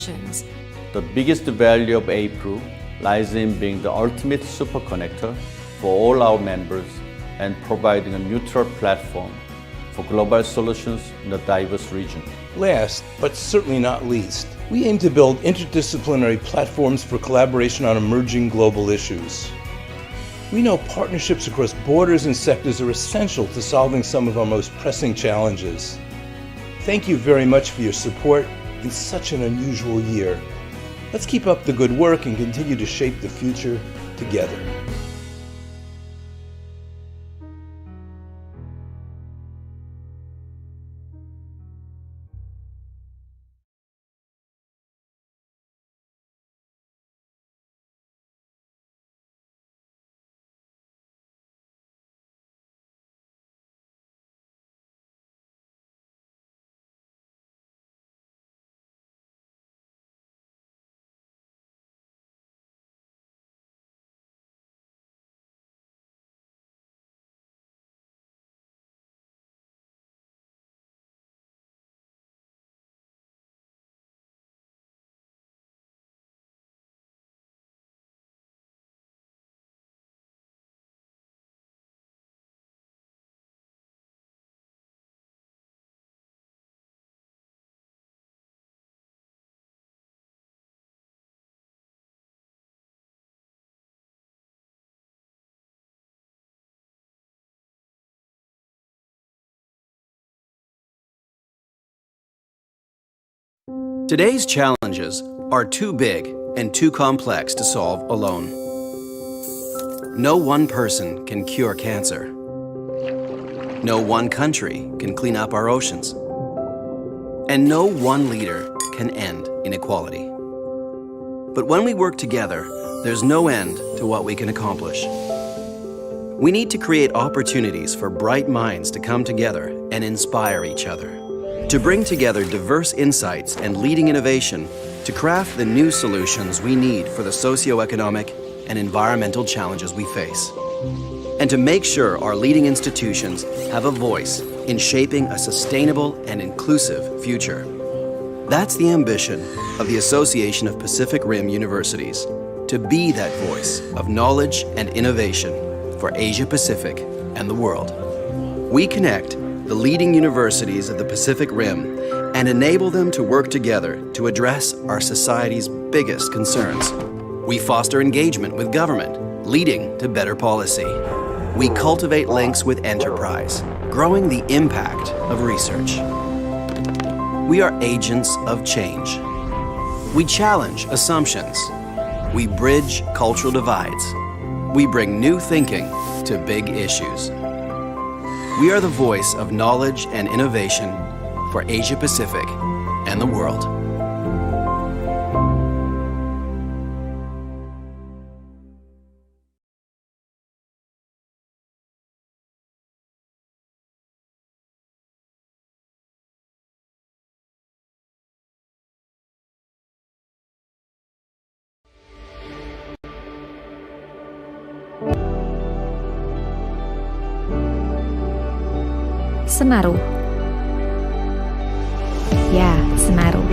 The biggest value of APRU lies in being the ultimate superconnector for all our members and providing a neutral platform for global solutions in a diverse region. Last, but certainly not least, we aim to build interdisciplinary platforms for collaboration on emerging global issues. We know partnerships across borders and sectors are essential to solving some of our most pressing challenges. Thank you very much for your support in such an unusual year. Let's keep up the good work and continue to shape the future together. Today's challenges are too big and too complex to solve alone. No one person can cure cancer. No one country can clean up our oceans. And no one leader can end inequality. But when we work together, there's no end to what we can accomplish. We need to create opportunities for bright minds to come together and inspire each other, to bring together diverse insights and leading innovation to craft the new solutions we need for the socioeconomic and environmental challenges we face, and to make sure our leading institutions have a voice in shaping a sustainable and inclusive future. That's the ambition of the Association of Pacific Rim Universities, to be that voice of knowledge and innovation for Asia Pacific and the world. We connect the leading universities of the Pacific Rim and enable them to work together to address our society's biggest concerns. We foster engagement with government, leading to better policy. We cultivate links with enterprise, growing the impact of research. We are agents of change. We challenge assumptions. We bridge cultural divides. We bring new thinking to big issues. We are the voice of knowledge and innovation for Asia Pacific and the world. Senaru. Ya, Senaru.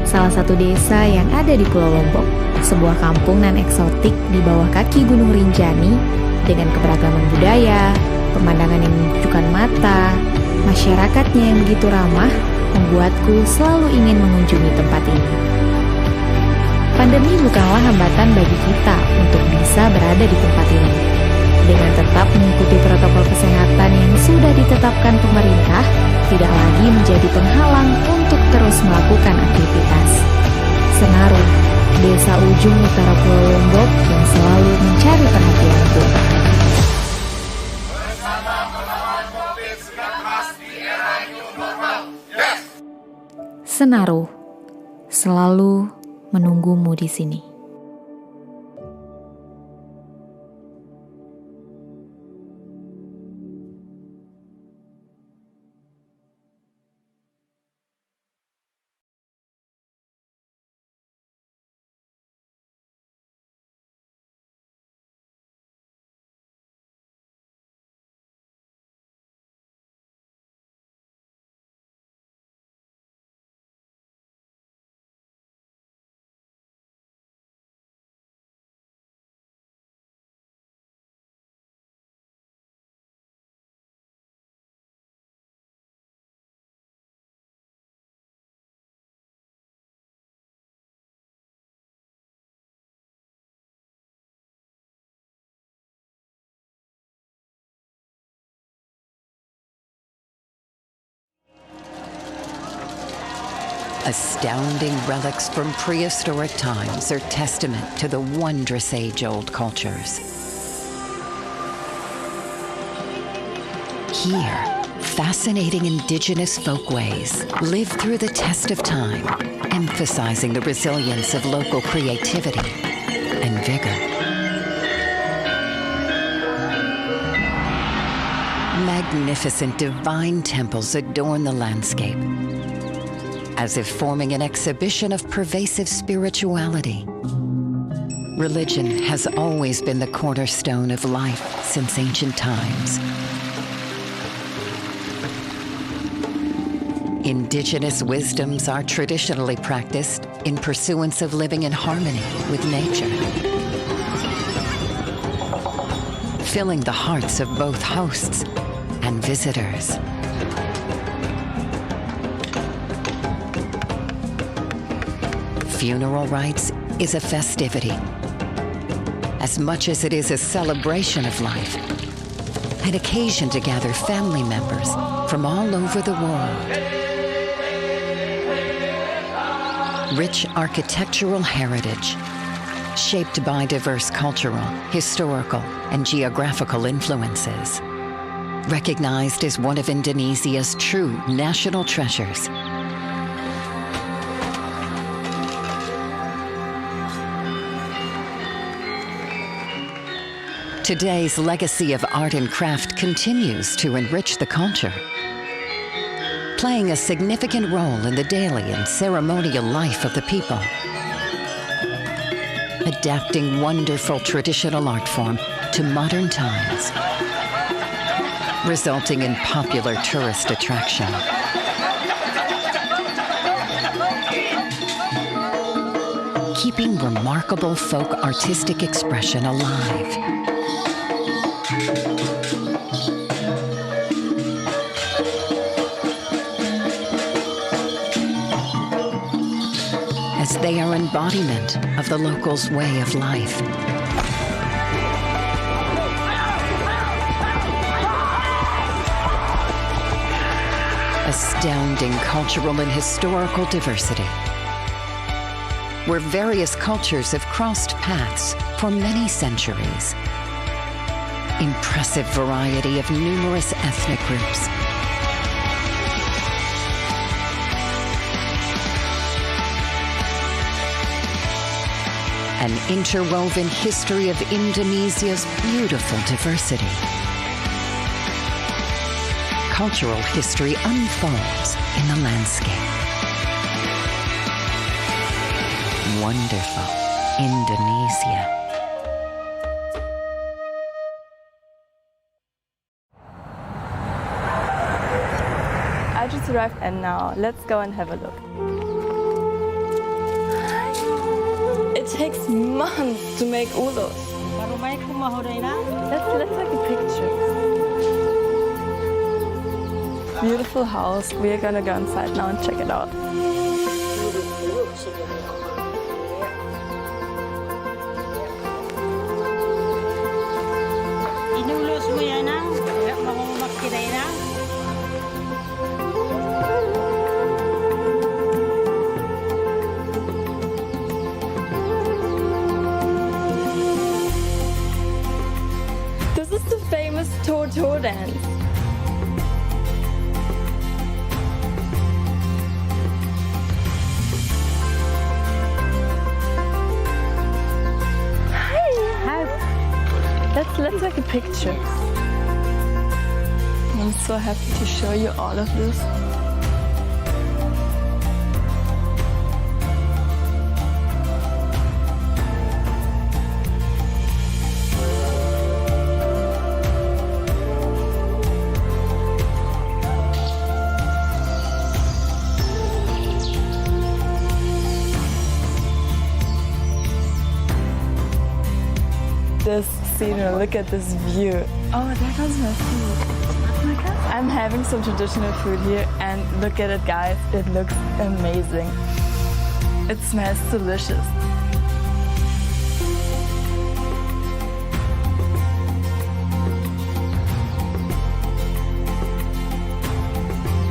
Salah satu desa yang ada di Pulau Lombok, sebuah kampung nan eksotik di bawah kaki Gunung Rinjani dengan keberagaman budaya, pemandangan yang menyejukkan mata, masyarakatnya yang begitu ramah, membuatku selalu ingin mengunjungi tempat ini. Pandemi bukanlah hambatan bagi kita untuk bisa berada di tempat ini. Dengan tetap mengikuti protokol kesehatan yang sudah ditetapkan pemerintah, tidak lagi menjadi penghalang untuk terus melakukan aktivitas. Senaru, desa ujung utara Pulau Lombok yang selalu mencari perhatianku. Senaru, selalu menunggumu di sini. Astounding relics from prehistoric times are testament to the wondrous age-old cultures. Here, fascinating indigenous folkways live through the test of time, emphasizing the resilience of local creativity and vigor. Magnificent divine temples adorn the landscape, as if forming an exhibition of pervasive spirituality. Religion has always been the cornerstone of life since ancient times. Indigenous wisdoms are traditionally practiced in pursuance of living in harmony with nature, filling the hearts of both hosts and visitors. Funeral rites is a festivity, as much as it is a celebration of life, an occasion to gather family members from all over the world. Rich architectural heritage, shaped by diverse cultural, historical, and geographical influences, recognized as one of Indonesia's true national treasures. Today's legacy of art and craft continues to enrich the culture, playing a significant role in the daily and ceremonial life of the people, adapting wonderful traditional art form to modern times, resulting in popular tourist attraction. Keeping remarkable folk artistic expression alive. As they are embodiment of the locals' way of life. Astounding cultural and historical diversity, where various cultures have crossed paths for many centuries. Impressive variety of numerous ethnic groups. An interwoven history of Indonesia's beautiful diversity. Cultural history unfolds in the landscape. Wonderful Indonesia. I just arrived and now let's go and have a look. It takes months to make ulos. Let's take a picture. Beautiful house. We are gonna go inside now and check it out. This is the famous Toto dance. Let's take a picture. I'm so happy to show you all of this. This scenery, look at this view. Oh, there goes my food. Oh my God. I'm having some traditional food here and look at it, guys. It looks amazing. It smells delicious.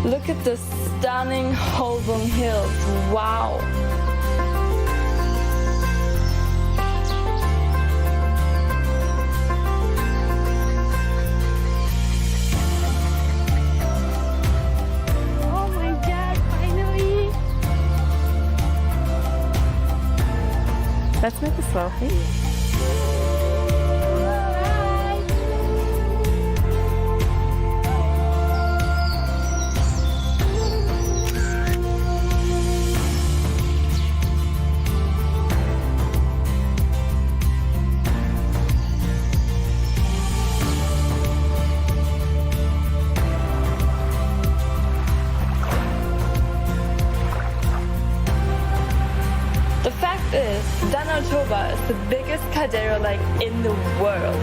Look at the stunning Holbung Hills. Wow. Oh my God, finally. Let's make a selfie. The fact is, Danau Toba is the biggest caldera lake in the world.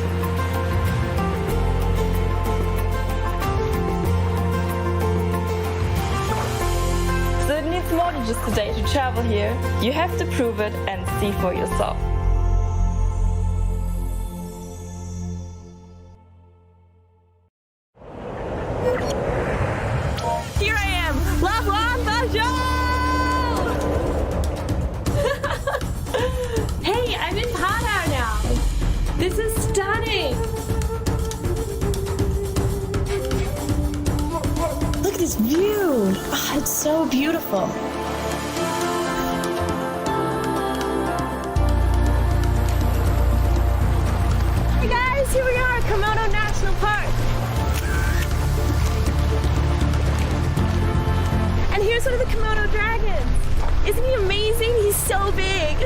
So it needs more than just a day to travel here. You have to prove it and see for yourself. Here I am, Labuan Bajo! Hey, I'm in Padar now. This is stunning. Look at this view. Oh, it's so beautiful. Hey guys, here we are, Komodo National Park. And here's one of the Komodo dragons. Isn't he amazing? He's so big.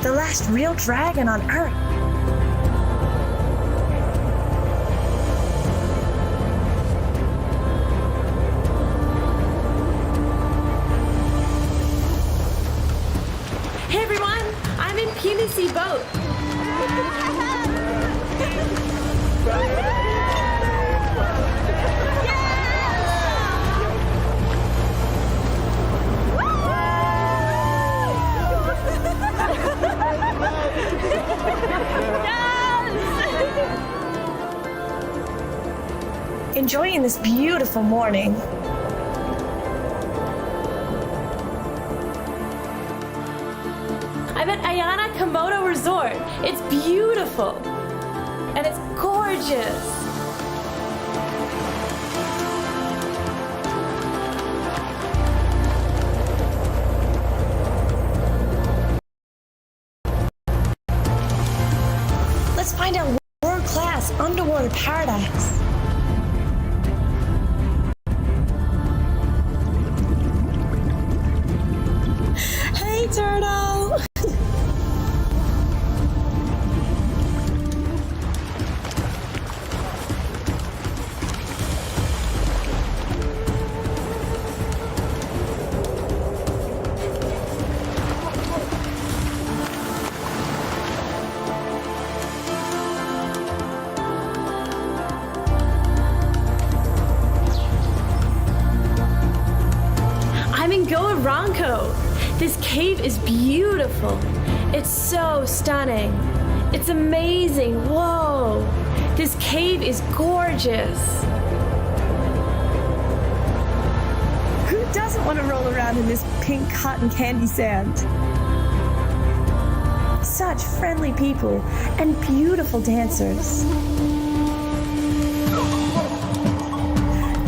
The last real dragon on Earth. Hey everyone, I'm in PVC boat. Enjoying this beautiful morning. I'm at Ayana Komodo Resort. It's beautiful and it's gorgeous. Let's find out world-class underwater paradise. Hey, turtle! I'm in Goa Ronco. This cave is beautiful. It's so stunning. It's amazing. Whoa. This cave is gorgeous. Who doesn't want to roll around in this pink cotton candy sand? Such friendly people and beautiful dancers.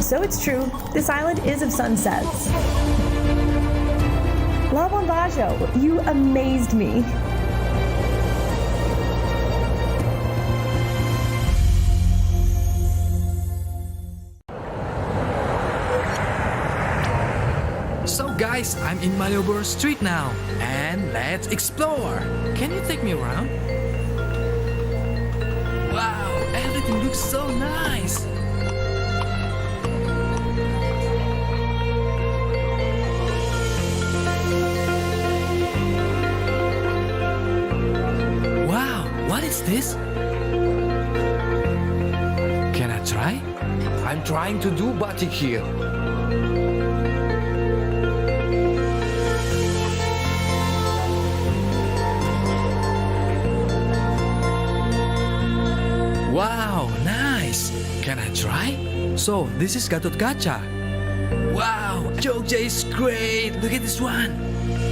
So it's true, this island is of sunsets. Labuan Bajo, you amazed me. So guys, I'm in Malioboro Street now, and let's explore. Can you take me around? Wow, everything looks so nice. Wow, what is this? Can I try? I'm trying to do batik here. Wow, nice. Can I try? So, this is Gatot Kaca. Wow, Jogja is great. Look at this one.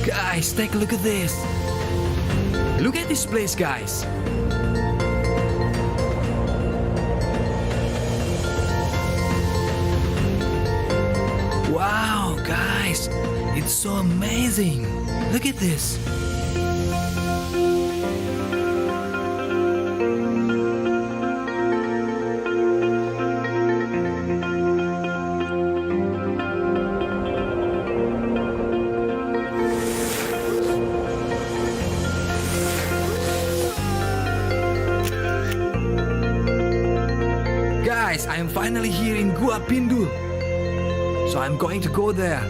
Guys, take a look at this. Look at this place, guys. Wow, guys, it's so amazing. Look at this. Guys, I am finally here in Gua Pindul. So I'm going to go there.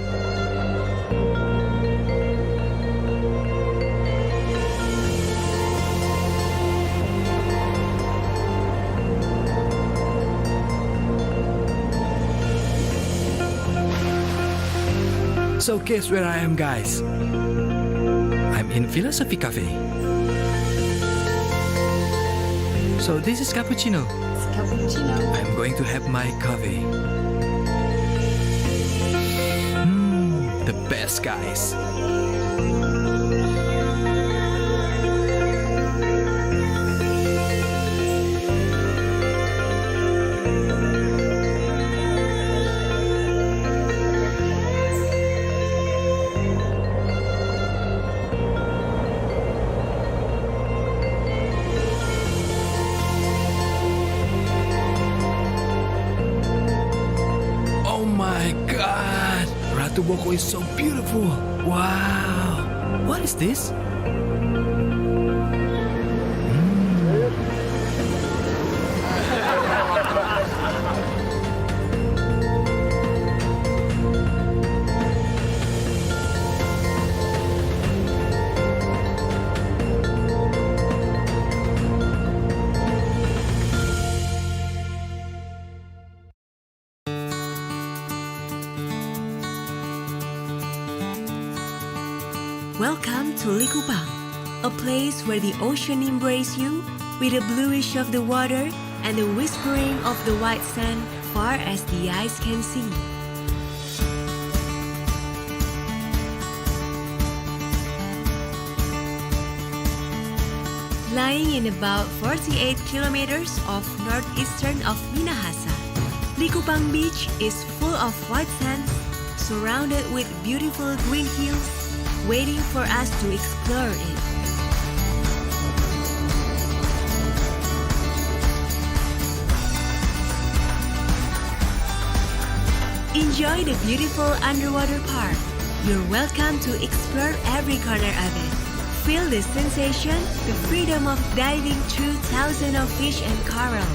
So guess where I am, guys? I'm in Philosophy Cafe. So this is cappuccino. I'm going to have my coffee. The best, guys. Oh my God! Ratu Boko is so beautiful. Wow! What is this? Welcome to Likupang, a place where the ocean embraces you with the bluish of the water and the whispering of the white sand far as the eyes can see. Lying in about 48 kilometers off northeastern of Minahasa, Likupang Beach is full of white sands, surrounded with beautiful green hills, waiting for us to explore it. Enjoy the beautiful underwater park. You're welcome to explore every corner of it. Feel the sensation, the freedom of diving through thousands of fish and coral.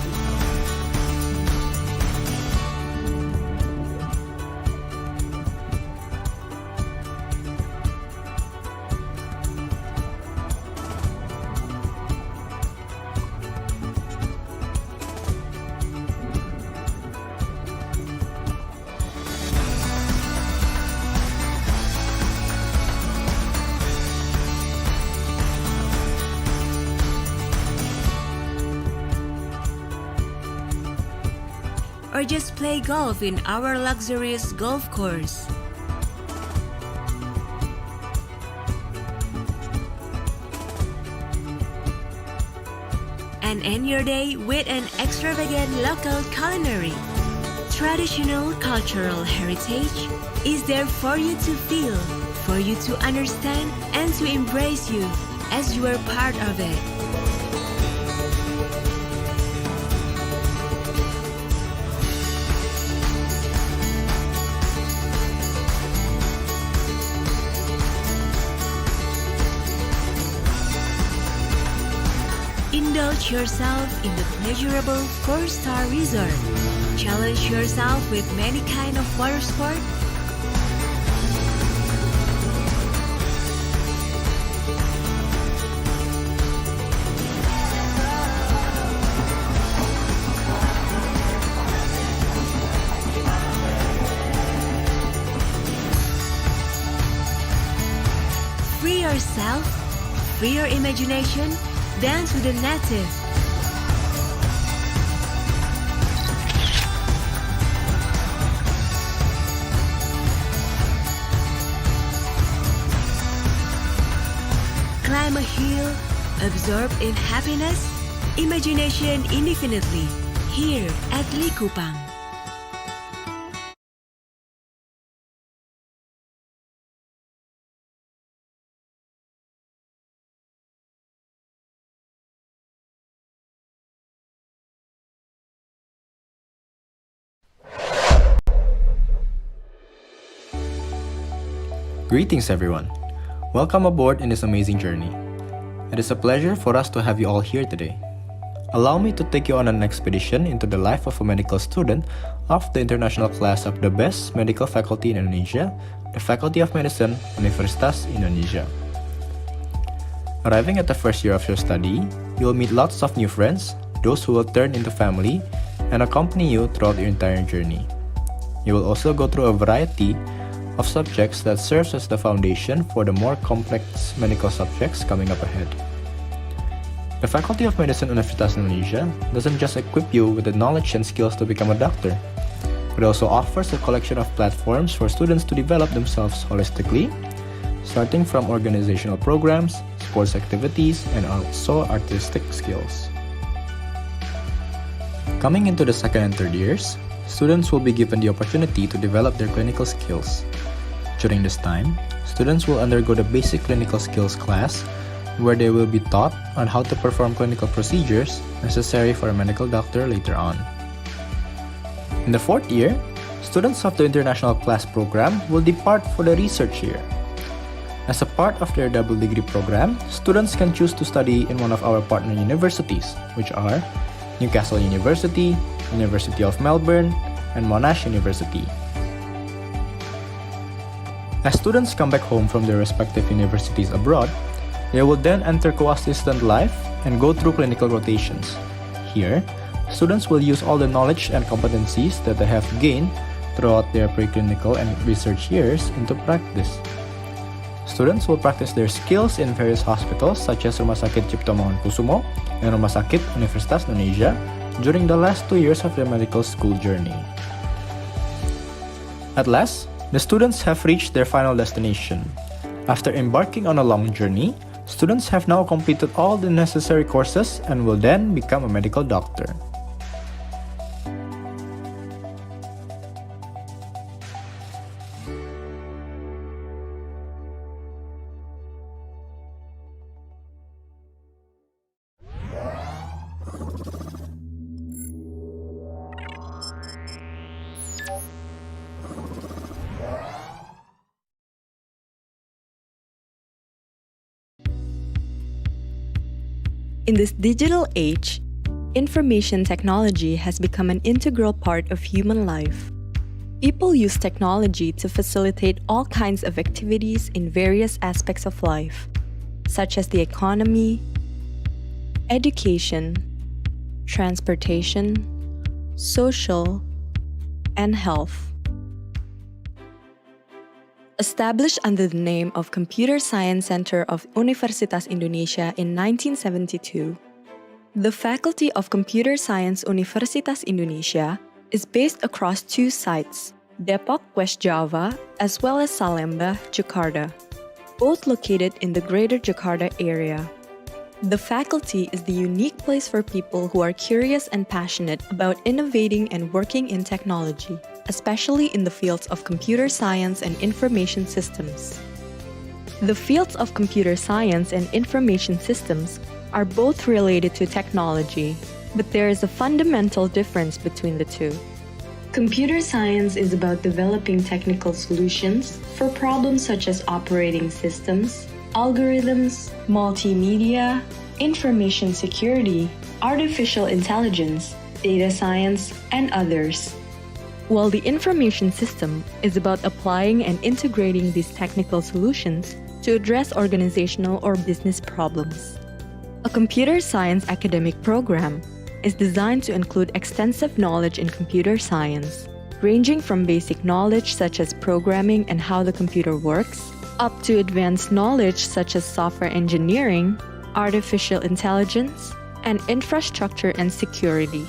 Or just play golf in our luxurious golf course. And end your day with an extravagant local culinary. Traditional cultural heritage is there for you to feel, for you to understand, and to embrace you as you are part of it. Indulge yourself in the pleasurable 4-star resort. Challenge yourself with many kinds of water sport. Free yourself, free your imagination, dance with the native. climb a hill, absorb in happiness, imagination indefinitely, here at Likupang. Greetings everyone! Welcome aboard in this amazing journey. It is a pleasure for us to have you all here today. Allow me to take you on an expedition into the life of a medical student of the international class of the best medical faculty in Indonesia, the Faculty of Medicine, Universitas Indonesia. Arriving at the first year of your study, you will meet lots of new friends, those who will turn into family and accompany you throughout your entire journey. You will also go through a variety of subjects that serves as the foundation for the more complex medical subjects coming up ahead. The Faculty of Medicine Universitas Indonesia doesn't just equip you with the knowledge and skills to become a doctor, but also offers a collection of platforms for students to develop themselves holistically, starting from organizational programs, sports activities, and also artistic skills. Coming into the second and third years, students will be given the opportunity to develop their clinical skills. During this time, students will undergo the basic clinical skills class, where they will be taught on how to perform clinical procedures necessary for a medical doctor later on. In the fourth year, students of the international class program will depart for the research year. As a part of their double degree program, students can choose to study in one of our partner universities, which are Newcastle University, University of Melbourne, and Monash University. As students come back home from their respective universities abroad, they will then enter co-assistant life and go through clinical rotations. Here, students will use all the knowledge and competencies that they have gained throughout their preclinical and research years into practice. Students will practice their skills in various hospitals such as Rumah Sakit Cipto Mangunkusumo and Rumah Sakit Universitas Indonesia during the last 2 years of their medical school journey. At last, the students have reached their final destination. After embarking on a long journey, students have now completed all the necessary courses and will then become a medical doctor. In this digital age, information technology has become an integral part of human life. People use technology to facilitate all kinds of activities in various aspects of life, such as the economy, education, transportation, social, and health. Established under the name of Computer Science Center of Universitas Indonesia in 1972, the Faculty of Computer Science Universitas Indonesia is based across 2 sites, Depok, West Java, as well as Salemba, Jakarta, both located in the Greater Jakarta area. The faculty is the unique place for people who are curious and passionate about innovating and working in technology, especially in the fields of computer science and information systems. The fields of computer science and information systems are both related to technology, but there is a fundamental difference between the two. Computer science is about developing technical solutions for problems such as operating systems, algorithms, multimedia, information security, artificial intelligence, data science, and others. While the information system is about applying and integrating these technical solutions to address organizational or business problems. A computer science academic program is designed to include extensive knowledge in computer science, ranging from basic knowledge such as programming and how the computer works, up to advanced knowledge such as software engineering, artificial intelligence, and infrastructure and security.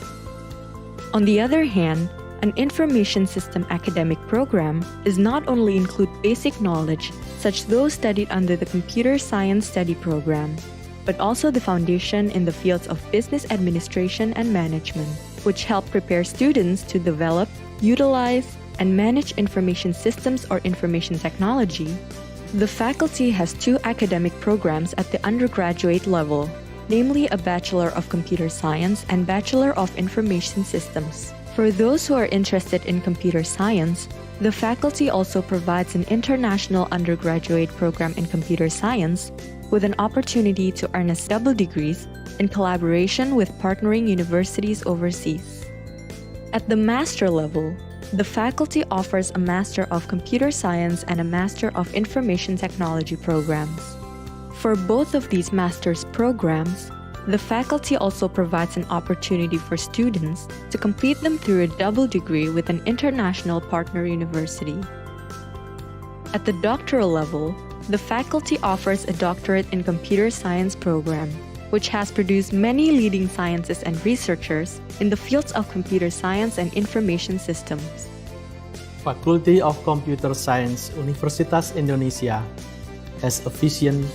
On the other hand, an information system academic program does not only include basic knowledge such those studied under the Computer Science Study Program, but also the foundation in the fields of business administration and management, which help prepare students to develop, utilize, and manage information systems or information technology. The faculty has 2 academic programs at the undergraduate level, namely a Bachelor of Computer Science and Bachelor of Information Systems. For those who are interested in computer science, the faculty also provides an international undergraduate program in computer science with an opportunity to earn a double degrees in collaboration with partnering universities overseas. At the master level, the faculty offers a Master of Computer Science and a Master of Information Technology programs. For both of these master's programs, the faculty also provides an opportunity for students to complete them through a double degree with an international partner university. At the doctoral level, the faculty offers a Doctorate in Computer Science program, which has produced many leading scientists and researchers in the fields of computer science and information systems. Faculty of Computer Science Universitas Indonesia has a vision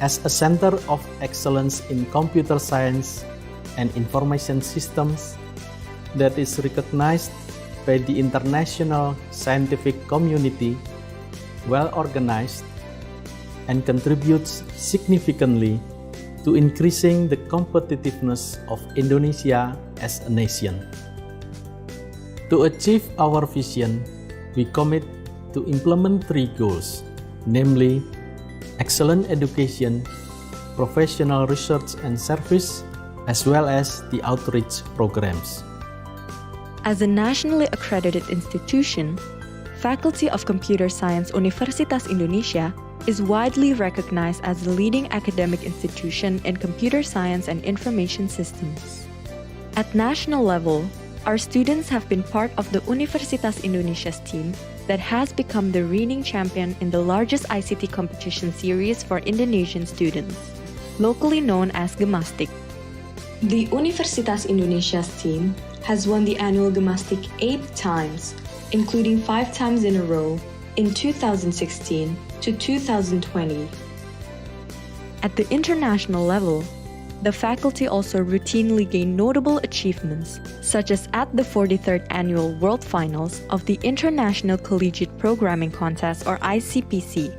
as a center of excellence in computer science and information systems that is recognized by the international scientific community, well organized, and contributes significantly to increasing the competitiveness of Indonesia as a nation. To achieve our vision, we commit to implement 3 goals, namely excellent education, professional research and service, as well as the outreach programs. As a nationally accredited institution, Faculty of Computer Science Universitas Indonesia is widely recognized as the leading academic institution in computer science and information systems. At national level, our students have been part of the Universitas Indonesia's team that has become the reigning champion in the largest ICT competition series for Indonesian students, locally known as Gemastik. The Universitas Indonesia's team has won the annual Gemastik 8 times, including 5 times in a row in 2016 to 2020. At the international level, the faculty also routinely gain notable achievements, such as at the 43rd Annual World Finals of the International Collegiate Programming Contest or ICPC,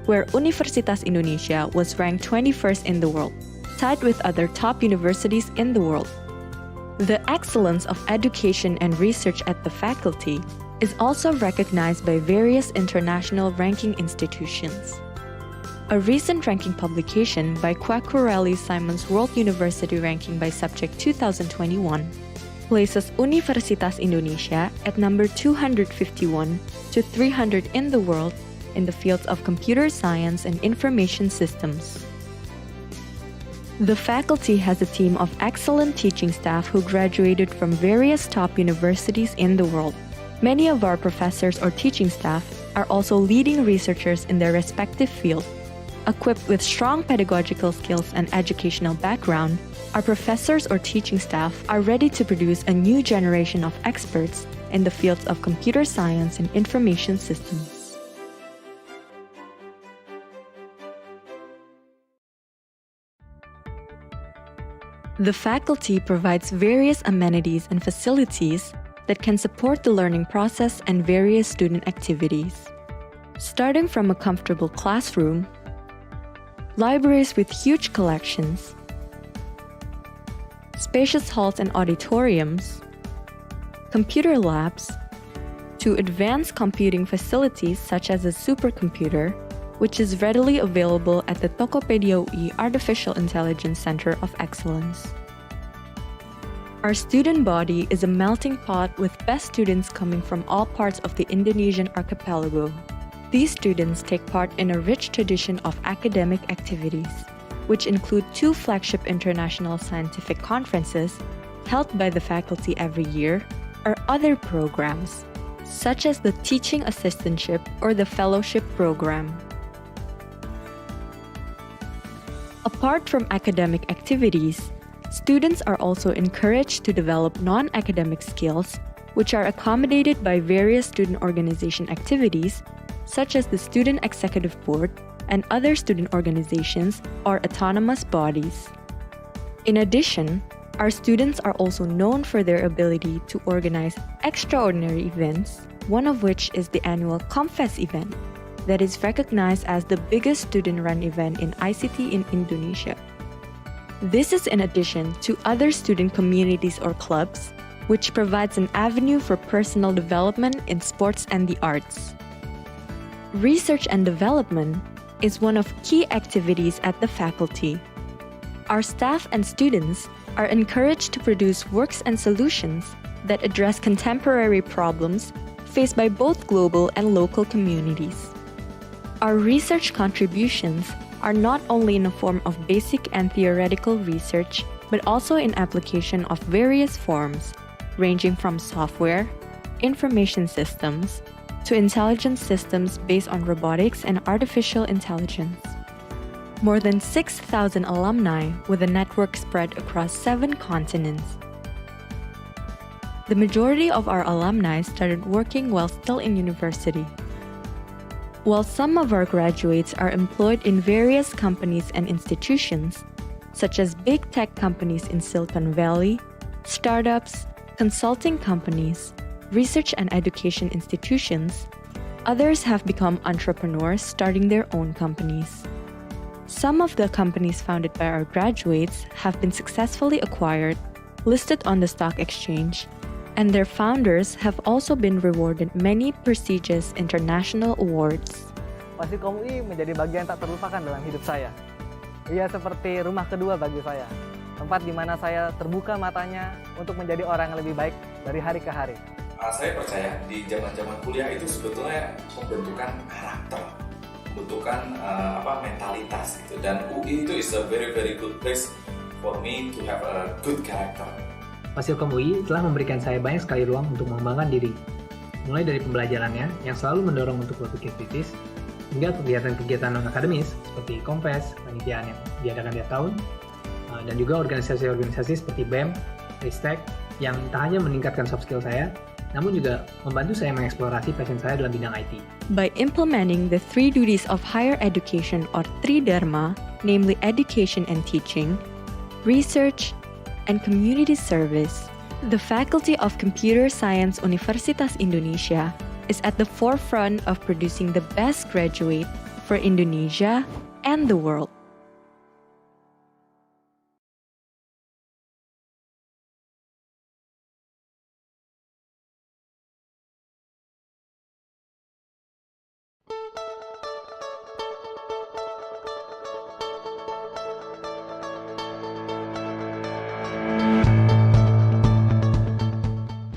where Universitas Indonesia was ranked 21st in the world, tied with other top universities in the world. The excellence of education and research at the faculty is also recognized by various international ranking institutions. A recent ranking publication by Quacquarelli-Simons World University Ranking by Subject 2021 places Universitas Indonesia at number 251 to 300 in the world in the fields of computer science and information systems. The faculty has a team of excellent teaching staff who graduated from various top universities in the world. Many of our professors or teaching staff are also leading researchers in their respective field. Equipped with strong pedagogical skills and educational background, our professors or teaching staff are ready to produce a new generation of experts in the fields of computer science and information systems. The faculty provides various amenities and facilities that can support the learning process and various student activities. Starting from a comfortable classroom, libraries with huge collections, spacious halls and auditoriums, computer labs, to advanced computing facilities such as a supercomputer, which is readily available at the Tokopedia UI Artificial Intelligence Center of Excellence. Our student body is a melting pot with best students coming from all parts of the Indonesian archipelago. These students take part in a rich tradition of academic activities, which include 2 flagship international scientific conferences held by the faculty every year, or other programs, such as the Teaching Assistantship or the Fellowship Program. Apart from academic activities, students are also encouraged to develop non-academic skills, which are accommodated by various student organization activities, such as the Student Executive Board and other student organizations or autonomous bodies. In addition, our students are also known for their ability to organize extraordinary events, one of which is the annual ComFest event that is recognized as the biggest student-run event in ICT in Indonesia. This is in addition to other student communities or clubs, which provides an avenue for personal development in sports and the arts. Research and development is one of key activities at the faculty. Our staff and students are encouraged to produce works and solutions that address contemporary problems faced by both global and local communities. Our research contributions are not only in the form of basic and theoretical research, but also in application of various forms, ranging from software, information systems, to intelligence systems based on robotics and artificial intelligence. More than 6,000 alumni with a network spread across 7 continents. The majority of our alumni started working while still in university. While some of our graduates are employed in various companies and institutions, such as big tech companies in Silicon Valley, startups, consulting companies, research and education institutions, others have become entrepreneurs starting their own companies. Some of the companies founded by our graduates have been successfully acquired, listed on the stock exchange, and their founders have also been rewarded many prestigious international awards. Symposium UI menjadi bagian tak terlupakan dalam hidup saya. Ia seperti rumah kedua bagi saya, tempat di mana saya terbuka matanya untuk menjadi orang yang lebih baik dari hari ke hari. Saya percaya di zaman-zaman kuliah itu sebetulnya pembentukan karakter, pembentukan mentalitas gitu. Dan UI itu is a very good place for me to have a good character. Symposium UI telah memberikan saya banyak sekali ruang untuk mengembangkan diri, mulai dari pembelajarannya yang selalu mendorong untuk berpikir kritis, hingga kegiatan-kegiatan non-akademis seperti Kompes, panitiaan yang diadakan tiap tahun, dan juga organisasi-organisasi seperti BEM, Ristek, yang tak hanya meningkatkan soft skill saya, namun juga membantu saya mengeksplorasi passion saya dalam bidang IT. By implementing the 3 duties of higher education or Tridharma, namely education and teaching, research, and community service, the Faculty of Computer Science Universitas Indonesia is at the forefront of producing the best graduate for Indonesia and the world.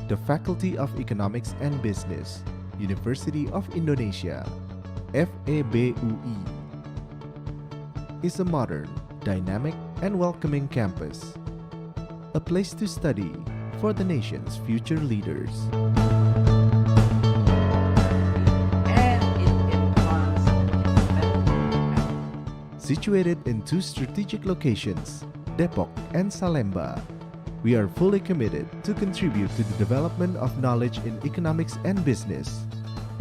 The Faculty of Economics and Business, University of Indonesia, FEBUI, is a modern, dynamic, and welcoming campus, a place to study for the nation's future leaders. Situated in 2 strategic locations, Depok and Salemba, we are fully committed to contribute to the development of knowledge in economics and business,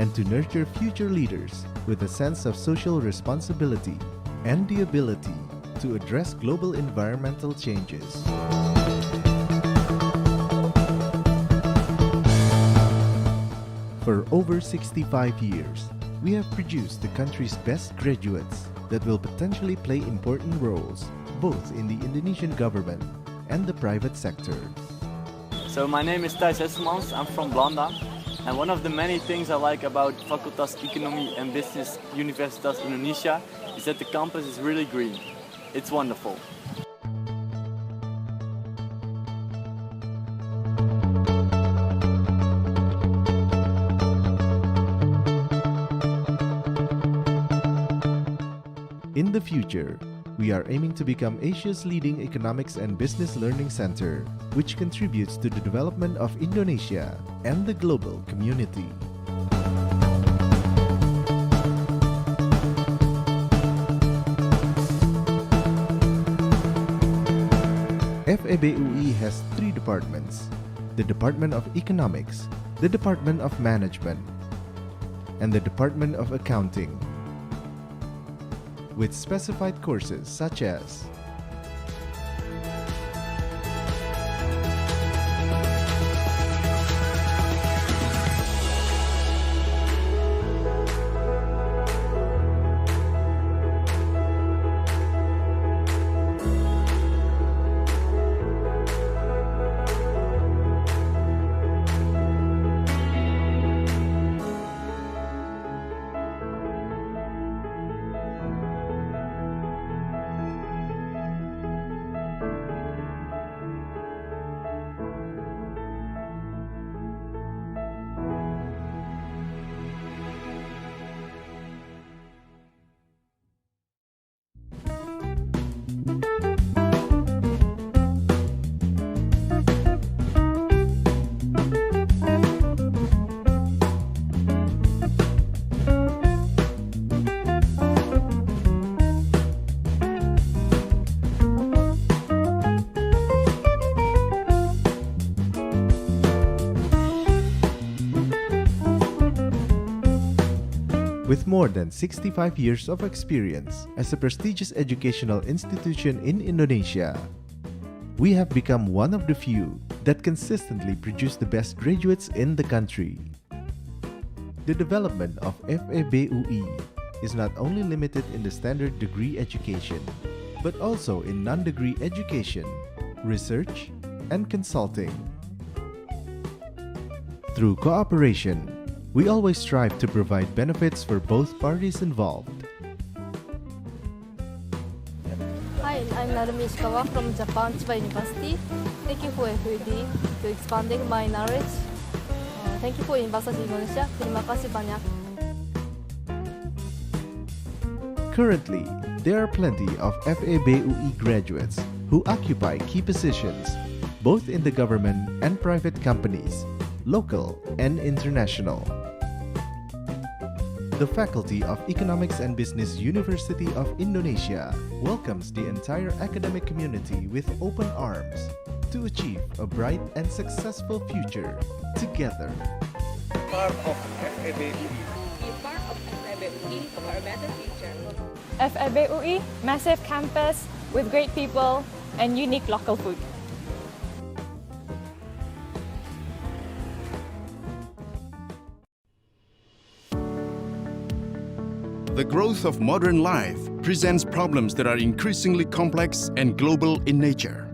and to nurture future leaders with a sense of social responsibility and the ability to address global environmental changes. For over 65 years, we have produced the country's best graduates that will potentially play important roles both in the Indonesian government and the private sector. So my name is Thijs Hesselmans, I'm from Blanda, and one of the many things I like about Fakultas Ekonomi and Business Universitas Indonesia is that the campus is really green. It's wonderful. In the future, we are aiming to become Asia's leading economics and business learning center, which contributes to the development of Indonesia and the global community. FEBUI has 3 departments: the Department of Economics, the Department of Management, and the Department of Accounting, with specified courses such as With more than 65 years of experience as a prestigious educational institution in Indonesia, we have become one of the few that consistently produce the best graduates in the country. The development of FEBUI is not only limited in the standard degree education, but also in non-degree education, research, and consulting. Through cooperation, we always strive to provide benefits for both parties involved. Hi, I'm Narumi Ishikawa from Japan Chiba University. Thank you for FED to expanding my knowledge. Thank you for Universitas Indonesia. Terima kasih banyak. Currently, there are plenty of FEBUI graduates who occupy key positions, both in the government and private companies, local and international. The Faculty of Economics and Business University of Indonesia welcomes the entire academic community with open arms to achieve a bright and successful future together. Part of FEBUI. Be part of FEBUI for a better future. FEBUI, massive campus with great people and unique local food. The growth of modern life presents problems that are increasingly complex and global in nature.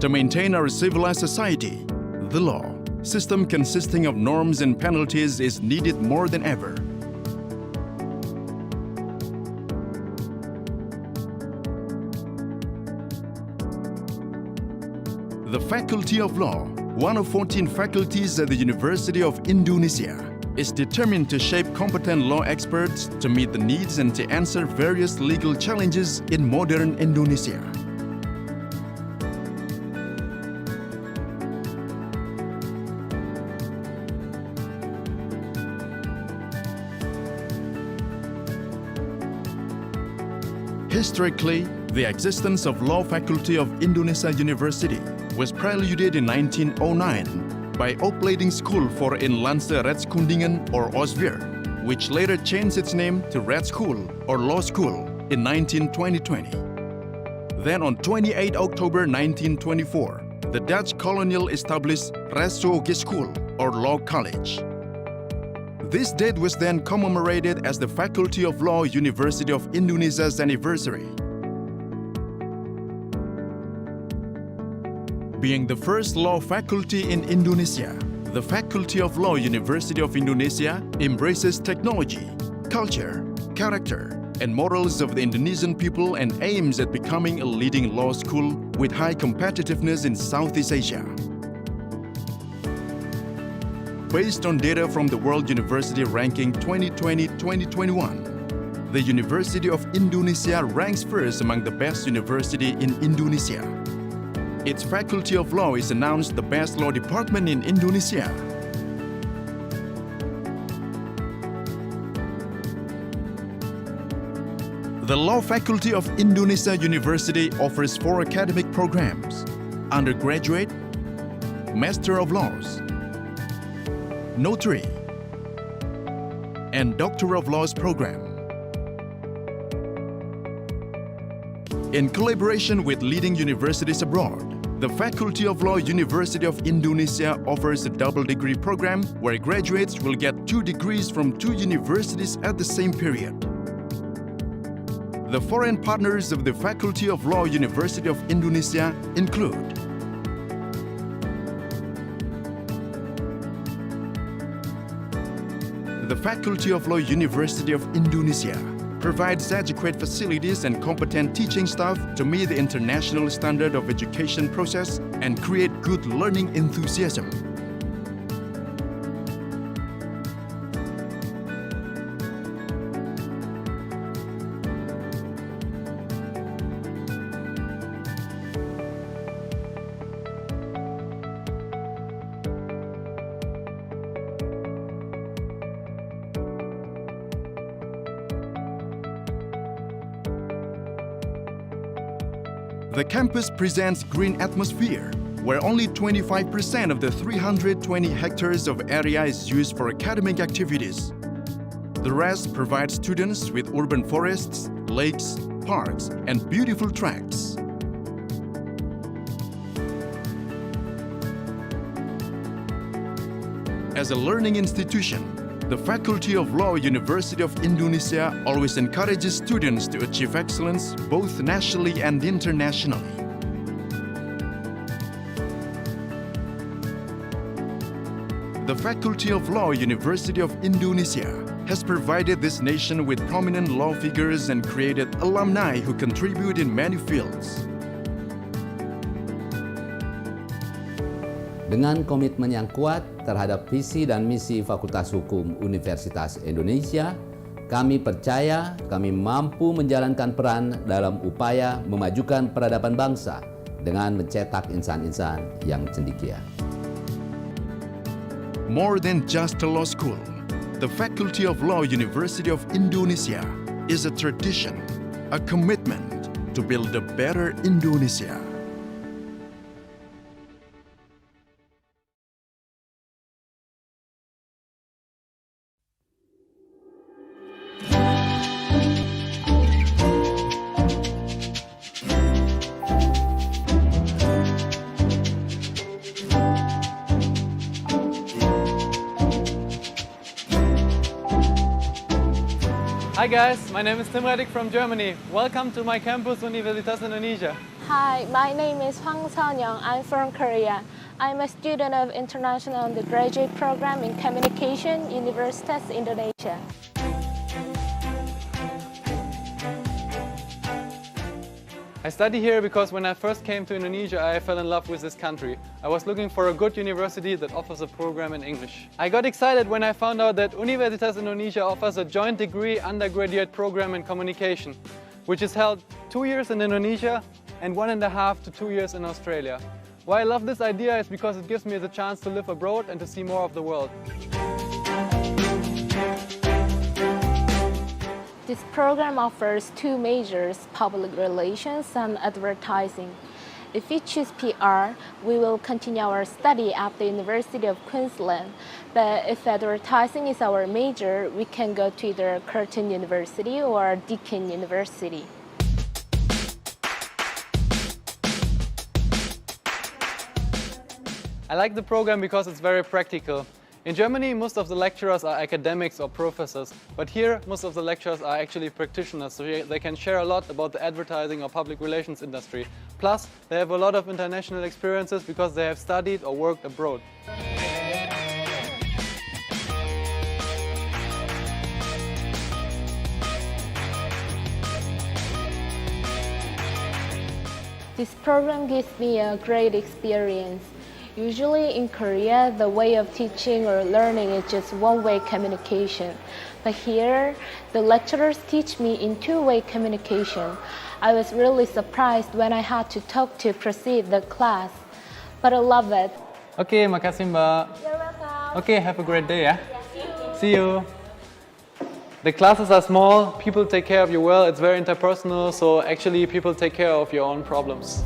To maintain our civilized society, the law system consisting of norms and penalties is needed more than ever. The Faculty of Law, one of 14 faculties at the University of Indonesia, is determined to shape competent law experts to meet the needs and to answer various legal challenges in modern Indonesia. Historically, the existence of Law Faculty of Indonesia University was preluded in 1909 by Opleiding School for Inlandse Rechtskundingen or OSVIR, which later changed its name to Red School or Law School in 1920. Then on 28 October 1924, the Dutch colonial established Rechtshoge School or Law College. This date was then commemorated as the Faculty of Law University of Indonesia's anniversary. Being the first law faculty in Indonesia, the Faculty of Law University of Indonesia embraces technology, culture, character, and morals of the Indonesian people and aims at becoming a leading law school with high competitiveness in Southeast Asia. Based on data from the World University Ranking 2020-2021, the University of Indonesia ranks first among the best university in Indonesia. Its Faculty of Law is announced the best law department in Indonesia. The Law Faculty of Indonesia University offers 4 academic programs: undergraduate, Master of Laws, Notary, and Doctor of Laws program. In collaboration with leading universities abroad, the Faculty of Law University of Indonesia offers a double degree program where graduates will get 2 degrees from 2 universities at the same period. The foreign partners of the Faculty of Law University of Indonesia include the Faculty of Law University of Indonesia provides adequate facilities and competent teaching staff to meet the international standard of education process and create good learning enthusiasm. The campus presents green atmosphere, where only 25% of the 320 hectares of area is used for academic activities. The rest provides students with urban forests, lakes, parks, and beautiful tracks. As a learning institution, the Faculty of Law University of Indonesia always encourages students to achieve excellence both nationally and internationally. The Faculty of Law University of Indonesia has provided this nation with prominent law figures and created alumni who contribute in many fields. Dengan komitmen yang kuat terhadap visi dan misi Fakultas Hukum Universitas Indonesia, kami percaya kami mampu menjalankan peran dalam upaya memajukan peradaban bangsa dengan mencetak insan-insan yang cendekia. More than just a law school, the Faculty of Law University of Indonesia is a tradition, a commitment to build a better Indonesia. Hi guys, my name is Tim Reddick from Germany. Welcome to my campus, Universitas Indonesia. Hi, my name is Hwang Seon-young. I'm from Korea. I'm a student of International Undergraduate Program in Communication, Universitas Indonesia. I study here because when I first came to Indonesia, I fell in love with this country. I was looking for a good university that offers a program in English. I got excited when I found out that Universitas Indonesia offers a joint degree undergraduate program in communication, which is held 2 years in Indonesia and 1.5 to 2 years in Australia. Why I love this idea is because it gives me the chance to live abroad and to see more of the world. This program offers 2 majors, public relations and advertising. If we choose PR, we will continue our study at the University of Queensland. But if advertising is our major, we can go to either Curtin University or Deakin University. I like the program because it's very practical. In Germany, most of the lecturers are academics or professors, but here most of the lecturers are actually practitioners, so they can share a lot about the advertising or public relations industry. Plus, they have a lot of international experiences because they have studied or worked abroad. This program gives me a great experience. Usually in Korea, the way of teaching or learning is just one-way communication. But here, the lecturers teach me in 2-way communication. I was really surprised when I had to talk to proceed the class. But I love it. Okay, makasih Mbak. You're welcome. Okay, have a great day, yeah? See you. The classes are small, people take care of you well, it's very interpersonal, so actually people take care of your own problems.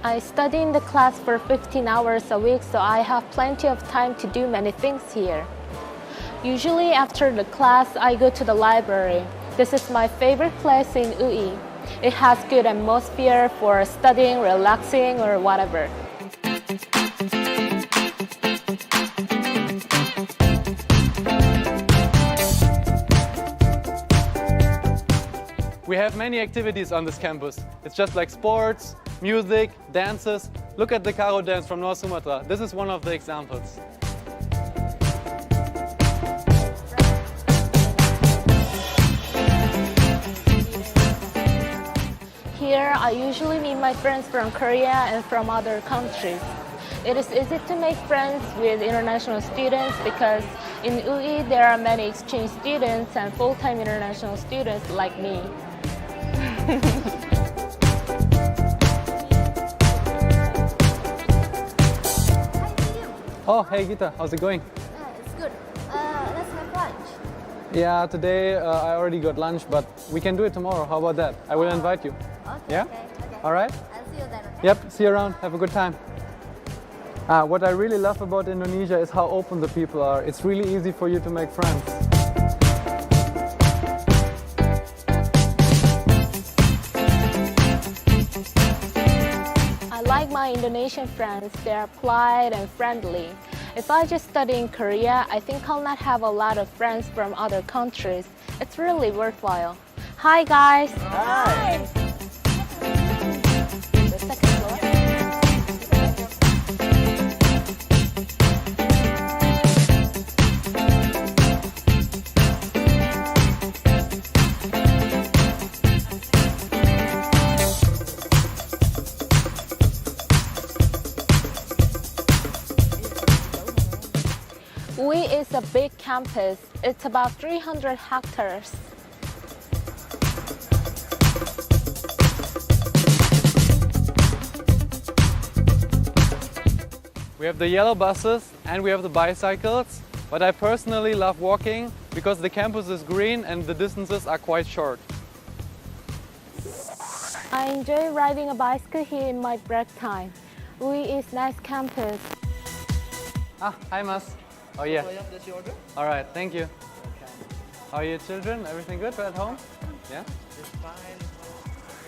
I study in the class for 15 hours a week, so I have plenty of time to do many things here. Usually after the class, I go to the library. This is my favorite place in UI. It has good atmosphere for studying, relaxing, or whatever. We have many activities on this campus. It's just like sports, music, dances. Look at the Karo dance from North Sumatra. This is one of the examples. Here, I usually meet my friends from Korea and from other countries. It is easy to make friends with international students because in UI there are many exchange students and full-time international students like me. Oh, hey Gita, how's it going? It's good. Let's have lunch. Yeah, today I already got lunch, but we can do it tomorrow. How about that? I will invite you. Okay, Yeah? okay. All right? I'll see you then, okay? Yep, see you around. Have a good time. What I really love about Indonesia is how open the people are. It's really easy for you to make friends. I like my Indonesian friends. They are polite and friendly. If I just study in Korea, I think I'll not have a lot of friends from other countries. It's really worthwhile. Hi guys! Hi! The second floor. UI is a big campus. It's about 300 hectares. We have the yellow buses and we have the bicycles, but I personally love walking because the campus is green and the distances are quite short. I enjoy riding a bicycle here in my break time. UI is nice campus. Ah, hi Mas. Oh yeah. That's your order? All right, thank you. How are your children? Everything good at home? Yeah? It's fine.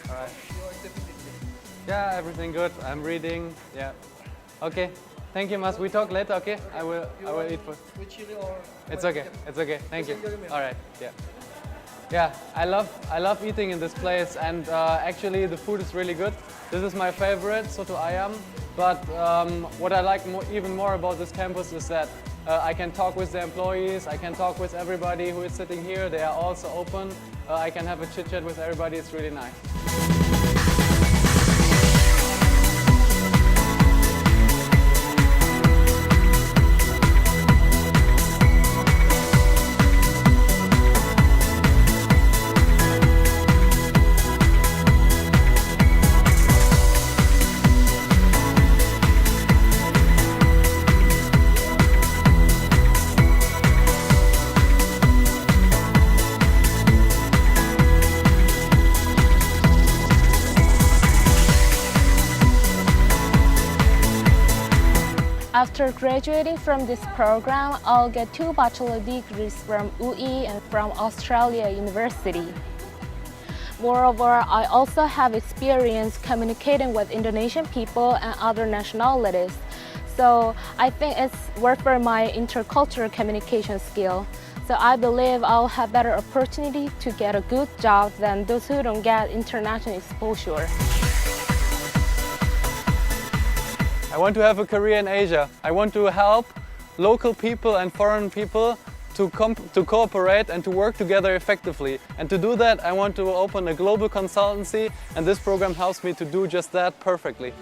All right. Your activity. Yeah, everything good. I'm reading. Yeah. Okay. Thank you, Mas. We talk later, okay? I will eat food. With chili or? It's okay. It's okay. Thank you. Just enjoy your meal. All right. Yeah. Yeah, I love eating in this place, and actually the food is really good. This is my favorite, soto ayam. But what I like even more about this campus is that I can talk with the employees, I can talk with everybody who is sitting here. They are also open. I can have a chit chat with everybody. It's really nice. After graduating from this program, I'll get 2 bachelor degrees from UI and from Australia University. Moreover, I also have experience communicating with Indonesian people and other nationalities. So I think it's worth for my intercultural communication skill. So I believe I'll have better opportunity to get a good job than those who don't get international exposure. I want to have a career in Asia. I want to help local people and foreign people to cooperate and to work together effectively. And to do that, I want to open a global consultancy, and this program helps me to do just that perfectly.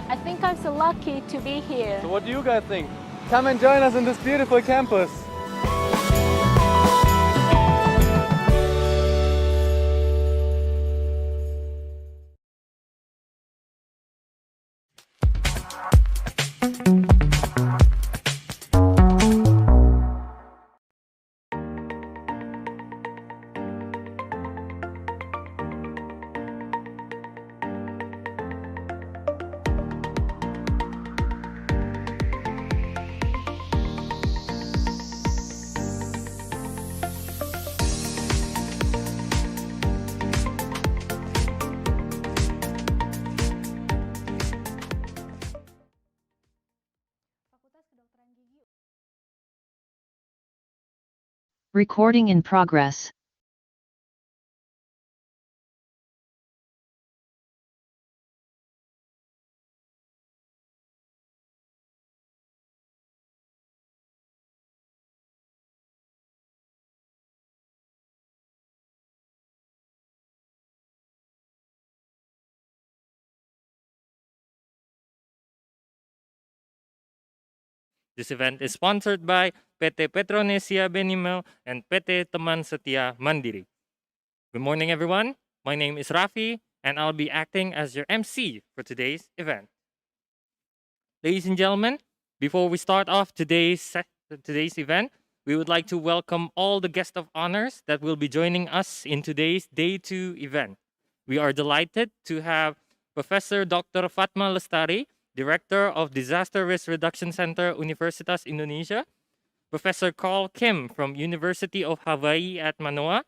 I think I'm so lucky to be here. So what do you guys think? Come and join us in this beautiful campus. Recording in progress. This event is sponsored by PT Petronesia Benimel and PT Teman Setia Mandiri. Good morning, everyone. My name is Rafi, and I'll be acting as your MC for today's event. Ladies and gentlemen, before we start off today's event, we would like to welcome all the guests of honors that will be joining us in today's Day 2 event. We are delighted to have Professor Dr. Fatma Lestari, Director of Disaster Risk Reduction Center, Universitas Indonesia, Professor Carl Kim from University of Hawaii at Manoa,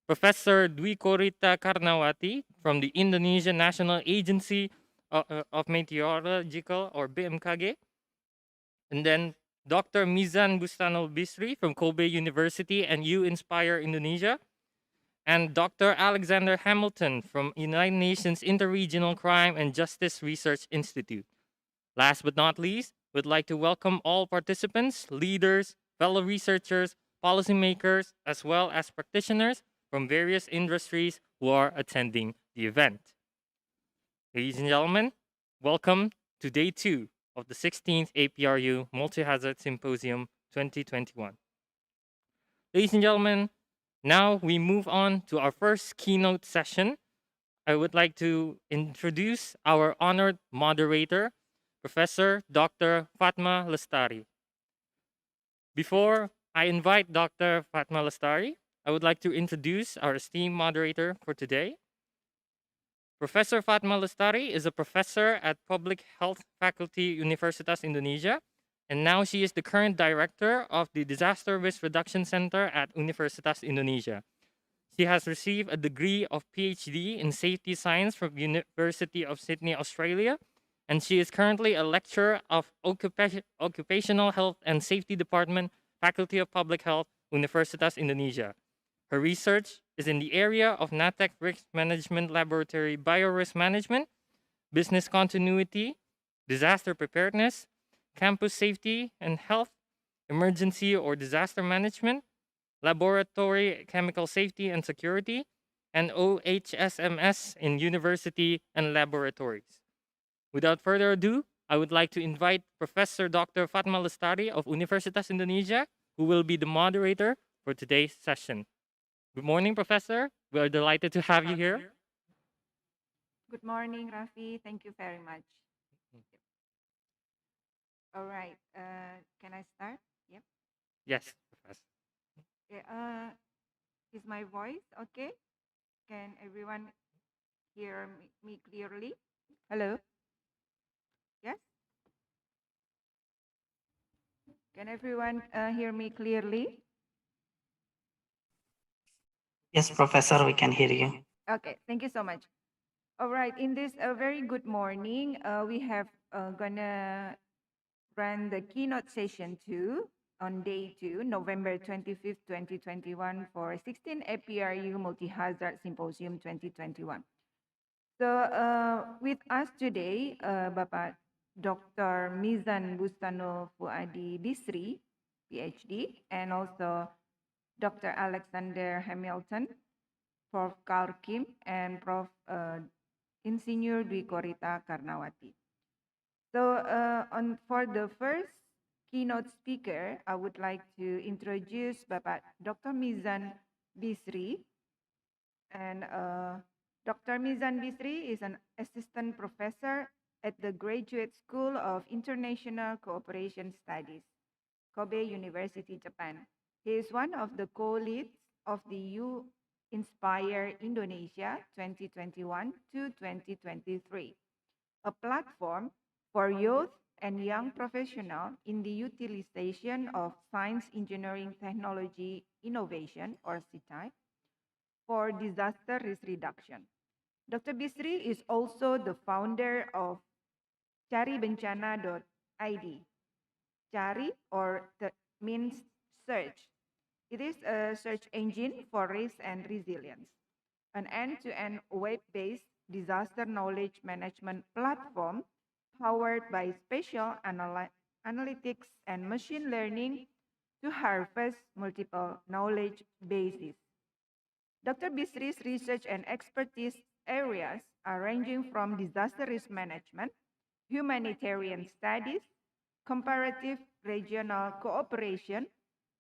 Professor Dwi Korita Karnawati from the Indonesian National Agency of Meteorological, or BMKG, and then Dr. Mizan Bustanul Bisri from Kobe University and U Inspire Indonesia, and Dr. Alexander Hamilton from United Nations Interregional Crime and Justice Research Institute. Last but not least, we'd like to welcome all participants, leaders, fellow researchers, policymakers, as well as practitioners from various industries who are attending the event. Ladies and gentlemen, welcome to Day 2 of the 16th APRU Multi-Hazard Symposium 2021. Ladies and gentlemen, now we move on to our first keynote session. I would like to introduce our honored moderator, Professor Dr. Fatma Lestari. Before I invite Dr. Fatma Lestari, I would like to introduce our esteemed moderator for today. Professor Fatma Lestari is a professor at Public Health Faculty Universitas Indonesia, and now she is the current director of the Disaster Risk Reduction Center at Universitas Indonesia. She has received a degree of PhD in Safety Science from University of Sydney, Australia, and she is currently a lecturer of Occupational Health and Safety Department, Faculty of Public Health, Universitas Indonesia. Her research is in the area of NATEC Risk Management Laboratory Biorisk Management, Business Continuity, Disaster Preparedness, Campus Safety and Health, Emergency or Disaster Management, Laboratory Chemical Safety and Security, and OHSMS in university and laboratories. Without further ado, I would like to invite Professor Dr. Fatma Lestari of Universitas Indonesia, who will be the moderator for today's session. Good morning, Professor. We are delighted to have you here. Good morning, Rafi. Thank you very much. All right. Can I start? Yep. Yes, Professor. Yeah, is my voice okay? Can everyone hear me clearly? Hello? Yes? Can everyone hear me clearly? Yes, Professor, we can hear you. Okay, thank you so much. All right, in this very good morning, we have gonna run the keynote session 2 on day 2, November 25th, 2021 for 16 APRU Multi-Hazard Symposium 2021. So with us today, Bapak Dr. Mizan Bustanul Fuadi Bisri, PhD, and also Dr. Alexander Hamilton, Prof. Carl Kim, and Prof. Insinyur Dwi Korita Karnawati. So for the first keynote speaker, I would like to introduce Bapak Dr. Mizan Bisri. And Dr. Mizan Bisri is an assistant professor at the Graduate School of International Cooperation Studies, Kobe University, Japan. He is one of the co-leads of the U Inspire Indonesia 2021 to 2023, a platform for youth and young professionals in the utilization of science, engineering, technology, innovation, or CITI, for disaster risk reduction. Dr. Bisri is also the founder of caribencana.id. Cari or means search. It is a search engine for risk and resilience, an end-to-end web-based disaster knowledge management platform powered by spatial analytics and machine learning to harvest multiple knowledge bases. Dr. Bisri's research and expertise areas are ranging from disaster risk management, humanitarian studies, comparative regional cooperation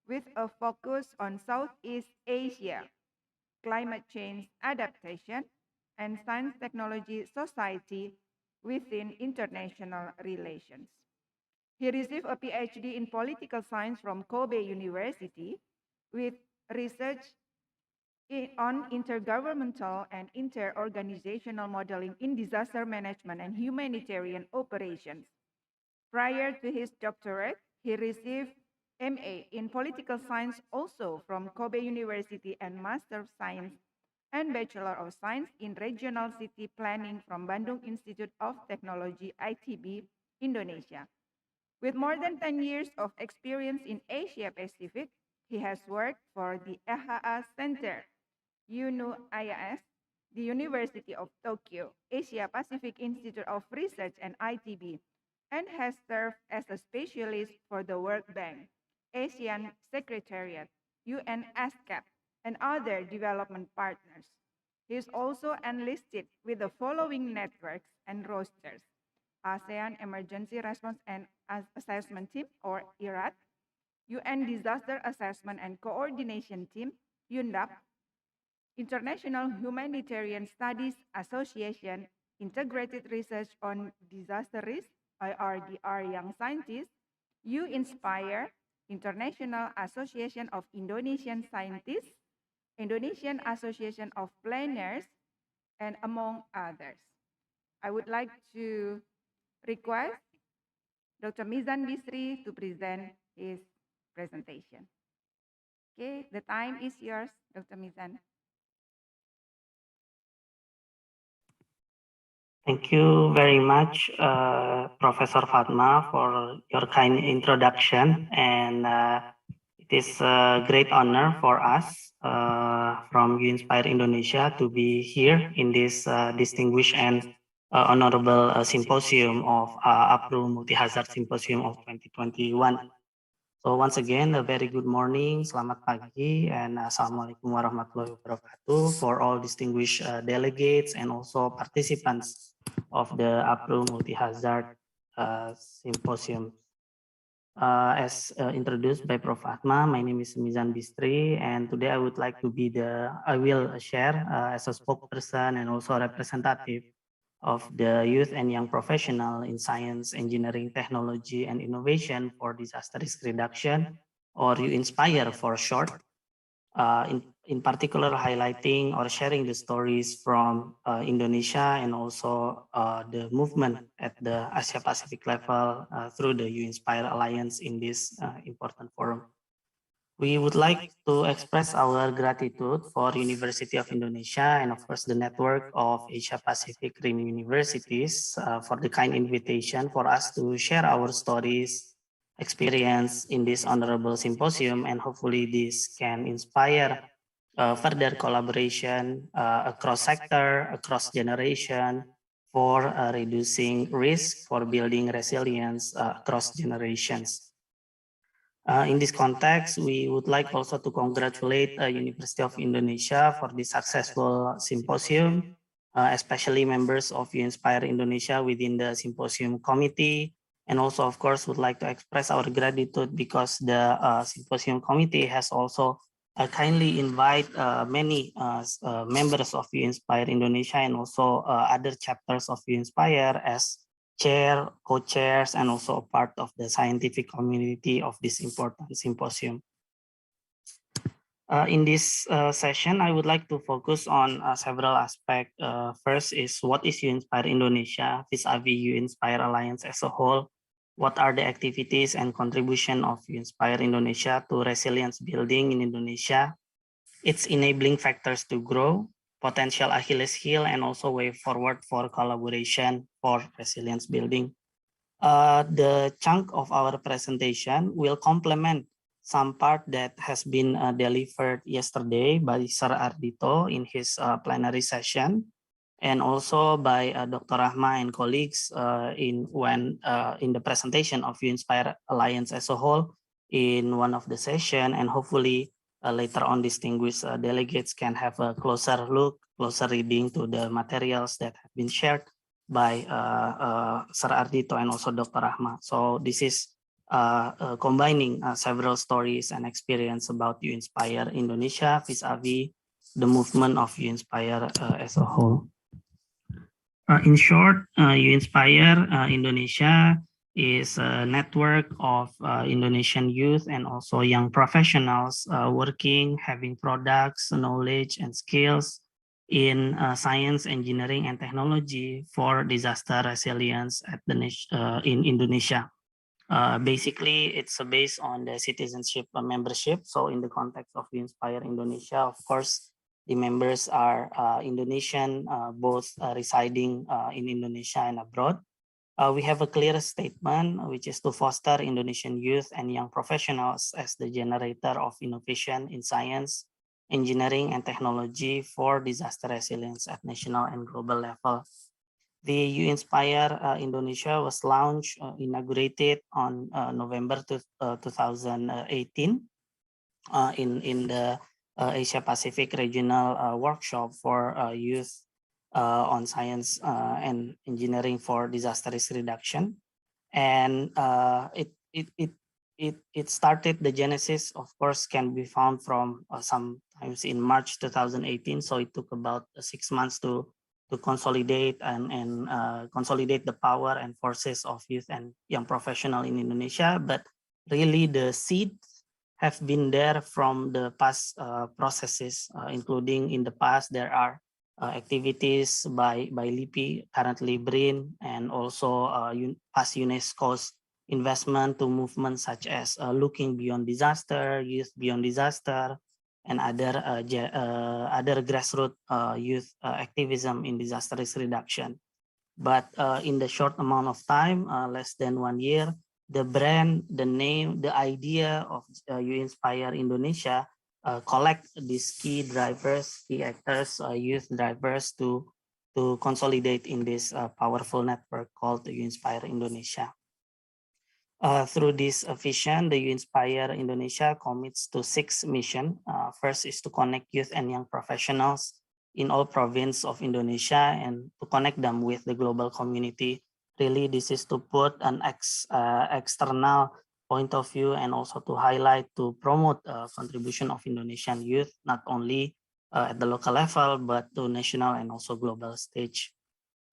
with a focus on Southeast Asia, climate change adaptation, and science technology society within international relations. He received a PhD in political science from Kobe University with research on intergovernmental and inter-organizational modeling in disaster management and humanitarian operations. Prior to his doctorate, he received MA in political science also from Kobe University and Master of Science and Bachelor of Science in Regional City Planning from Bandung Institute of Technology, ITB, Indonesia. With more than 10 years of experience in Asia Pacific, he has worked for the EHA Center, UNU-IAS, the University of Tokyo, Asia Pacific Institute of Research and ITB, and has served as a specialist for the World Bank, ASEAN Secretariat, UN ASCAP, and other development partners. He is also enlisted with the following networks and rosters: ASEAN Emergency Response and Assessment Team, or IRAT, UN Disaster Assessment and Coordination Team, UNDAP, International Humanitarian Studies Association, Integrated Research on Disaster Risk, IRDR Young Scientists, U-Inspire, International Association of Indonesian Scientists, Indonesian Association of Planners, and among others. I would like to request Dr. Mizan Bisri to present his presentation. Okay, the time is yours, Dr. Mizan. Thank you very much, Professor Fatma, for your kind introduction. And it is a great honor for us from U-Inspire Indonesia to be here in this distinguished and honorable symposium of APRU Multi-Hazard Symposium of 2021. So once again, a very good morning, selamat pagi, and Assalamualaikum warahmatullahi wabarakatuh for all distinguished delegates and also participants of the APRU Multi-Hazard Symposium. As introduced by Prof. Atma, my name is Mizan Bistri, and today I would like to I will share as a spokesperson and also representative of the youth and young professional in science, engineering, technology, and innovation for disaster risk reduction, or U-Inspire for short, in particular highlighting or sharing the stories from Indonesia and also the movement at the Asia Pacific level through the U-Inspire Alliance in this important forum. We would like to express our gratitude for University of Indonesia and of course the network of Asia Pacific Rim Universities for the kind invitation for us to share our stories, experience in this honorable symposium, and hopefully this can inspire further collaboration across sector, across generation for reducing risk, for building resilience across generations. In this context, we would like also to congratulate University of Indonesia for the successful symposium, especially members of U-Inspire Indonesia within the symposium committee. And also, of course, would like to express our gratitude because the symposium committee has also kindly invite many members of U-Inspire Indonesia and also other chapters of U-Inspire as chair, co-chairs, and also a part of the scientific community of this important symposium. In this session, I would like to focus on several aspects. First is what is U-Inspire Indonesia vis-a-vis U-Inspire Alliance as a whole? What are the activities and contribution of U-Inspire Indonesia to resilience building in Indonesia? Its enabling factors to grow, potential Achilles heel, and also way forward for collaboration for resilience building. The chunk of our presentation will complement some part that has been delivered yesterday by Sir Ardito in his plenary session, and also by Dr. Rahma and colleagues in the presentation of U-Inspire Alliance as a whole in one of the session, and hopefully later on distinguished delegates can have a closer look, closer reading to the materials that have been shared by Sir Ardito and also Dr. Rahma. So this is combining several stories and experience about U-Inspire Indonesia vis-a-vis the movement of U-Inspire as a whole. In short, U-Inspire Indonesia is a network of Indonesian youth and also young professionals working, having products, knowledge, and skills in science, engineering, and technology for disaster resilience in Indonesia. Basically, it's based on the citizenship membership. So in the context of U-Inspire Indonesia, of course, the members are Indonesian, both residing in Indonesia and abroad. We have a clear statement, which is to foster Indonesian youth and young professionals as the generator of innovation in science, engineering, and technology for disaster resilience at national and global level. The U-Inspire Indonesia was launched, inaugurated on November 2018 in the Asia Pacific Regional Workshop for Youth on Science and Engineering for Disaster Risk Reduction. And it started, the genesis, of course, can be found from sometimes in March 2018. So it took about 6 months to consolidate and consolidate the power and forces of youth and young professional in Indonesia. But really the seeds have been there from the past processes, including in the past there are activities by LIPI, currently BRIN, and also past UNESCO's investment to movements such as Looking Beyond Disaster, Youth Beyond Disaster, and other grassroots youth activism in disaster risk reduction. But in the short amount of time, less than 1 year, the brand, the name, the idea of U-Inspire Indonesia collect these key drivers, key actors, youth drivers to consolidate in this powerful network called the U-Inspire Indonesia. Through this vision, the U-Inspire Indonesia commits to 6 missions. First is to connect youth and young professionals in all provinces of Indonesia and to connect them with the global community. Really, this is to put an external point of view and also to highlight, to promote contribution of Indonesian youth, not only at the local level, but to national and also global stage.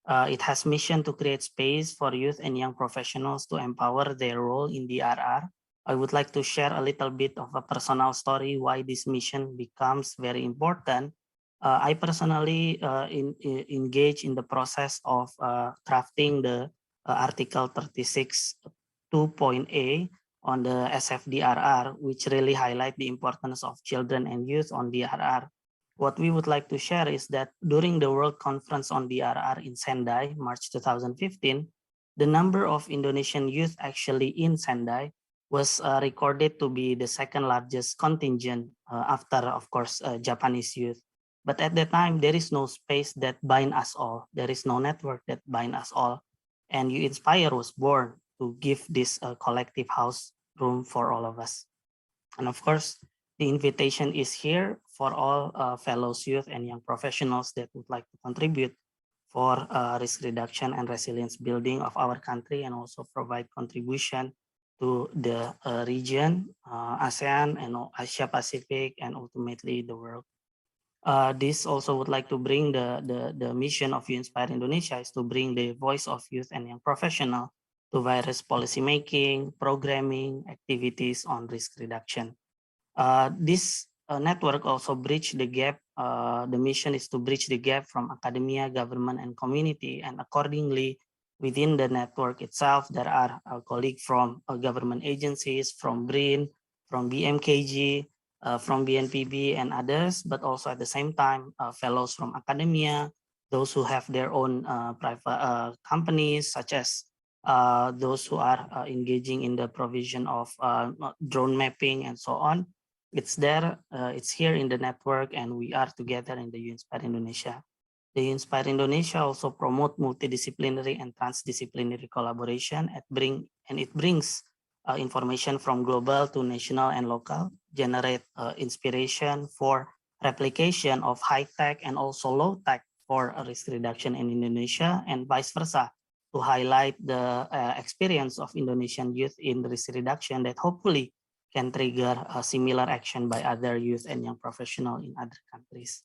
It has mission to create space for youth and young professionals to empower their role in DRR. I would like to share a little bit of a personal story why this mission becomes very important. I personally engage in the process of drafting the Article 36 2.A on the SFDRR, which really highlight the importance of children and youth on DRR. What we would like to share is that during the World Conference on DRR in Sendai, March 2015, the number of Indonesian youth actually in Sendai was recorded to be the second largest contingent after, of course, Japanese youth. But at that time, there is no space that bind us all. There is no network that bind us all. And U-Inspire was born to give this collective house room for all of us. And of course, the invitation is here for all fellows youth and young professionals that would like to contribute for risk reduction and resilience building of our country, and also provide contribution to the region, ASEAN and Asia Pacific, and ultimately the world. This also would like to bring the mission of U-Inspire Indonesia is to bring the voice of youth and young professional to various policy making, programming, activities on risk reduction. This network also bridge the gap. The mission is to bridge the gap from academia, government, and community. And accordingly, within the network itself, there are colleagues from government agencies, from BRIN, from BMKG, from BNPB, and others, but also at the same time, fellows from academia, those who have their own private companies, such as those who are engaging in the provision of drone mapping and so on. It's there, it's here in the network, and we are together in the UInspire Indonesia. The UInspire Indonesia also promote multidisciplinary and transdisciplinary collaboration and it brings information from global to national and local, generate inspiration for replication of high-tech and also low-tech for risk reduction in Indonesia, and vice versa, to highlight the experience of Indonesian youth in risk reduction that hopefully can trigger a similar action by other youth and young professionals in other countries.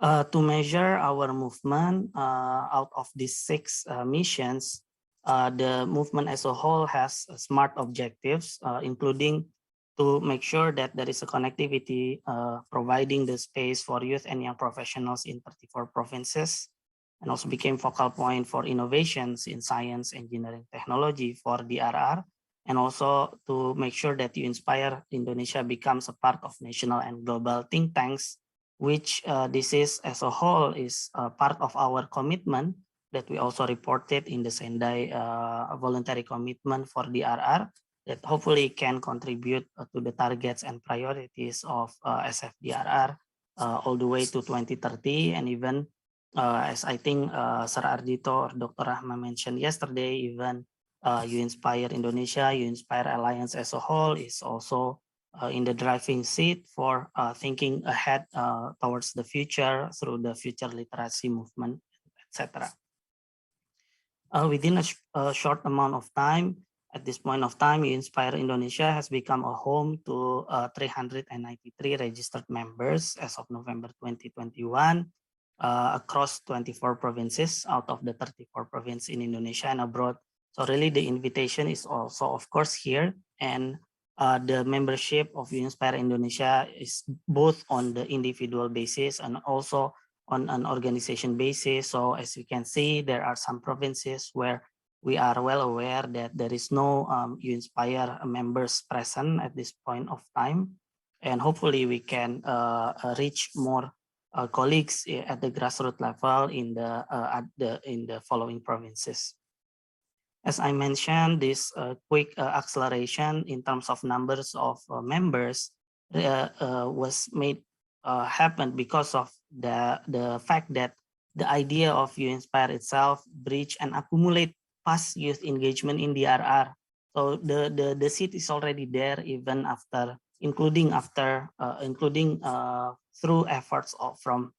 To measure our movement out of these 6 missions, the movement as a whole has smart objectives, including to make sure that there is a connectivity, providing the space for youth and young professionals in 34 provinces, and also became focal point for innovations in science, engineering, technology for DRR, and also to make sure that UInspire Indonesia becomes a part of national and global think tanks, which this is as a whole is part of our commitment that we also reported in the Sendai voluntary commitment for DRR that hopefully can contribute to the targets and priorities of SFDRR all the way to 2030, and even as I think Sir Ardito or Dr. Rahma mentioned yesterday, even UInspire Indonesia, UInspire Alliance as a whole is also in the driving seat for thinking ahead towards the future through the future literacy movement, etc. Within a short amount of time, at this point of time, UInspire Indonesia has become a home to 393 registered members as of November 2021 across 24 provinces out of the 34 provinces in Indonesia and abroad. So really the invitation is also, of course, here, and the membership of UInspire Indonesia is both on the individual basis and also on an organization basis. So as you can see, there are some provinces where we are well aware that there is no UInspire members present at this point of time. And hopefully we can reach more colleagues at the grassroots level in the following provinces. As I mentioned, this quick acceleration in terms of numbers of members was made happen because of the fact that the idea of UInspire itself bridge and accumulate past youth engagement in DRR. So the seed is already there even after, including through efforts from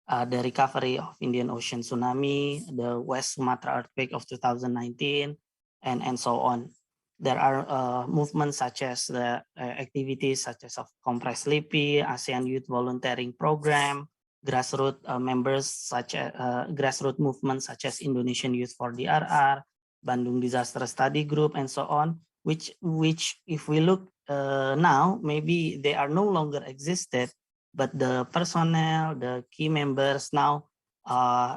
the recovery of Indian Ocean tsunami, the West Sumatra earthquake of 2019, and so on. There are movements such as the activities such as of Compress LIPI, ASEAN Youth Volunteering Program, grassroots members such as grassroots movements such as Indonesian Youth for DRR, Bandung Disaster Study Group, and so on, which if we look now, maybe they are no longer existed, but the personnel, the key members now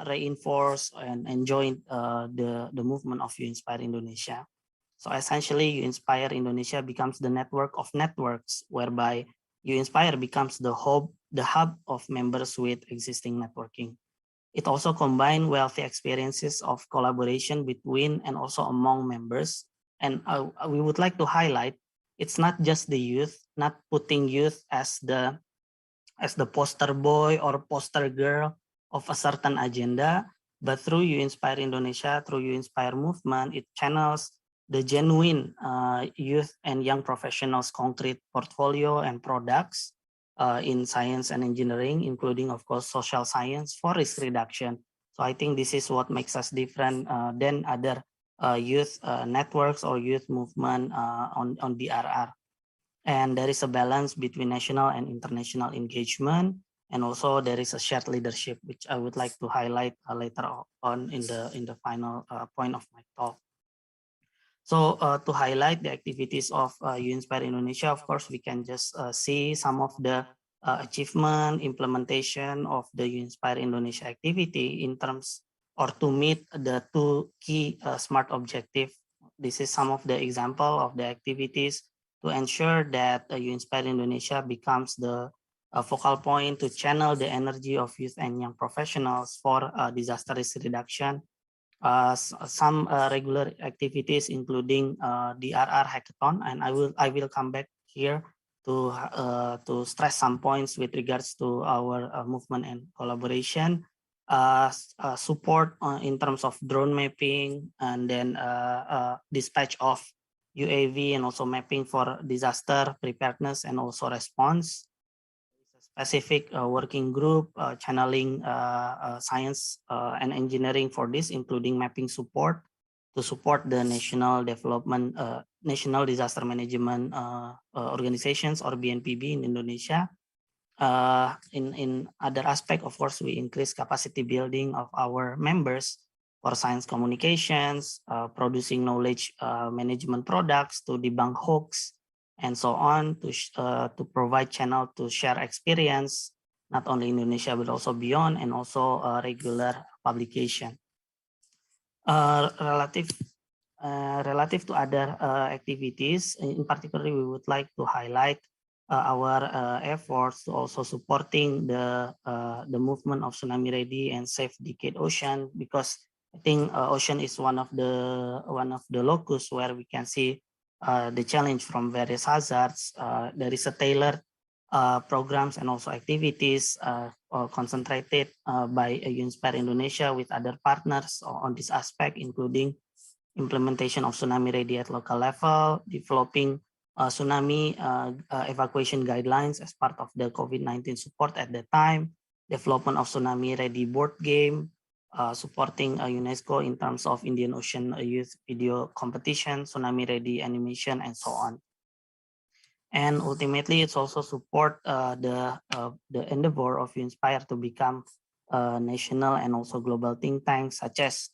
reinforce and join the movement of UInspire Indonesia. So essentially, UInspire Indonesia becomes the network of networks, whereby UInspire becomes the hub of members with existing networking. It also combines wealthy experiences of collaboration between and also among members. And we would like to highlight, it's not just the youth, not putting youth as the poster boy or poster girl of a certain agenda, but through UInspire Indonesia, through UInspire movement, it channels the genuine youth and young professionals' concrete portfolio and products in science and engineering, including, of course, social science for risk reduction. So I think this is what makes us different than other youth networks or youth movement on DRR. And there is a balance between national and international engagement. And also there is a shared leadership, which I would like to highlight later on in the final point of my talk. So to highlight the activities of UInspire Indonesia, of course, we can just see some of the achievement, implementation of the UInspire Indonesia activity in terms or to meet the 2 key SMART objectives. This is some of the example of the activities to ensure that UInspire Indonesia becomes the focal point to channel the energy of youth and young professionals for disaster risk reduction, some regular activities, including the RR hackathon, and I will come back here to stress some points with regards to our movement and collaboration. Support in terms of drone mapping, and then dispatch of UAV, and also mapping for disaster preparedness and also response. Specific working group channeling science and engineering for this, including mapping support to support the national development, national disaster management organizations, or BNPB in Indonesia. In other aspect, of course, we increase capacity building of our members for science communications, producing knowledge management products to debunk hoax, and so on, to provide channel to share experience, not only Indonesia but also beyond, and also regular publication. Relative to other activities, in particular, we would like to highlight our efforts to also supporting the movement of Tsunami Ready and Safe Decade Ocean, because I think ocean is one of the locus where we can see the challenge from various hazards. There is a tailored programs and also activities concentrated by UNSPIRE Indonesia with other partners on this aspect, including implementation of Tsunami Ready at local level, developing tsunami evacuation guidelines as part of the COVID-19 support at the time, development of Tsunami Ready board game, supporting UNESCO in terms of Indian Ocean Youth Video Competition, Tsunami Ready animation, and so on. And ultimately, it's also support the endeavor of UNSPIRE to become national and also global think tanks, such as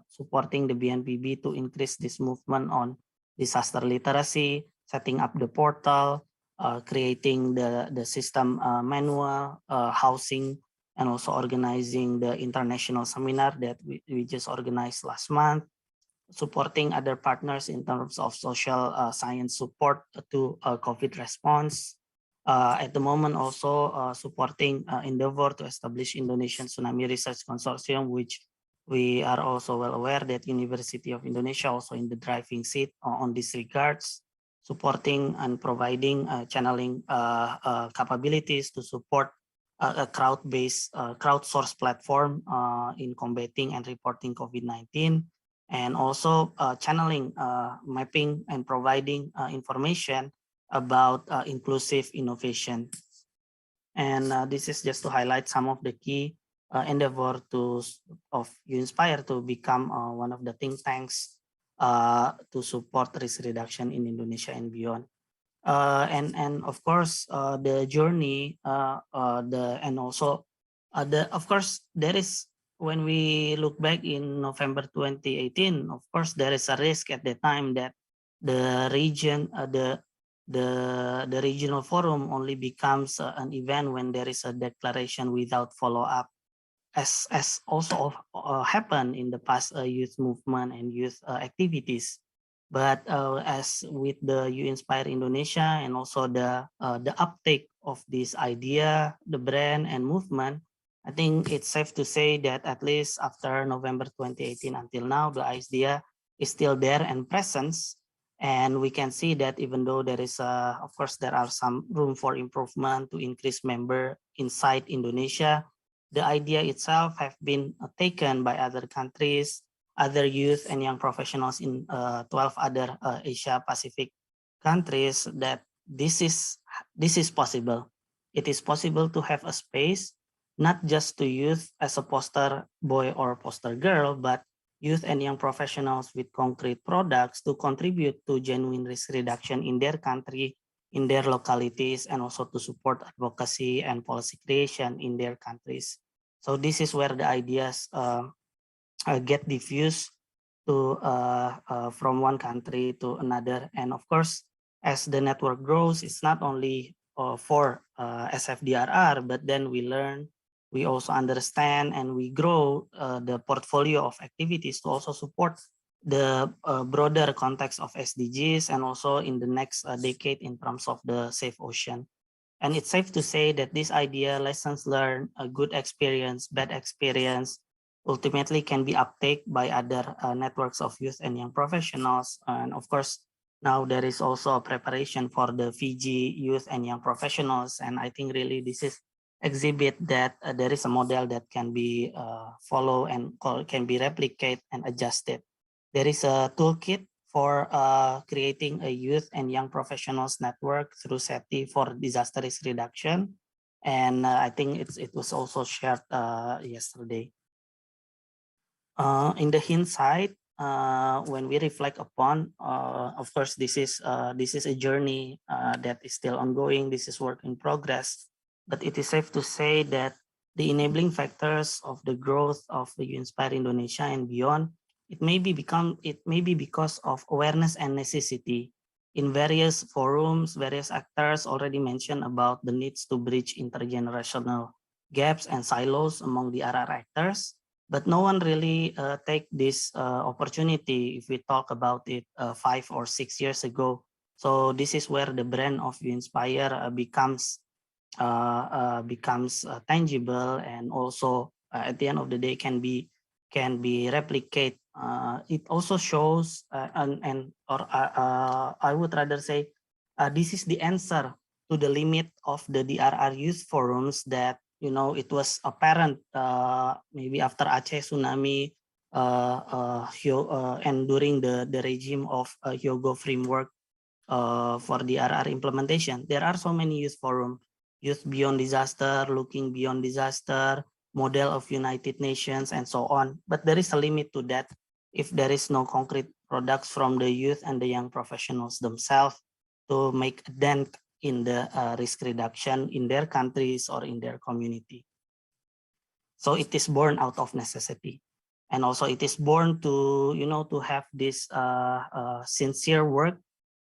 supporting the BNPB to increase this movement on disaster literacy, setting up the portal, creating the system manual, housing, and also organizing the international seminar that we just organized last month, supporting other partners in terms of social science support to COVID response. At the moment, also supporting endeavor to establish Indonesian Tsunami Research Consortium, which we are also well aware that University of Indonesia also in the driving seat on these regards, supporting and providing channeling capabilities to support a crowd-based, crowdsourced platform in combating and reporting COVID-19, and also channeling, mapping, and providing information about inclusive innovation. And this is just to highlight some of the key endeavor of UNSPIRE to become one of the think tanks to support risk reduction in Indonesia and beyond. And of course the journey and also of course there is, when we look back in November 2018, of course there is a risk at the time that the region the regional forum only becomes an event when there is a declaration without follow-up, as also happened in the past youth movement and youth activities. But as with the UNSPIRE Indonesia and also the uptake of this idea, the brand and movement, I think it's safe to say that at least after November 2018 until now, the idea is still there and present. And we can see that even though there is, of course, there are some room for improvement to increase member inside Indonesia, the idea itself have been taken by other countries, other youth and young professionals in 12 other Asia Pacific countries, that this is possible. It is possible to have a space, not just to youth as a poster boy or poster girl, but youth and young professionals with concrete products to contribute to genuine risk reduction in their country, in their localities, and also to support advocacy and policy creation in their countries. So this is where the ideas get diffused to from one country to another. And of course, as the network grows, it's not only for SFDRR, but then we learn, we also understand, and we grow the portfolio of activities to also support the broader context of SDGs and also in the next decade in terms of the safe ocean. And it's safe to say that this idea, lessons learned, a good experience, bad experience, ultimately can be uptake by other networks of youth and young professionals. And of course, now there is also a preparation for the Fiji youth and young professionals. And I think really this is exhibit that there is a model that can be followed and can be replicated and adjusted. There is a toolkit for creating a youth and young professionals network through SETI for disaster risk reduction. And I think it was also shared yesterday. In the hindsight, when we reflect upon, of course, this is a journey that is still ongoing. This is work in progress, but it is safe to say that the enabling factors of the growth of the Inspire Indonesia and beyond, it may be because of awareness and necessity. In various forums, various actors already mentioned about the needs to bridge intergenerational gaps and silos among the RR actors. But no one really take this opportunity if we talk about it 5 or 6 years ago. So this is where the brand of Inspire becomes tangible, and also at the end of the day can be replicated. It also shows I would rather say this is the answer to the limit of the DRR youth forums that it was apparent maybe after Aceh tsunami and during the regime of Hyogo framework for the RR implementation. There are so many youth forums, Youth Beyond Disaster, Looking Beyond Disaster, Model of United Nations, and so on. But there is a limit to that if there is no concrete products from the youth and the young professionals themselves to make a dent in the risk reduction in their countries or in their community. So it is born out of necessity. And also it is born to, to have this sincere work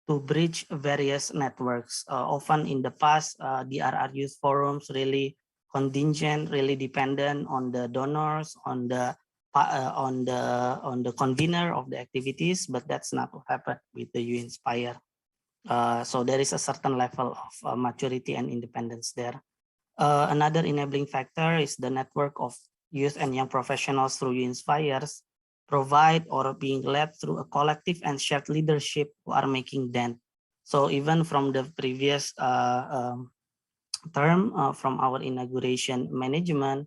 to bridge various networks. Often in the past, the RR youth forums really contingent, really dependent on the donors, on the convener of the activities, but that's not what happened with the U Inspire. So there is a certain level of maturity and independence there. Another enabling factor is the network of youth and young professionals through Inspires provide or being led through a collective and shared leadership who are making dent. So even from the previous term from our inauguration management,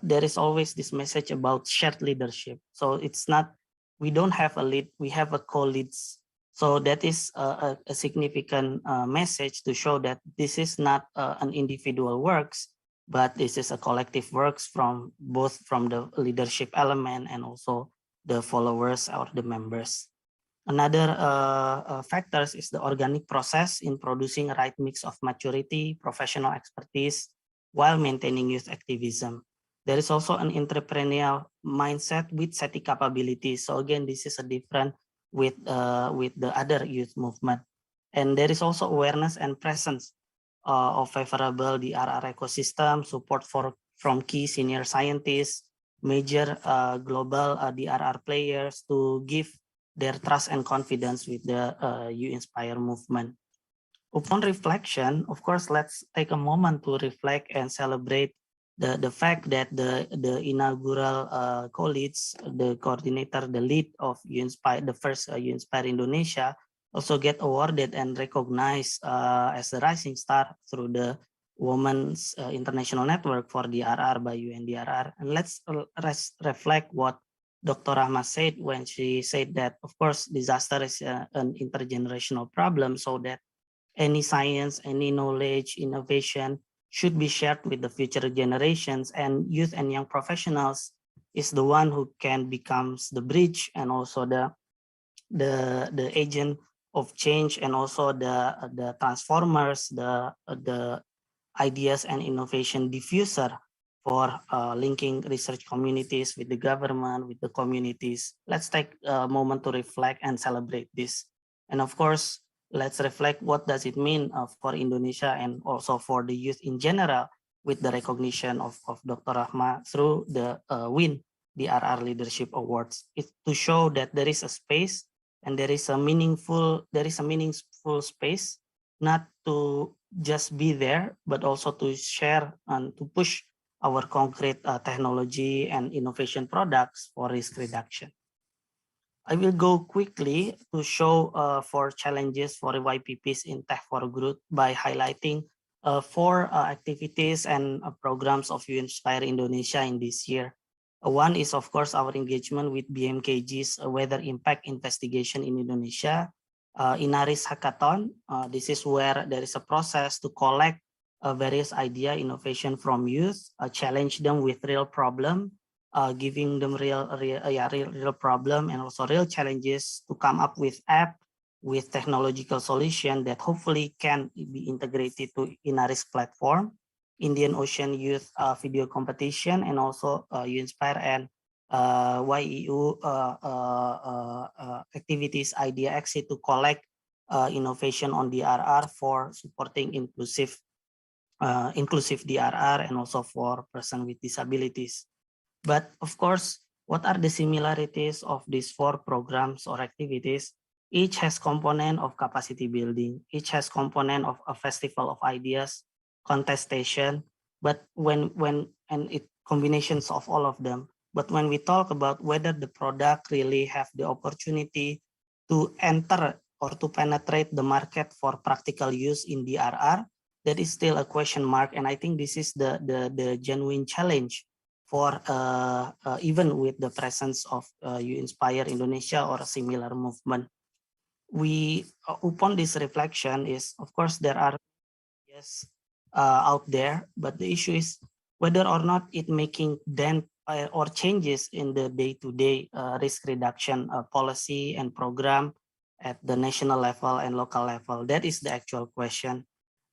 there is always this message about shared leadership. So it's not, we don't have a lead, we have a co-leads. So that is a significant message to show that this is not an individual works, but this is a collective works from both from the leadership element and also the followers or the members. Another factors is the organic process in producing a right mix of maturity, professional expertise, while maintaining youth activism. There is also an entrepreneurial mindset with SETI capabilities. So again, this is a different with the other youth movement. And there is also awareness and presence of favorable DRR ecosystem, support from key senior scientists, major global DRR players to give their trust and confidence with the You Inspire movement. Upon reflection, of course, let's take a moment to reflect and celebrate the fact that the inaugural college, the coordinator, the lead of You Inspire, the first You Inspire Indonesia, also get awarded and recognized as a rising star through the Women's International Network for DRR by UNDRR. And let's reflect what Dr. Rahma said when she said that, of course, disaster is an intergenerational problem, so that any science, any knowledge, innovation should be shared with the future generations, and youth and young professionals is the one who can becomes the bridge and also the agent of change, and also the transformers, the ideas and innovation diffuser for linking research communities with the government, with the communities. Let's take a moment to reflect and celebrate this. And of course, let's reflect what does it mean for Indonesia and also for the youth in general with the recognition of Dr. Rahma through the WIN, the RR Leadership Awards. It's to show that there is a space and there is a meaningful space, not to just be there, but also to share and to push our concrete technology and innovation products for risk reduction. I will go quickly to show 4 challenges for YPPs in Tech for Growth by highlighting 4 activities and programs of Inspire Indonesia in this year. One is, of course, our engagement with BMKG's Weather Impact Investigation in Indonesia. Inaris Hackathon, this is where there is a process to collect various idea innovation from youth, challenge them with real problem, giving them real problem and also real challenges to come up with app with technological solution that hopefully can be integrated to Inaris platform, Indian Ocean Youth Video Competition, and also Inspire and YEU activities idea exit to collect innovation on DRR for supporting inclusive DRR and also for person with disabilities. But of course, what are the similarities of these 4 programs or activities? Each has component of capacity building. Each has component of a festival of ideas, contestation, but combinations of all of them. But when we talk about whether the product really have the opportunity to enter or to penetrate the market for practical use in DRR, that is still a question mark. And I think this is the genuine challenge for even with the presence of You Inspire Indonesia or a similar movement. We, upon this reflection is, of course, there are out there, but the issue is whether or not it making dent or changes in the day-to-day risk reduction policy and program at the national level and local level. That is the actual question.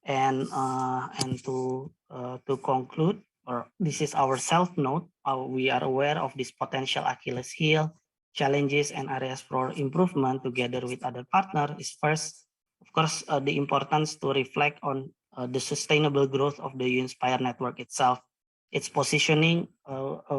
And to conclude, or this is our self note, we are aware of this potential Achilles heel, challenges and areas for improvement together with other partners is first, of course, the importance to reflect on the sustainable growth of the Inspire network itself, its positioning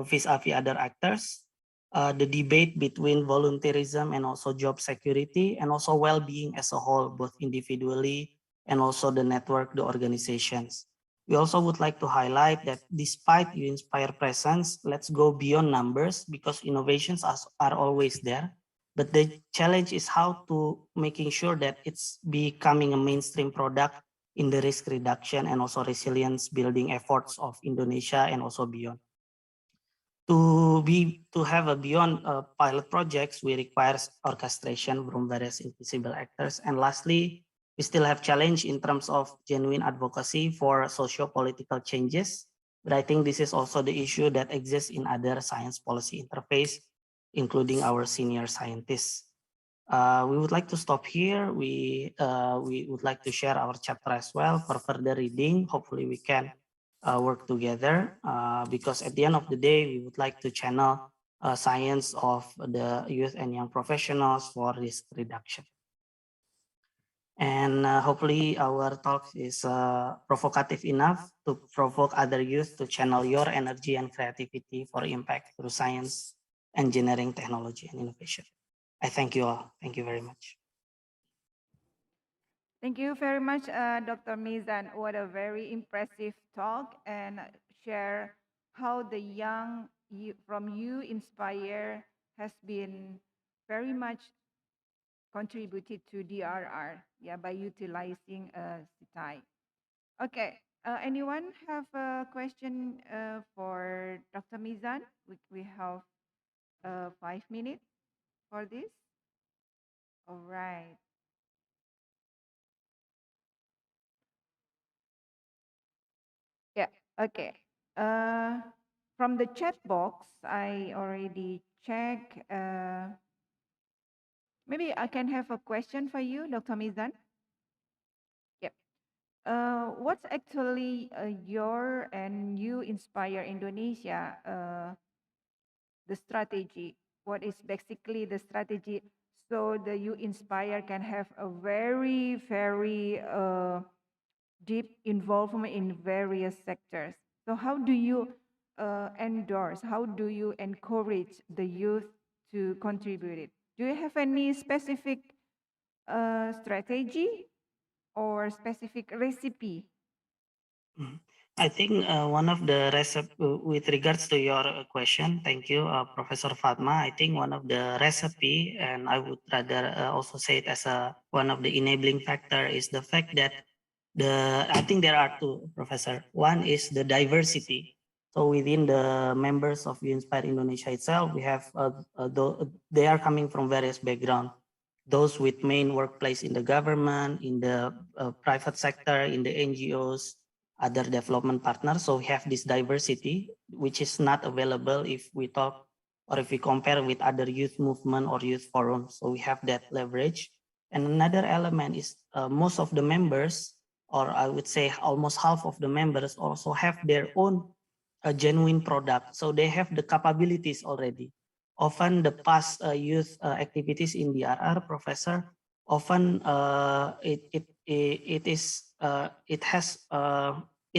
vis-a-vis other actors, the debate between volunteerism and also job security, and also well-being as a whole, both individually and also the network, the organizations. We also would like to highlight that despite You Inspire presence, let's go beyond numbers because innovations are always there. But the challenge is how to making sure that it's becoming a mainstream product in the risk reduction and also resilience building efforts of Indonesia and also beyond. To have a beyond pilot projects, we require orchestration from various invisible actors. And lastly, we still have challenge in terms of genuine advocacy for socio-political changes. But I think this is also the issue that exists in other science policy interface, including our senior scientists. We would like to stop here. We would like to share our chapter as well for further reading. Hopefully we can work together because at the end of the day, we would like to channel science of the youth and young professionals for risk reduction. And hopefully our talk is provocative enough to provoke other youth to channel your energy and creativity for impact through science, engineering, technology, and innovation. I thank you all. Thank you very much. Thank you very much, Dr. Mizan. What a very impressive talk and share how the young from You Inspire has been very much contributed to DRR, by utilizing CITAI. Okay, anyone have a question for Dr. Mizan? We have 5 minutes for this. All right. Yeah, okay. From the chat box, I already checked. Maybe I can have a question for you, Dr. Mizan. Yep. What's actually your and You Inspire Indonesia, the strategy? What is basically the strategy so the You Inspire can have a very, very deep involvement in various sectors? So how do you endorse, how do you encourage the youth to contribute it? Do you have any specific strategy or specific recipe? I think one of the with regards to your question, thank you, Professor Fatma. I think one of the recipe, and I would rather also say it as one of the enabling factor, is the fact that I think there are two, Professor. One is the diversity. So within the members of Inspire Indonesia itself, we have they are coming from various backgrounds. Those with main workplace in the government, in the private sector, in the NGOs, other development partners. So we have this diversity, which is not available if we talk or if we compare with other youth movement or youth forums. So we have that leverage. And another element is most of the members, or I would say almost half of the members, also have their own genuine product. So they have the capabilities already. Often the past youth activities in DRR, Professor, often it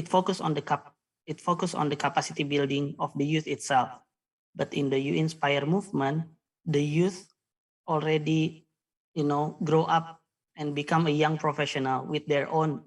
focus on the capacity building of the youth itself. But in the You Inspire movement, the youth already grow up and become a young professional with their own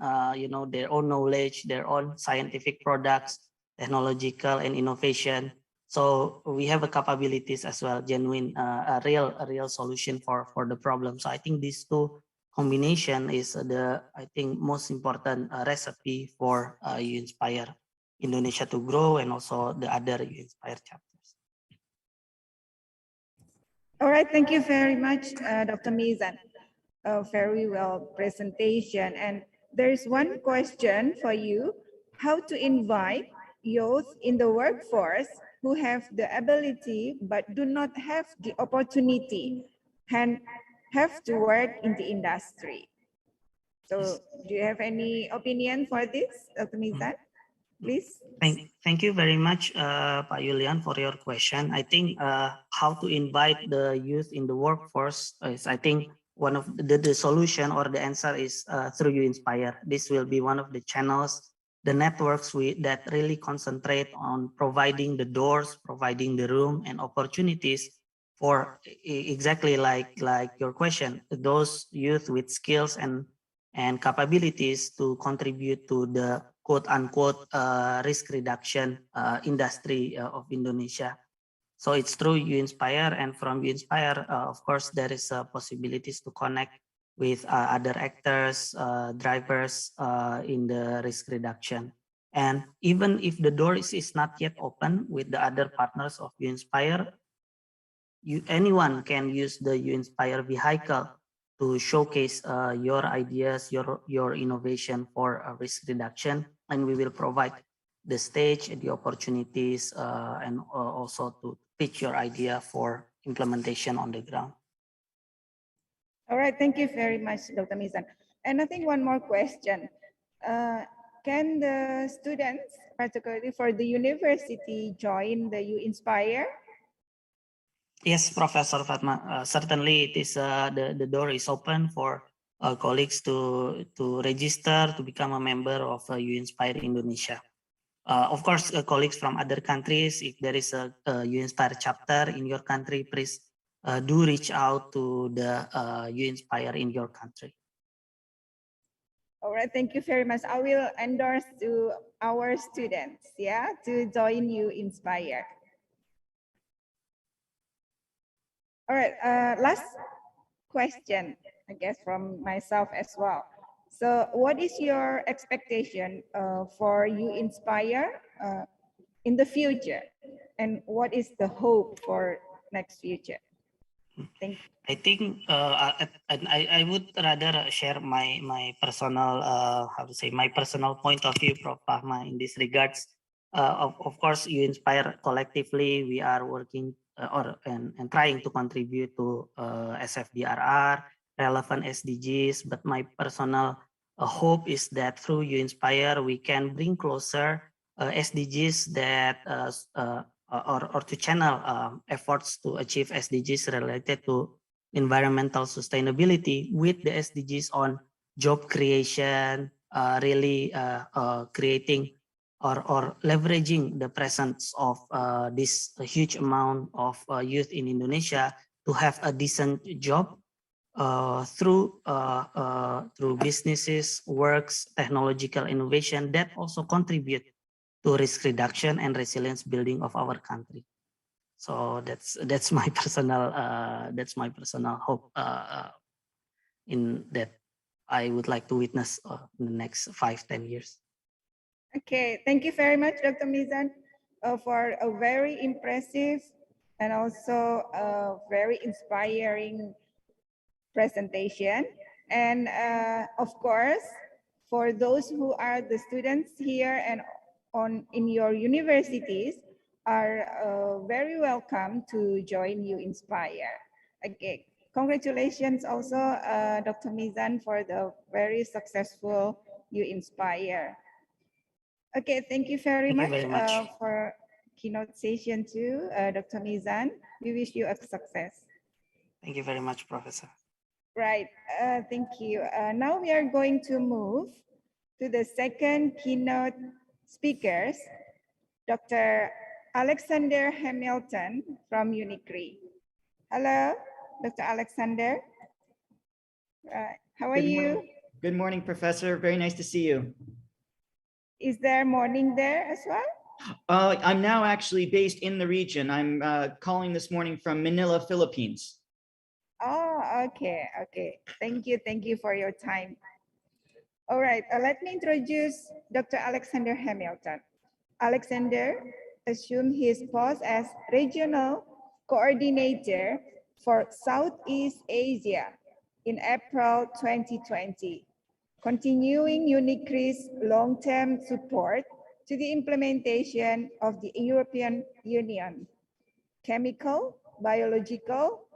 their own knowledge, their own scientific products, technological and innovation. So we have a capabilities as well, genuine, a real solution for the problem. So I think these two combination is I think most important recipe for You Inspire Indonesia to grow, and also the other You Inspire chapters. All right, thank you very much, Dr. Mizan. A very well presentation. And there is one question for you: how to invite youth in the workforce who have the ability but do not have the opportunity and have to work in the industry. So do you have any opinion for this, Dr. Mizan? Please. Thank you very much, Pak Yulian, for your question. I think how to invite the youth in the workforce is, I think, one of the solution or the answer is through You Inspire. This will be one of the channels, the networks that really concentrate on providing the doors, providing the room and opportunities for exactly like your question, those youth with skills and capabilities to contribute to the quote-unquote risk reduction industry of Indonesia. So it's through You Inspire, and from You Inspire, of course, there is possibilities to connect with other actors, drivers in the risk reduction. And even if the door is not yet open with the other partners of You Inspire, anyone can use the You Inspire vehicle to showcase your ideas, your innovation for risk reduction, and we will provide the stage, the opportunities, and also to pitch your idea for implementation on the ground. All right, thank you very much, Dr. Mizan. And I think one more question. Can the students, particularly for the university, join the You Inspire? Yes, Professor Fatma, certainly it is the door is open for colleagues to register to become a member of You Inspire Indonesia. Of course, colleagues from other countries, if there is a You Inspire chapter in your country, please do reach out to the You Inspire in your country. All right, thank you very much. I will endorse to our students, to join You Inspire. All right, last question, I guess, from myself as well. So what is your expectation for You Inspire in the future? And what is the hope for next future? Thank you. I think I would rather share my personal my personal point of view, Prof. Fahma, in this regards. Of course, You Inspire collectively, we are working and trying to contribute to SFDRR, relevant SDGs. But my personal hope is that through You Inspire, we can bring closer SDGs that or to channel efforts to achieve SDGs related to environmental sustainability with the SDGs on job creation, really creating or leveraging the presence of this huge amount of youth in Indonesia to have a decent job through businesses, works, technological innovation that also contribute to risk reduction and resilience building of our country. So that's my personal hope in that I would like to witness in the next 5-10 years. Okay, thank you very much, Dr. Mizan, for a very impressive and also a very inspiring presentation. And of course, for those who are the students here and in your universities are very welcome to join you Inspire. Okay, congratulations also Dr. Mizan for the very successful You Inspire. Okay, thank you very much, for keynote session 2, Dr. Mizan. We wish you a success. Thank you very much, Professor. Right, thank you. Now we are going to move to the second keynote speakers, Dr. Alexander Hamilton from UNICRI. Hello, Dr. Alexander. How are you? Good morning, Professor. Very nice to see you. Is there morning there as well? I'm now actually based in the region. I'm calling this morning from Manila, Philippines. Oh, okay, okay. Thank you for your time. All right, let me introduce Dr. Alexander Hamilton. Alexander assumed his post as Regional Coordinator for Southeast Asia in April 2020, continuing UNICRI's long-term support to the implementation of the European Union Chemical, Biological,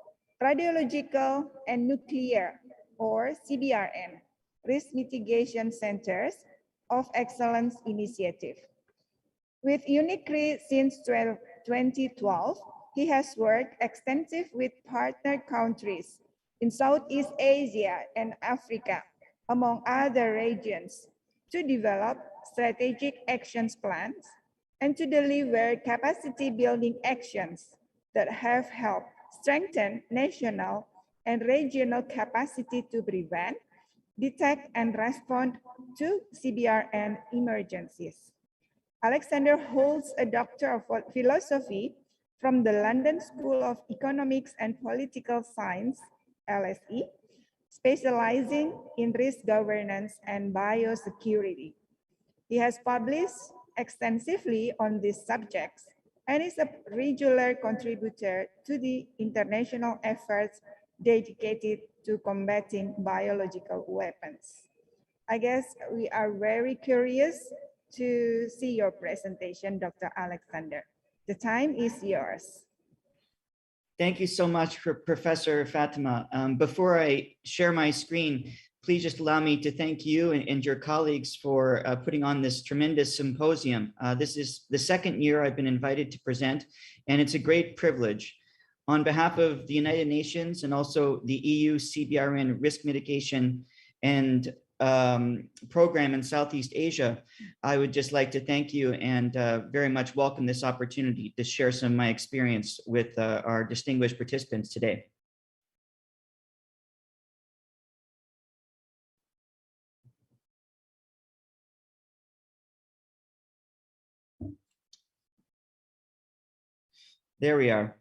Radiological, and Nuclear, or CBRN, Risk Mitigation Centers of Excellence Initiative. With UNICRI since 2012, he has worked extensively with partner countries in Southeast Asia and Africa, among other regions, to develop strategic action plans and to deliver capacity building actions that have helped strengthen national and regional capacity to prevent, detect, and respond to CBRN emergencies. Alexander holds a Doctor of Philosophy from the London School of Economics and Political Science, LSE, specializing in risk governance and biosecurity. He has published extensively on these subjects and is a regular contributor to the international efforts dedicated to combating biological weapons. I guess we are very curious to see your presentation, Dr. Alexander. The time is yours. Thank you so much, Professor Fatima. Before I share my screen, please just allow me to thank you and your colleagues for putting on this tremendous symposium. This is the second year I've been invited to present, and it's a great privilege. On behalf of the United Nations and also the EU CBRN Risk Mitigation and program in Southeast Asia, I would just like to thank you and very much welcome this opportunity to share some of my experience with our distinguished participants today. There we are.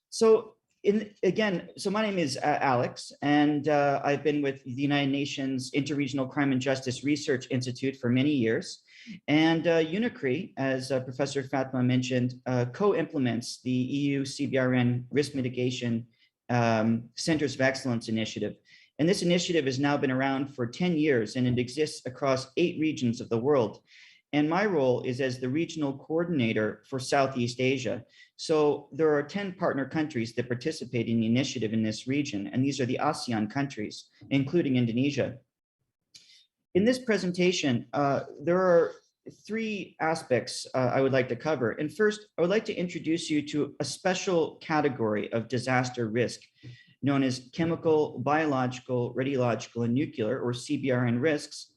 So my name is Alex, and I've been with the United Nations Interregional Crime and Justice Research Institute for many years. And UNICRI, as Professor Fatma mentioned, co-implements the EU CBRN Risk Mitigation Centers of Excellence initiative. And this initiative has now been around for 10 years, and it exists across 8 regions of the world. And my role is as the regional coordinator for Southeast Asia. So there are 10 partner countries that participate in the initiative in this region, and these are the ASEAN countries, including Indonesia. In this presentation, there are 3 aspects I would like to cover. And first, I would like to introduce you to a special category of disaster risk known as chemical, biological, radiological, and nuclear, or CBRN risks.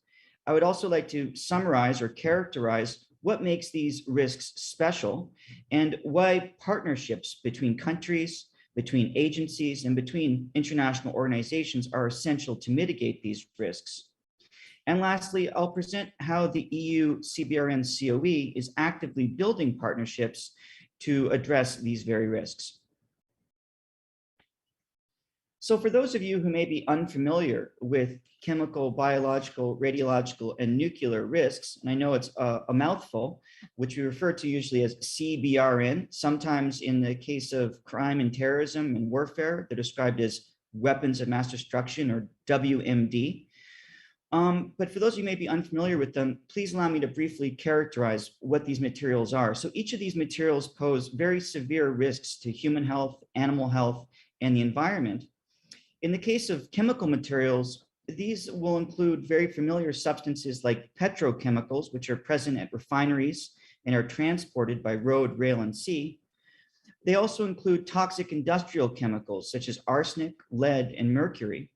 I would also like to summarize or characterize what makes these risks special and why partnerships between countries, between agencies, and between international organizations are essential to mitigate these risks. And lastly, I'll present how the EU CBRN COE is actively building partnerships to address these very risks. So for those of you who may be unfamiliar with chemical, biological, radiological, and nuclear risks, and I know it's a mouthful, which we refer to usually as CBRN, sometimes in the case of crime and terrorism and warfare, they're described as weapons of mass destruction, or WMD. But for those of you who may be unfamiliar with them, please allow me to briefly characterize what these materials are. So each of these materials pose very severe risks to human health, animal health, and the environment. In the case of chemical materials, these will include very familiar substances like petrochemicals, which are present at refineries and are transported by road, rail, and sea. They also include toxic industrial chemicals such as arsenic, lead, and mercury.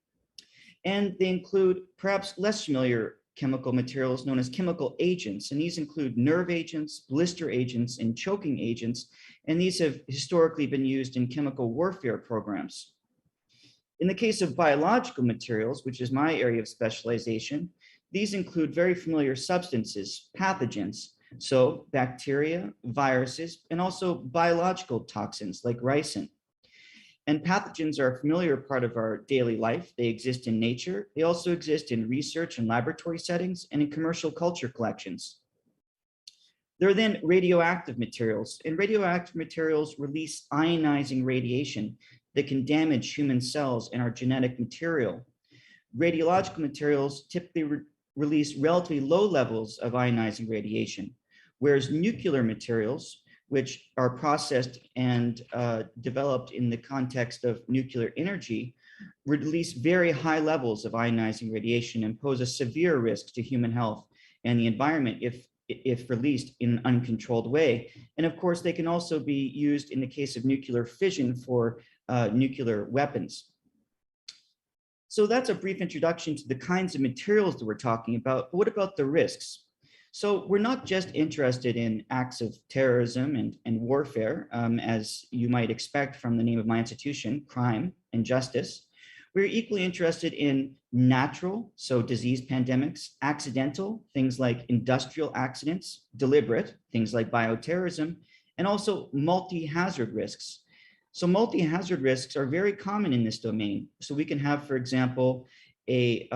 And they include perhaps less familiar chemical materials known as chemical agents. And these include nerve agents, blister agents, and choking agents. And these have historically been used in chemical warfare programs. In the case of biological materials, which is my area of specialization, these include very familiar substances, pathogens, so bacteria, viruses, and also biological toxins like ricin. And pathogens are a familiar part of our daily life. They exist in nature. They also exist in research and laboratory settings and in commercial culture collections. There are then radioactive materials, and radioactive materials release ionizing radiation that can damage human cells and our genetic material. Radiological materials typically release relatively low levels of ionizing radiation, whereas nuclear materials, which are processed and developed in the context of nuclear energy, release very high levels of ionizing radiation and pose a severe risk to human health and the environment if released in an uncontrolled way. And of course, they can also be used in the case of nuclear fission for nuclear weapons. So that's a brief introduction to the kinds of materials that we're talking about. But what about the risks? So we're not just interested in acts of terrorism and warfare, as you might expect from the name of my institution, crime and justice. We're equally interested in natural, so disease pandemics, accidental, things like industrial accidents, deliberate, things like bioterrorism, and also multi-hazard risks. So multi-hazard risks are very common in this domain. So we can have, for example, a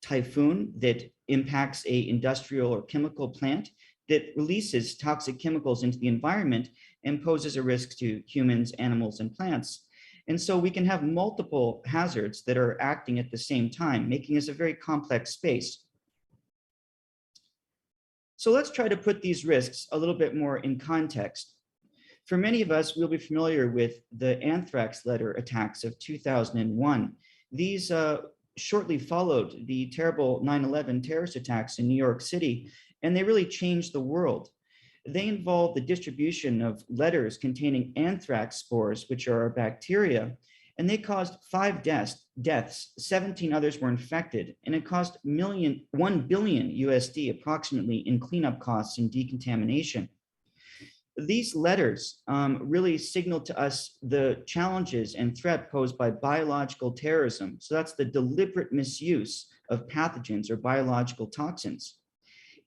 typhoon that impacts a industrial or chemical plant that releases toxic chemicals into the environment and poses a risk to humans, animals, and plants. And so we can have multiple hazards that are acting at the same time, making us a very complex space. So let's try to put these risks a little bit more in context. For many of us, we'll be familiar with the anthrax letter attacks of 2001. These shortly followed the terrible 9/11 terrorist attacks in New York City, and they really changed the world. They involved the distribution of letters containing anthrax spores, which are a bacteria, and they caused 5 deaths, 17 others were infected, and it cost $1 billion USD approximately in cleanup costs and decontamination. These letters really signal to us the challenges and threat posed by biological terrorism. So that's the deliberate misuse of pathogens or biological toxins.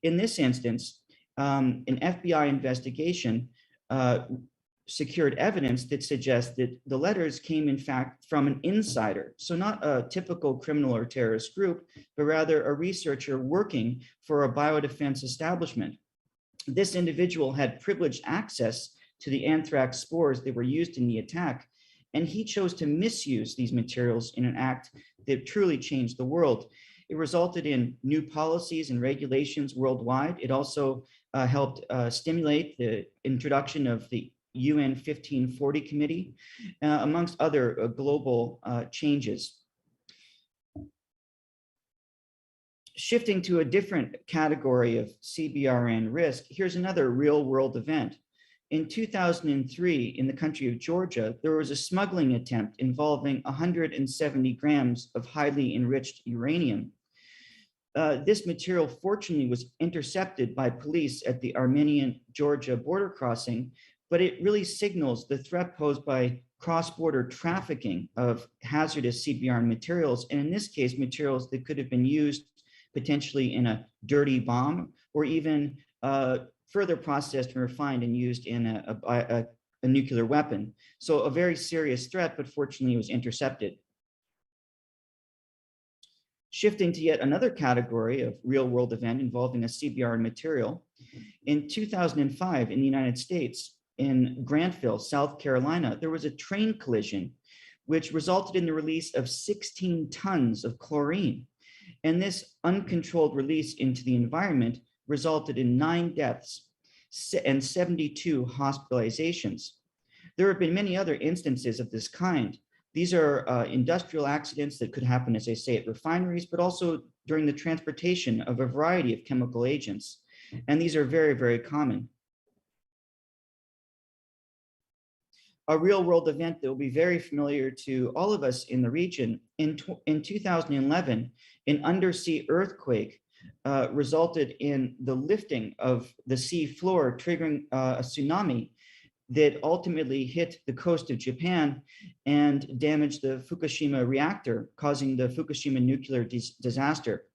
In this instance, an FBI investigation secured evidence that suggests that the letters came, in fact, from an insider. So not a typical criminal or terrorist group, but rather a researcher working for a biodefense establishment. This individual had privileged access to the anthrax spores that were used in the attack, and he chose to misuse these materials in an act that truly changed the world. It resulted in new policies and regulations worldwide. It also helped stimulate the introduction of the UN 1540 Committee, amongst other global changes. Shifting to a different category of CBRN risk, here's another real world event. In 2003, in the country of Georgia, there was a smuggling attempt involving 170 grams of highly enriched uranium. This material fortunately was intercepted by police at the Armenian-Georgia border crossing, but it really signals the threat posed by cross-border trafficking of hazardous CBRN materials, and in this case, materials that could have been used potentially in a dirty bomb, or even further processed and refined and used in a nuclear weapon. So a very serious threat, but fortunately it was intercepted. Shifting to yet another category of real-world event involving a CBRN material, in 2005 in the United States, in Grantville, South Carolina, there was a train collision which resulted in the release of 16 tons of chlorine. And this uncontrolled release into the environment resulted in 9 deaths and 72 hospitalizations. There have been many other instances of this kind. These are industrial accidents that could happen, as I say, at refineries, but also during the transportation of a variety of chemical agents. And these are very, very common. A real world event that will be very familiar to all of us in the region. In 2011, an undersea earthquake resulted in the lifting of the sea floor, triggering a tsunami that ultimately hit the coast of Japan and damaged the Fukushima reactor, causing the Fukushima nuclear disaster.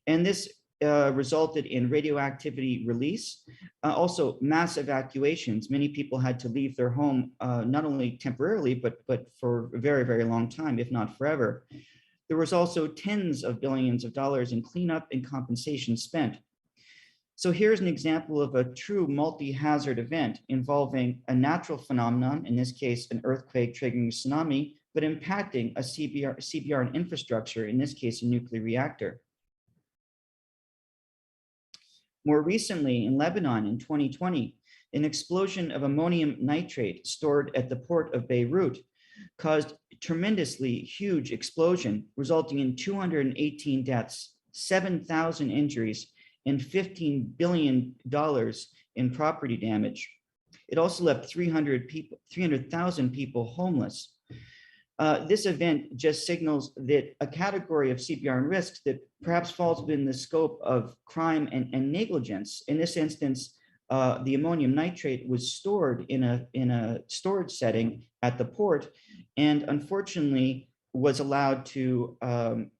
And this resulted in radioactivity release, also mass evacuations. Many people had to leave their home, not only temporarily, but for a very, very long time, if not forever. There was also tens of billions of dollars in cleanup and compensation spent. So here's an example of a true multi-hazard event involving a natural phenomenon, in this case, an earthquake triggering a tsunami, but impacting a CBRN infrastructure, in this case, a nuclear reactor. More recently, in Lebanon in 2020, an explosion of ammonium nitrate stored at the port of Beirut caused a tremendously huge explosion, resulting in 218 deaths, 7,000 injuries, and $15 billion in property damage. It also left 300,000 people homeless. This event just signals that a category of CBRN risks that perhaps falls within the scope of crime and negligence. In this instance, the ammonium nitrate was stored in a storage setting at the port, and unfortunately was allowed to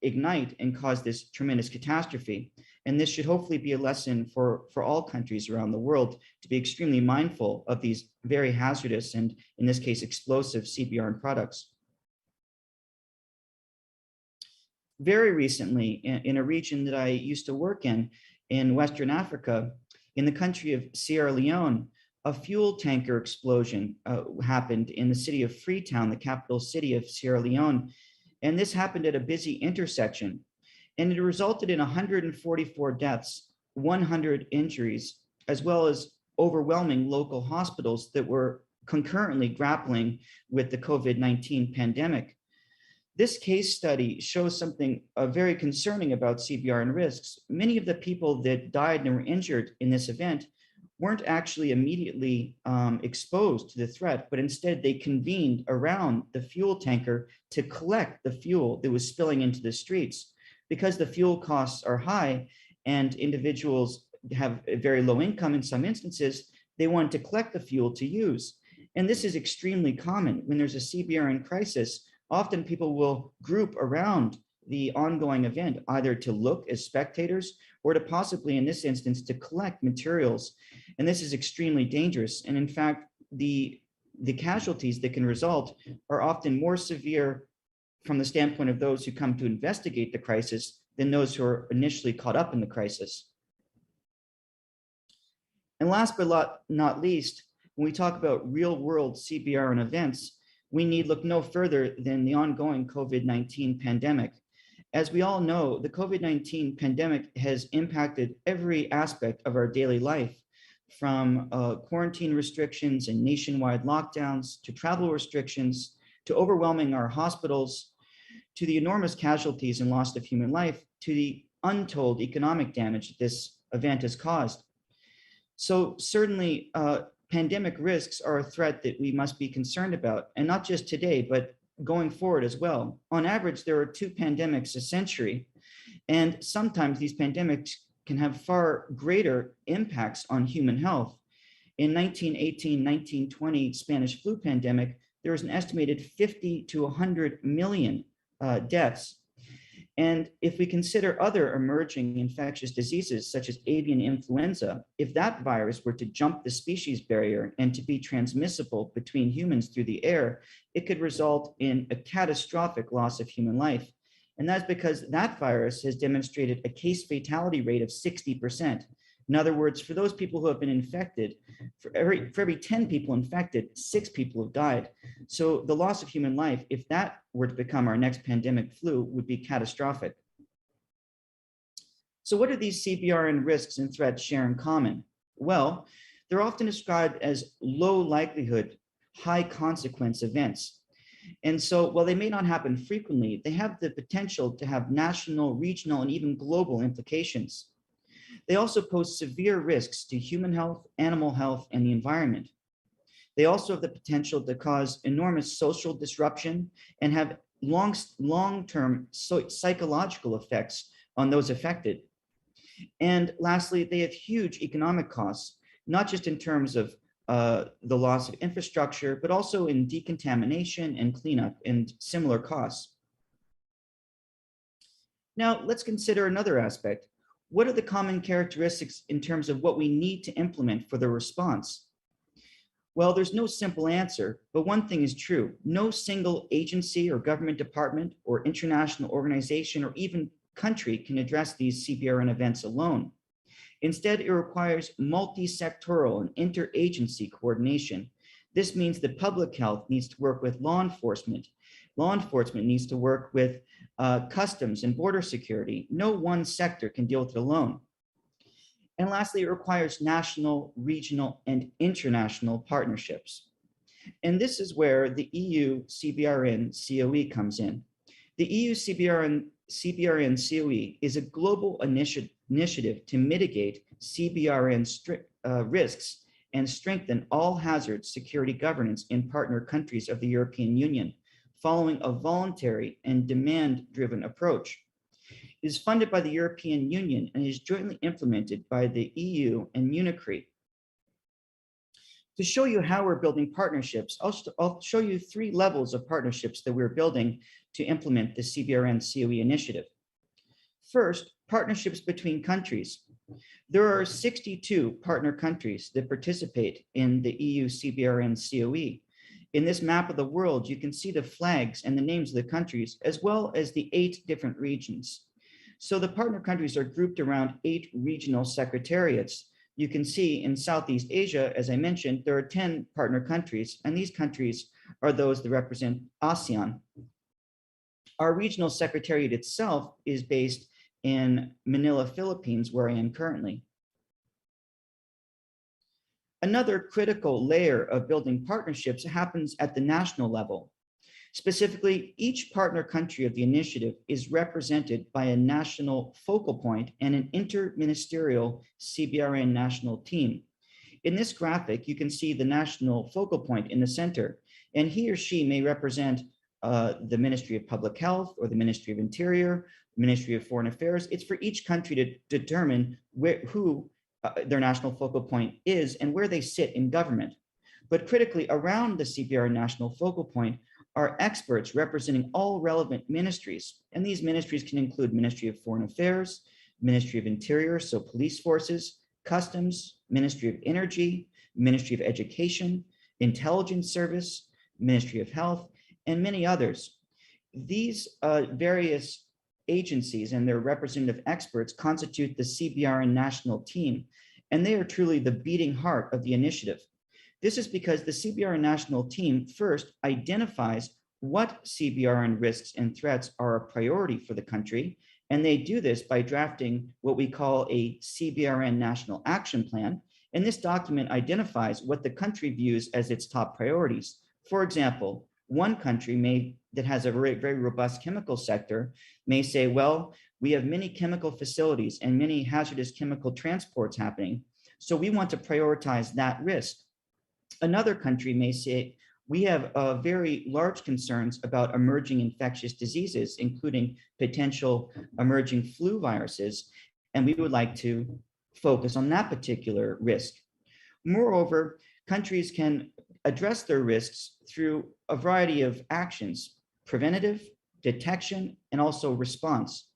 ignite and cause this tremendous catastrophe. And this should hopefully be a lesson for all countries around the world to be extremely mindful of these very hazardous and, in this case, explosive CBRN products. Very recently, in a region that I used to work in Western Africa, in the country of Sierra Leone, a fuel tanker explosion happened in the city of Freetown, the capital city of Sierra Leone. And this happened at a busy intersection. And it resulted in 144 deaths, 100 injuries, as well as overwhelming local hospitals that were concurrently grappling with the COVID-19 pandemic. This case study shows something very concerning about CBRN risks. Many of the people that died and were injured in this event weren't actually immediately exposed to the threat, but instead they convened around the fuel tanker to collect the fuel that was spilling into the streets. Because the fuel costs are high and individuals have a very low income in some instances, they want to collect the fuel to use. And this is extremely common. When there's a CBRN crisis, often people will group around the ongoing event, either to look as spectators or to possibly, in this instance, to collect materials. And this is extremely dangerous. And in fact, the casualties that can result are often more severe from the standpoint of those who come to investigate the crisis than those who are initially caught up in the crisis. And last but not least, when we talk about real world CBRN events, we need look no further than the ongoing COVID-19 pandemic. As we all know, the COVID-19 pandemic has impacted every aspect of our daily life, from quarantine restrictions and nationwide lockdowns, to travel restrictions, to overwhelming our hospitals, to the enormous casualties and loss of human life, to the untold economic damage that this event has caused. So certainly, pandemic risks are a threat that we must be concerned about, and not just today, but going forward as well. On average, there are 2 pandemics a century, and sometimes these pandemics can have far greater impacts on human health. In 1918-1920 Spanish flu pandemic, there was an estimated 50 to 100 million deaths. And if we consider other emerging infectious diseases such as avian influenza, if that virus were to jump the species barrier and to be transmissible between humans through the air, it could result in a catastrophic loss of human life. And that's because that virus has demonstrated a case fatality rate of 60%. In other words, for those people who have been infected, for every 10 people infected, 6 people have died. So the loss of human life, if that were to become our next pandemic flu, would be catastrophic. So what do these CBRN risks and threats share in common? Well, they're often described as low likelihood, high consequence events. And so while they may not happen frequently, they have the potential to have national, regional, and even global implications. They also pose severe risks to human health, animal health, and the environment. They also have the potential to cause enormous social disruption and have long-term psychological effects on those affected. And lastly, they have huge economic costs, not just in terms of the loss of infrastructure, but also in decontamination and cleanup and similar costs. Now, let's consider another aspect. What are the common characteristics in terms of what we need to implement for the response? Well, there's no simple answer, but one thing is true. No single agency or government department or international organization or even country can address these CBRN events alone. Instead, it requires multi-sectoral and interagency coordination. This means that public health needs to work with law enforcement. Law enforcement needs to work with customs and border security. No one sector can deal with it alone. And lastly, it requires national, regional, and international partnerships. And this is where the EU CBRN COE comes in. The EU CBRN COE is a global initiative to mitigate CBRN risks and strengthen all hazard security governance in partner countries of the European Union, following a voluntary and demand-driven approach. It is funded by the European Union and is jointly implemented by the EU and UNICRI. To show you how we're building partnerships, I'll show you 3 levels of partnerships that we're building to implement the CBRN COE initiative. First, partnerships between countries. There are 62 partner countries that participate in the EU CBRN COE. In this map of the world, you can see the flags and the names of the countries, as well as the 8 different regions. So the partner countries are grouped around 8 regional secretariats. You can see in Southeast Asia, as I mentioned, there are 10 partner countries, and these countries are those that represent ASEAN. Our regional secretariat itself is based in Manila, Philippines, where I am currently. Another critical layer of building partnerships happens at the national level. Specifically, each partner country of the initiative is represented by a national focal point and an interministerial CBRN national team. In this graphic, you can see the national focal point in the center, and he or she may represent the Ministry of Public Health or the Ministry of Interior, Ministry of Foreign Affairs. It's for each country to determine who their national focal point is and where they sit in government. But critically, around the CBRN national focal point are experts representing all relevant ministries. And these ministries can include Ministry of Foreign Affairs, Ministry of Interior, so police forces, Customs, Ministry of Energy, Ministry of Education, Intelligence Service, Ministry of Health, and many others. These various agencies and their representative experts constitute the CBRN national team, and they are truly the beating heart of the initiative. This is because the CBRN national team first identifies what CBRN risks and threats are a priority for the country, and they do this by drafting what we call a CBRN National Action Plan, and this document identifies what the country views as its top priorities. For example, one country that has a very robust chemical sector may say, well, we have many chemical facilities and many hazardous chemical transports happening, so we want to prioritize that risk. Another country may say, we have very large concerns about emerging infectious diseases, including potential emerging flu viruses, and we would like to focus on that particular risk. Moreover, countries can address their risks through a variety of actions: preventative, detection, and also response.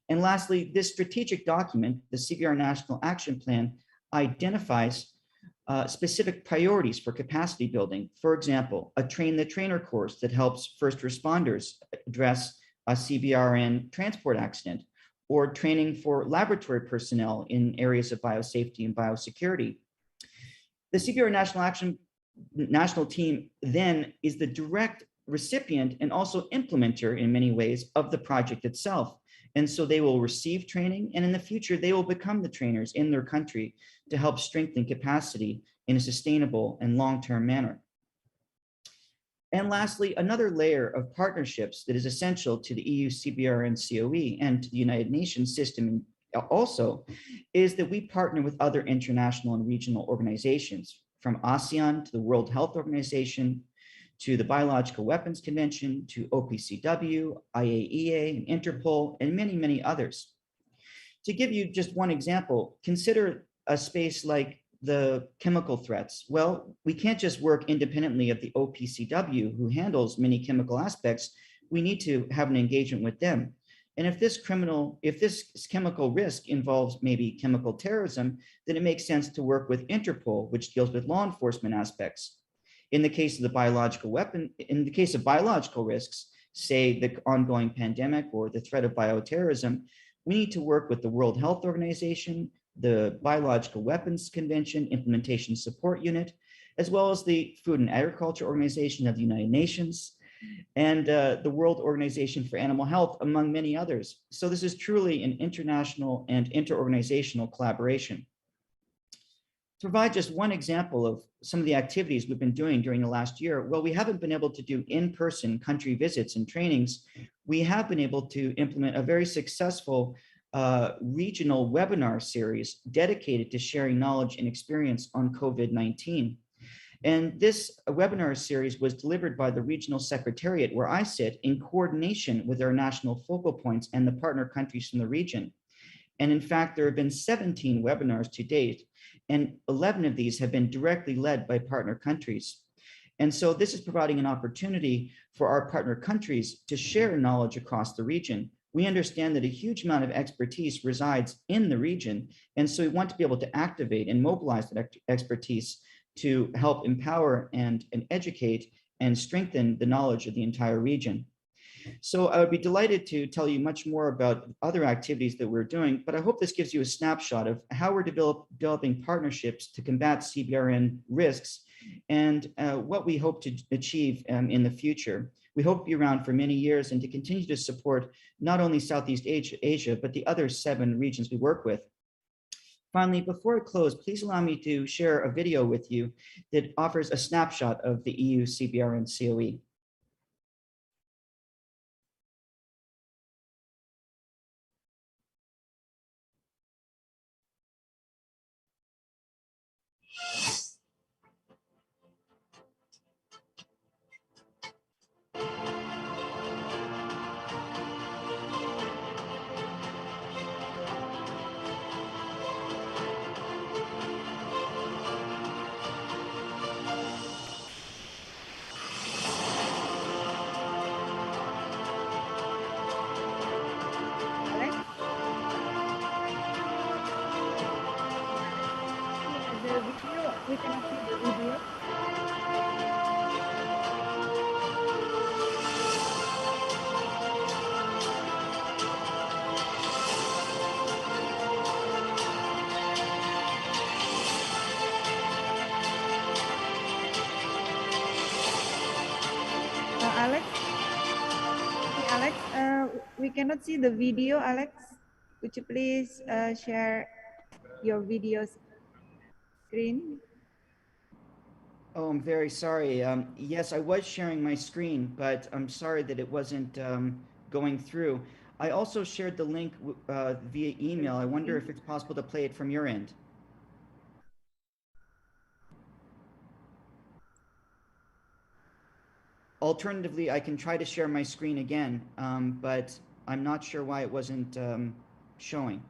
And lastly, this strategic document, the CBR National Action Plan, identifies specific priorities for capacity building. For example, a train the trainer course that helps first responders address a CBRN transport accident, or training for laboratory personnel in areas of biosafety and biosecurity. The CBR National Team then is the direct recipient and also implementer in many ways of the project itself. And so they will receive training, and in the future, they will become the trainers in their country to help strengthen capacity in a sustainable and long-term manner. And lastly, another layer of partnerships that is essential to the EU CBRN COE and to the United Nations system also is that we partner with other international and regional organizations, from ASEAN to the World Health Organization, to the Biological Weapons Convention, to OPCW, IAEA, and Interpol, and many, many others. To give you just one example, consider a space like the chemical threats. Well, we can't just work independently of the OPCW, who handles many chemical aspects. We need to have an engagement with them. And if this chemical risk involves maybe chemical terrorism, then it makes sense to work with Interpol, which deals with law enforcement aspects. In the case of biological risks, say the ongoing pandemic or the threat of bioterrorism, we need to work with the World Health Organization, the Biological Weapons Convention Implementation Support Unit, as well as the Food and Agriculture Organization of the United Nations, and the World Organization for Animal Health, among many others. So this is truly an international and interorganizational collaboration. To provide just one example of some of the activities we've been doing during the last year, well, we haven't been able to do in-person country visits and trainings. We have been able to implement a very successful regional webinar series dedicated to sharing knowledge and experience on COVID-19. And this webinar series was delivered by the Regional Secretariat, where I sit, in coordination with our national focal points and the partner countries from the region. And in fact, there have been 17 webinars to date, and 11 of these have been directly led by partner countries. And so this is providing an opportunity for our partner countries to share knowledge across the region. We understand that a huge amount of expertise resides in the region, and so we want to be able to activate and mobilize that expertise to help empower and educate and strengthen the knowledge of the entire region. So I would be delighted to tell you much more about other activities that we're doing, but I hope this gives you a snapshot of how we're developing partnerships to combat CBRN risks and what we hope to achieve in the future. We hope to be around for many years and to continue to support not only Southeast Asia, but the other 7 regions we work with. Finally, before I close, please allow me to share a video with you that offers a snapshot of the EU CBRN COE. We cannot see the video. Alex? Alex, we cannot see the video, Alex. Would you please share your video screen? Oh, I'm very sorry. Yes, I was sharing my screen, but I'm sorry that it wasn't going through. I also shared the link via email. I wonder if it's possible to play it from your end. Alternatively, I can try to share my screen again, but I'm not sure why it wasn't showing.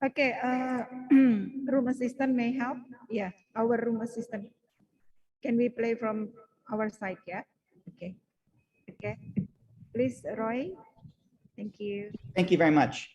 Okay, room assistant may help. Yeah, our room assistant. Can we play from our side? Yeah. Okay. Okay. Please, Roy. Thank you. Thank you very much.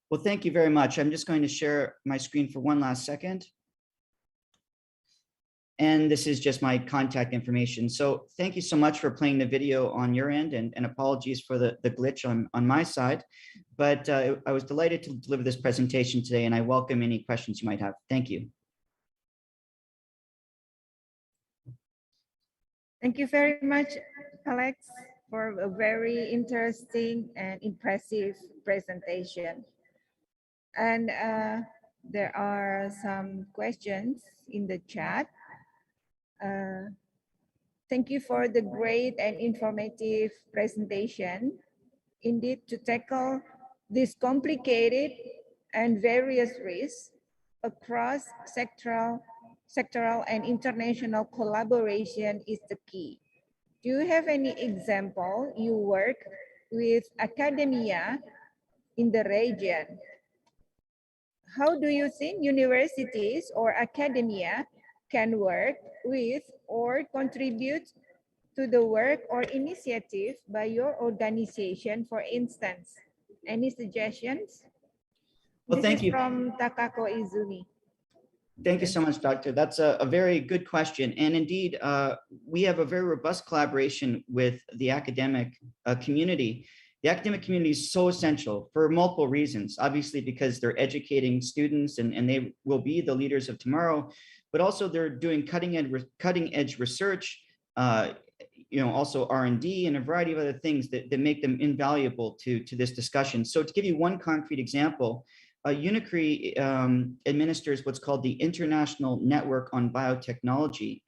Well, thank you very much. I'm just going to share my screen for one last second. And this is just my contact information. So thank you so much for playing the video on your end, and apologies for the glitch on my side. But I was delighted to deliver this presentation today, and I welcome any questions you might have. Thank you. Thank you very much, Alex, for a very interesting and impressive presentation. And there are some questions in the chat. Thank you for the great and informative presentation. Indeed, to tackle this complicated and various risks across sectoral and international collaboration is the key. Do you have any example you work with academia in the region? How do you think universities or academia can work with or contribute to the work or initiative by your organization, for instance? Any suggestions? Well, thank you. From Takako Izumi. Thank you so much, Doctor. That's a very good question. And indeed, we have a very robust collaboration with the academic community. The academic community is so essential for multiple reasons, obviously because they're educating students and they will be the leaders of tomorrow, but also they're doing cutting edge research, also R&D and a variety of other things that make them invaluable to this discussion. So to give you one concrete example, UNICRI administers what's called the International Network on Biotechnology,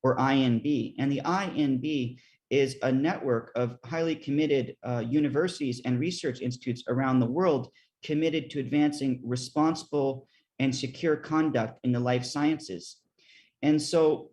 or INB. And the INB is a network of highly committed universities and research institutes around the world committed to advancing responsible and secure conduct in the life sciences. And so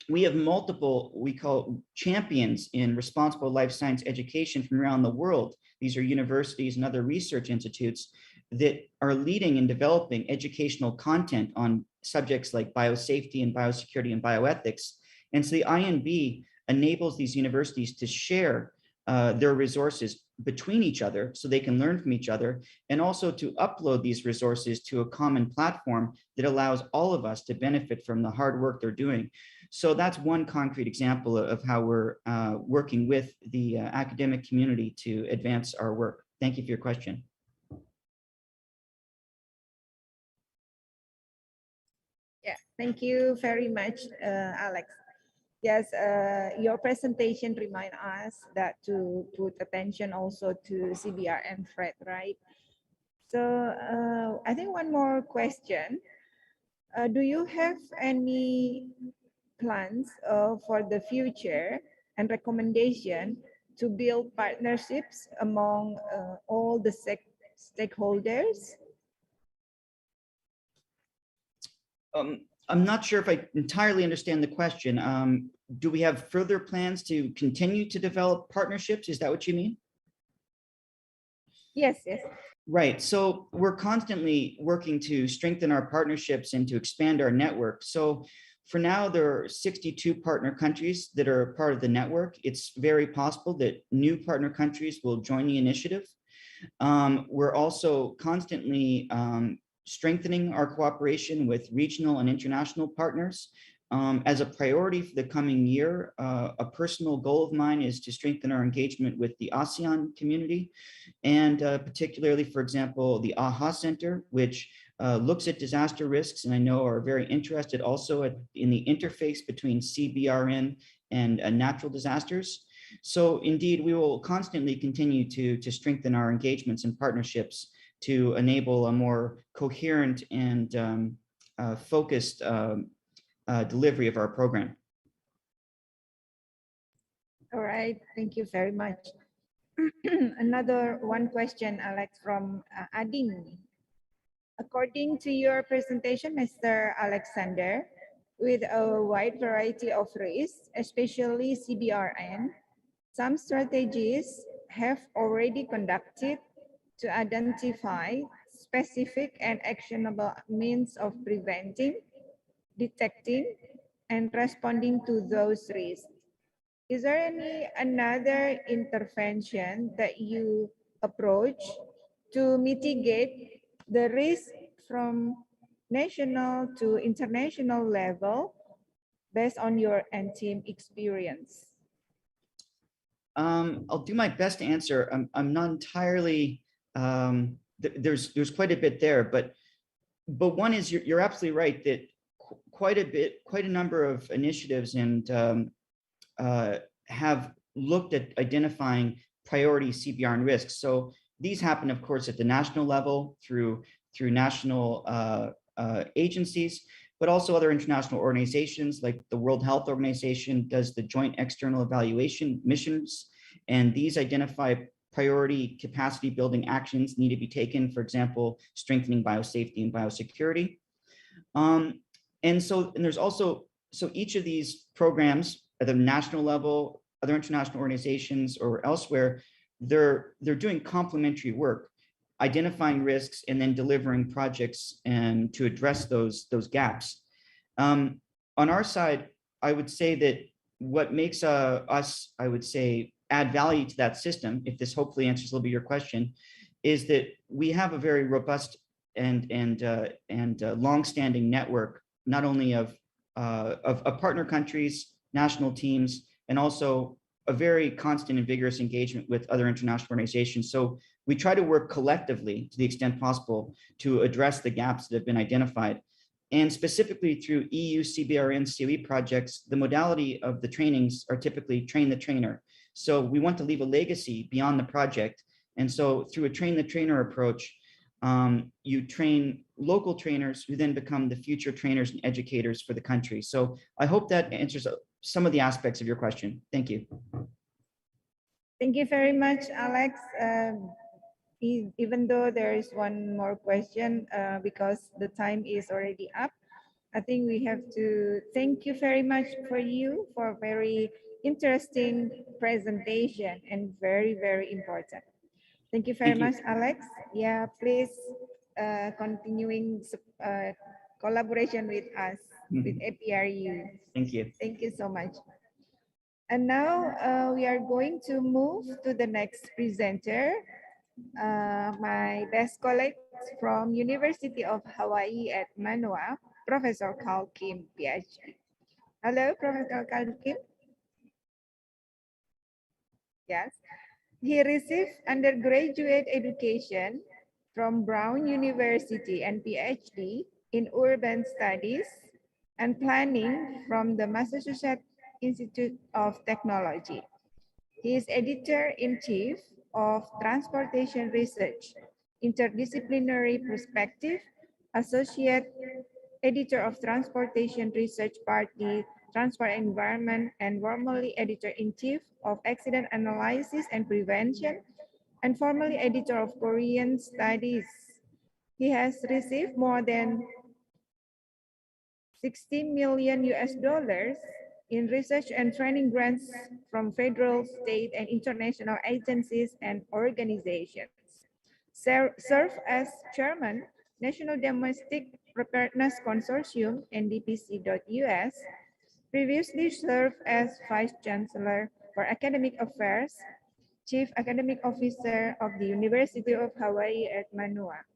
we have multiple, we call champions in responsible life science education from around the world. These are universities and other research institutes that are leading and developing educational content on subjects like biosafety and biosecurity and bioethics. And so the INB enables these universities to share their resources between each other so they can learn from each other, and also to upload these resources to a common platform that allows all of us to benefit from the hard work they're doing. So that's one concrete example of how we're working with the academic community to advance our work. Thank you for your question. Yeah, thank you very much, Alex. Yes, your presentation remind us that to put attention also to CBR and FRED, right? So I think one more question. Do you have any plans for the future and recommendation to build partnerships among all the stakeholders? I'm not sure if I entirely understand the question. Do we have further plans to continue to develop partnerships? Is that what you mean? Yes, yes. Right. So we're constantly working to strengthen our partnerships and to expand our network. So for now, there are 62 partner countries that are part of the network. It's very possible that new partner countries will join the initiative. We're also constantly strengthening our cooperation with regional and international partners. As a priority for the coming year, a personal goal of mine is to strengthen our engagement with the ASEAN community, and particularly, for example, the AHA Center, which looks at disaster risks, and I know are very interested also in the interface between CBRN and natural disasters. So indeed, we will constantly continue to strengthen our engagements and partnerships to enable a more coherent and focused delivery of our program. All right, thank you very much. Another one question, Alex, from Ading. According to your presentation, Mr. Alexander, with a wide variety of risks, especially CBRN, some strategies have already conducted to identify specific and actionable means of preventing, detecting, and responding to those risks. Is there any another intervention that you approach to mitigate the risk from national to international level based on your and team experience? I'll do my best to answer. I'm not entirely, there's quite a bit there, but one is you're absolutely right that quite a number of initiatives and have looked at identifying priority CBRN risks. So these happen, of course, at the national level through national agencies, but also other international organizations like the World Health Organization does the joint external evaluation missions, and these identify priority capacity building actions need to be taken, for example, strengthening biosafety and biosecurity. And there's also, so each of these programs at the national level, other international organizations or elsewhere, they're doing complementary work, identifying risks and then delivering projects and to address those gaps. On our side, I would say that what makes us, I would say, add value to that system, if this hopefully answers a little bit your question, is that we have a very robust and long-standing network, not only of partner countries, national teams, and also a very constant and vigorous engagement with other international organizations. So we try to work collectively to the extent possible to address the gaps that have been identified. And specifically through EU CBRN COE projects, the modality of the trainings are typically train the trainer. So we want to leave a legacy beyond the project. And so through a train the trainer approach, you train local trainers who then become the future trainers and educators for the country. So I hope that answers some of the aspects of your question. Thank you. Thank you very much, Alex. Even though there is one more question, because the time is already up, I think we have to thank you very much for a very interesting presentation and very, very important. Thank you very much, Alex. Yeah, please continuing collaboration with us, with APRU. Thank you. Thank you so much. And now we are going to move to the next presenter, my best colleague from University of Hawaii at Manoa, Professor Carl Kim, PhD. Hello, Professor Carl Kim. Yes. He received undergraduate education from Brown University and PhD in urban studies and Planning from the Massachusetts Institute of Technology. He is editor-in-chief of Transportation Research, Interdisciplinary Perspective, associate editor of Transportation Research Party, Transport Environment, and formerly editor-in-chief of Accident Analysis and Prevention, and formerly editor of Korean Studies. He has received more than 60 million US dollars in research and training grants from federal, state, and international agencies and organizations. Served as chairman, National Domestic Preparedness Consortium, NDPC.US, previously served as Vice Chancellor for Academic Affairs, Chief Academic Officer of the University of Hawaii at Manoa,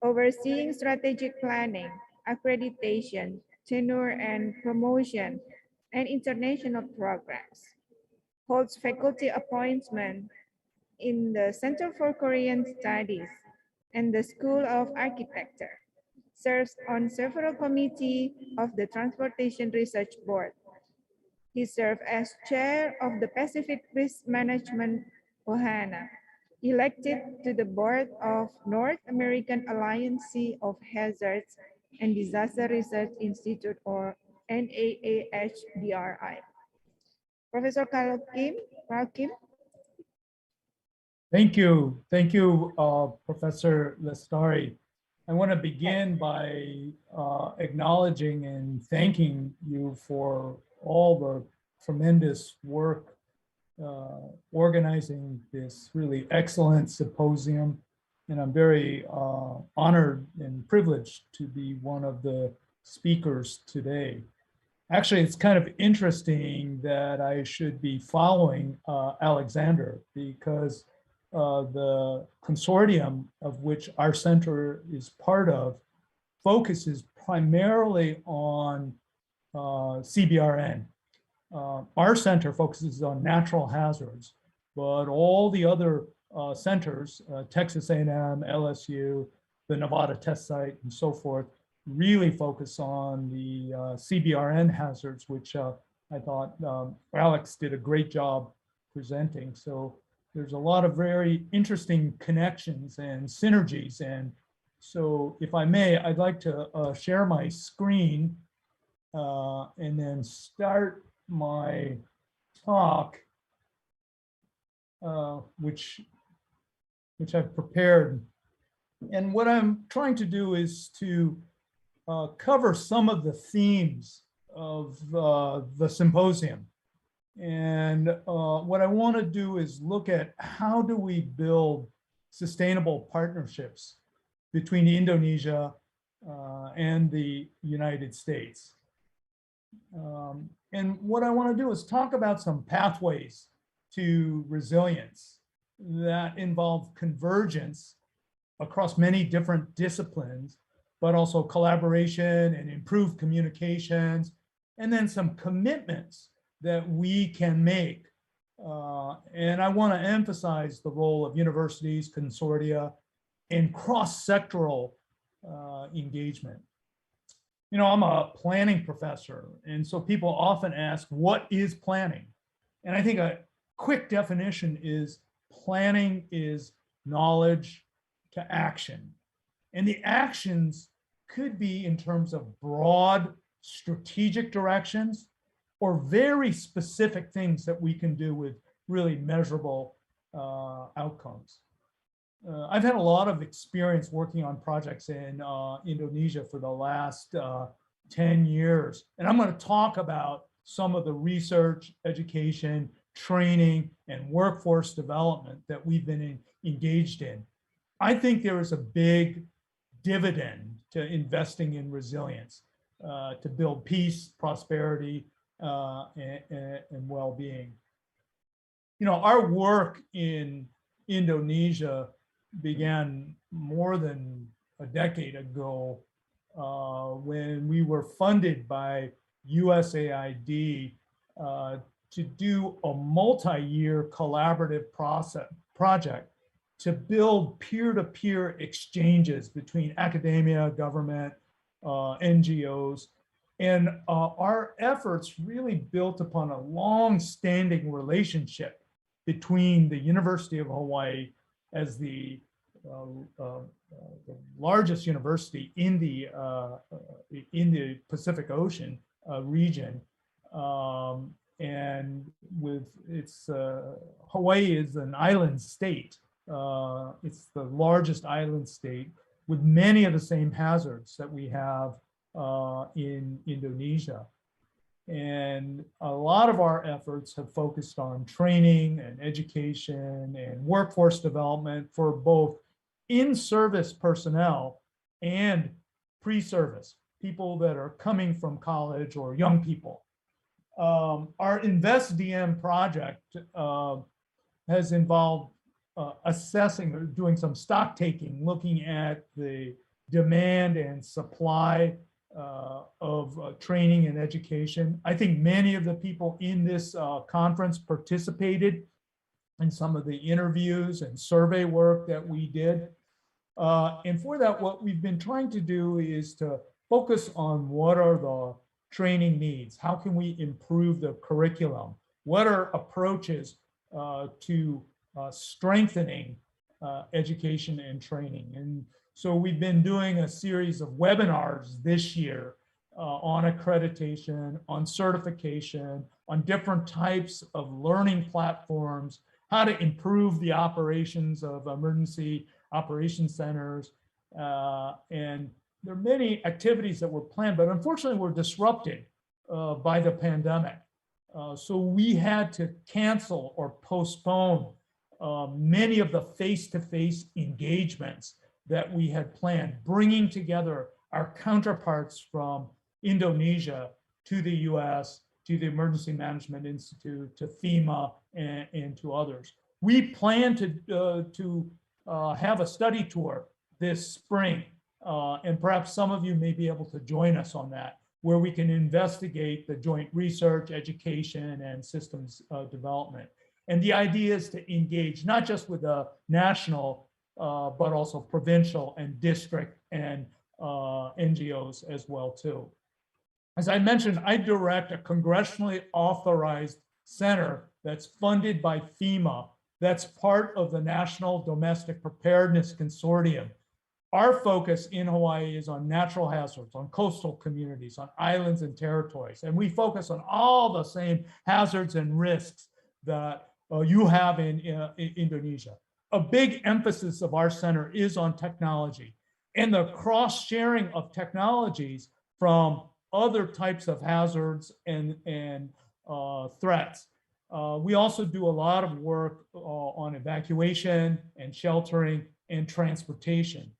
overseeing strategic planning, accreditation, tenure and promotion, and international programs. Holds faculty appointment in the Center for Korean Studies and the School of Architecture. Serves on several committees of the Transportation Research Board. He served as chair of the Pacific Risk Management OHANA, elected to the board of North American Alliance of Hazards and Disaster Research Institute, or NAAHDRI. Professor Carl Kim. Thank you. Thank you, Professor Lestari. I want to begin by acknowledging and thanking you for all the tremendous work organizing this really excellent symposium. And I'm very honored and privileged to be one of the speakers today. Actually, it's kind of interesting that I should be following Alexander, because the consortium of which our center is part of focuses primarily on CBRN. Our center focuses on natural hazards, but all the other centers, Texas A&M, LSU, the Nevada test site, and so forth, really focus on the CBRN hazards, which I thought Alex did a great job presenting. So there's a lot of very interesting connections and synergies. And so if I may, I'd like to share my screen and then start my talk, which I've prepared. And what I'm trying to do is to cover some of the themes of the symposium. And what I want to do is look at how do we build sustainable partnerships between Indonesia and the United States. And what I want to do is talk about some pathways to resilience that involve convergence across many different disciplines, but also collaboration and improved communications, and then some commitments that we can make. And I want to emphasize the role of universities, consortia, and cross-sectoral engagement. You know, I'm a planning professor, and so people often ask, what is planning? And I think a quick definition is planning is knowledge to action. And the actions could be in terms of broad strategic directions or very specific things that we can do with really measurable outcomes. I've had a lot of experience working on projects in Indonesia for the last 10 years. And I'm going to talk about some of the research, education, training, and workforce development that we've been engaged in. I think there is a big dividend to investing in resilience to build peace, prosperity, and well-being. You know, our work in Indonesia began more than a decade ago when we were funded by USAID to do a multi-year collaborative project to build peer-to-peer exchanges between academia, government, NGOs, And our efforts really built upon a long-standing relationship between the University of Hawaii as the largest university in the Pacific Ocean region, and with its Hawaii is an island state. It's the largest island state with many of the same hazards that we have in Indonesia. And a lot of our efforts have focused on training and education and workforce development for both in-service personnel and pre-service, people that are coming from college or young people. Our InvestDM project has involved assessing or doing some stock taking, looking at the demand and supply of training and education. I think many of the people in this conference participated in some of the interviews and survey work that we did. And for that, what we've been trying to do is to focus on what are the training needs? How can we improve the curriculum? What are approaches to strengthening education and training? And so we've been doing a series of webinars this year on accreditation, on certification, on different types of learning platforms, how to improve the operations of emergency operations centers. And there are many activities that were planned, but unfortunately were disrupted by the pandemic. So we had to cancel or postpone many of the face-to-face engagements that we had planned, bringing together our counterparts from Indonesia to the US, to the Emergency Management Institute, to FEMA, and to others. We plan to have a study tour this spring, and perhaps some of you may be able to join us on that, where we can investigate the joint research, education, and systems development. And the idea is to engage not just with the national, but also provincial and district and NGOs as well too. As I mentioned, I direct a congressionally authorized center that's funded by FEMA, that's part of the National Domestic Preparedness Consortium. Our focus in Hawaii is on natural hazards, on coastal communities, on islands and territories. And we focus on all the same hazards and risks that you have in Indonesia. A big emphasis of our center is on technology and the cross-sharing of technologies from other types of hazards and threats. We also do a lot of work on evacuation and sheltering and transportation.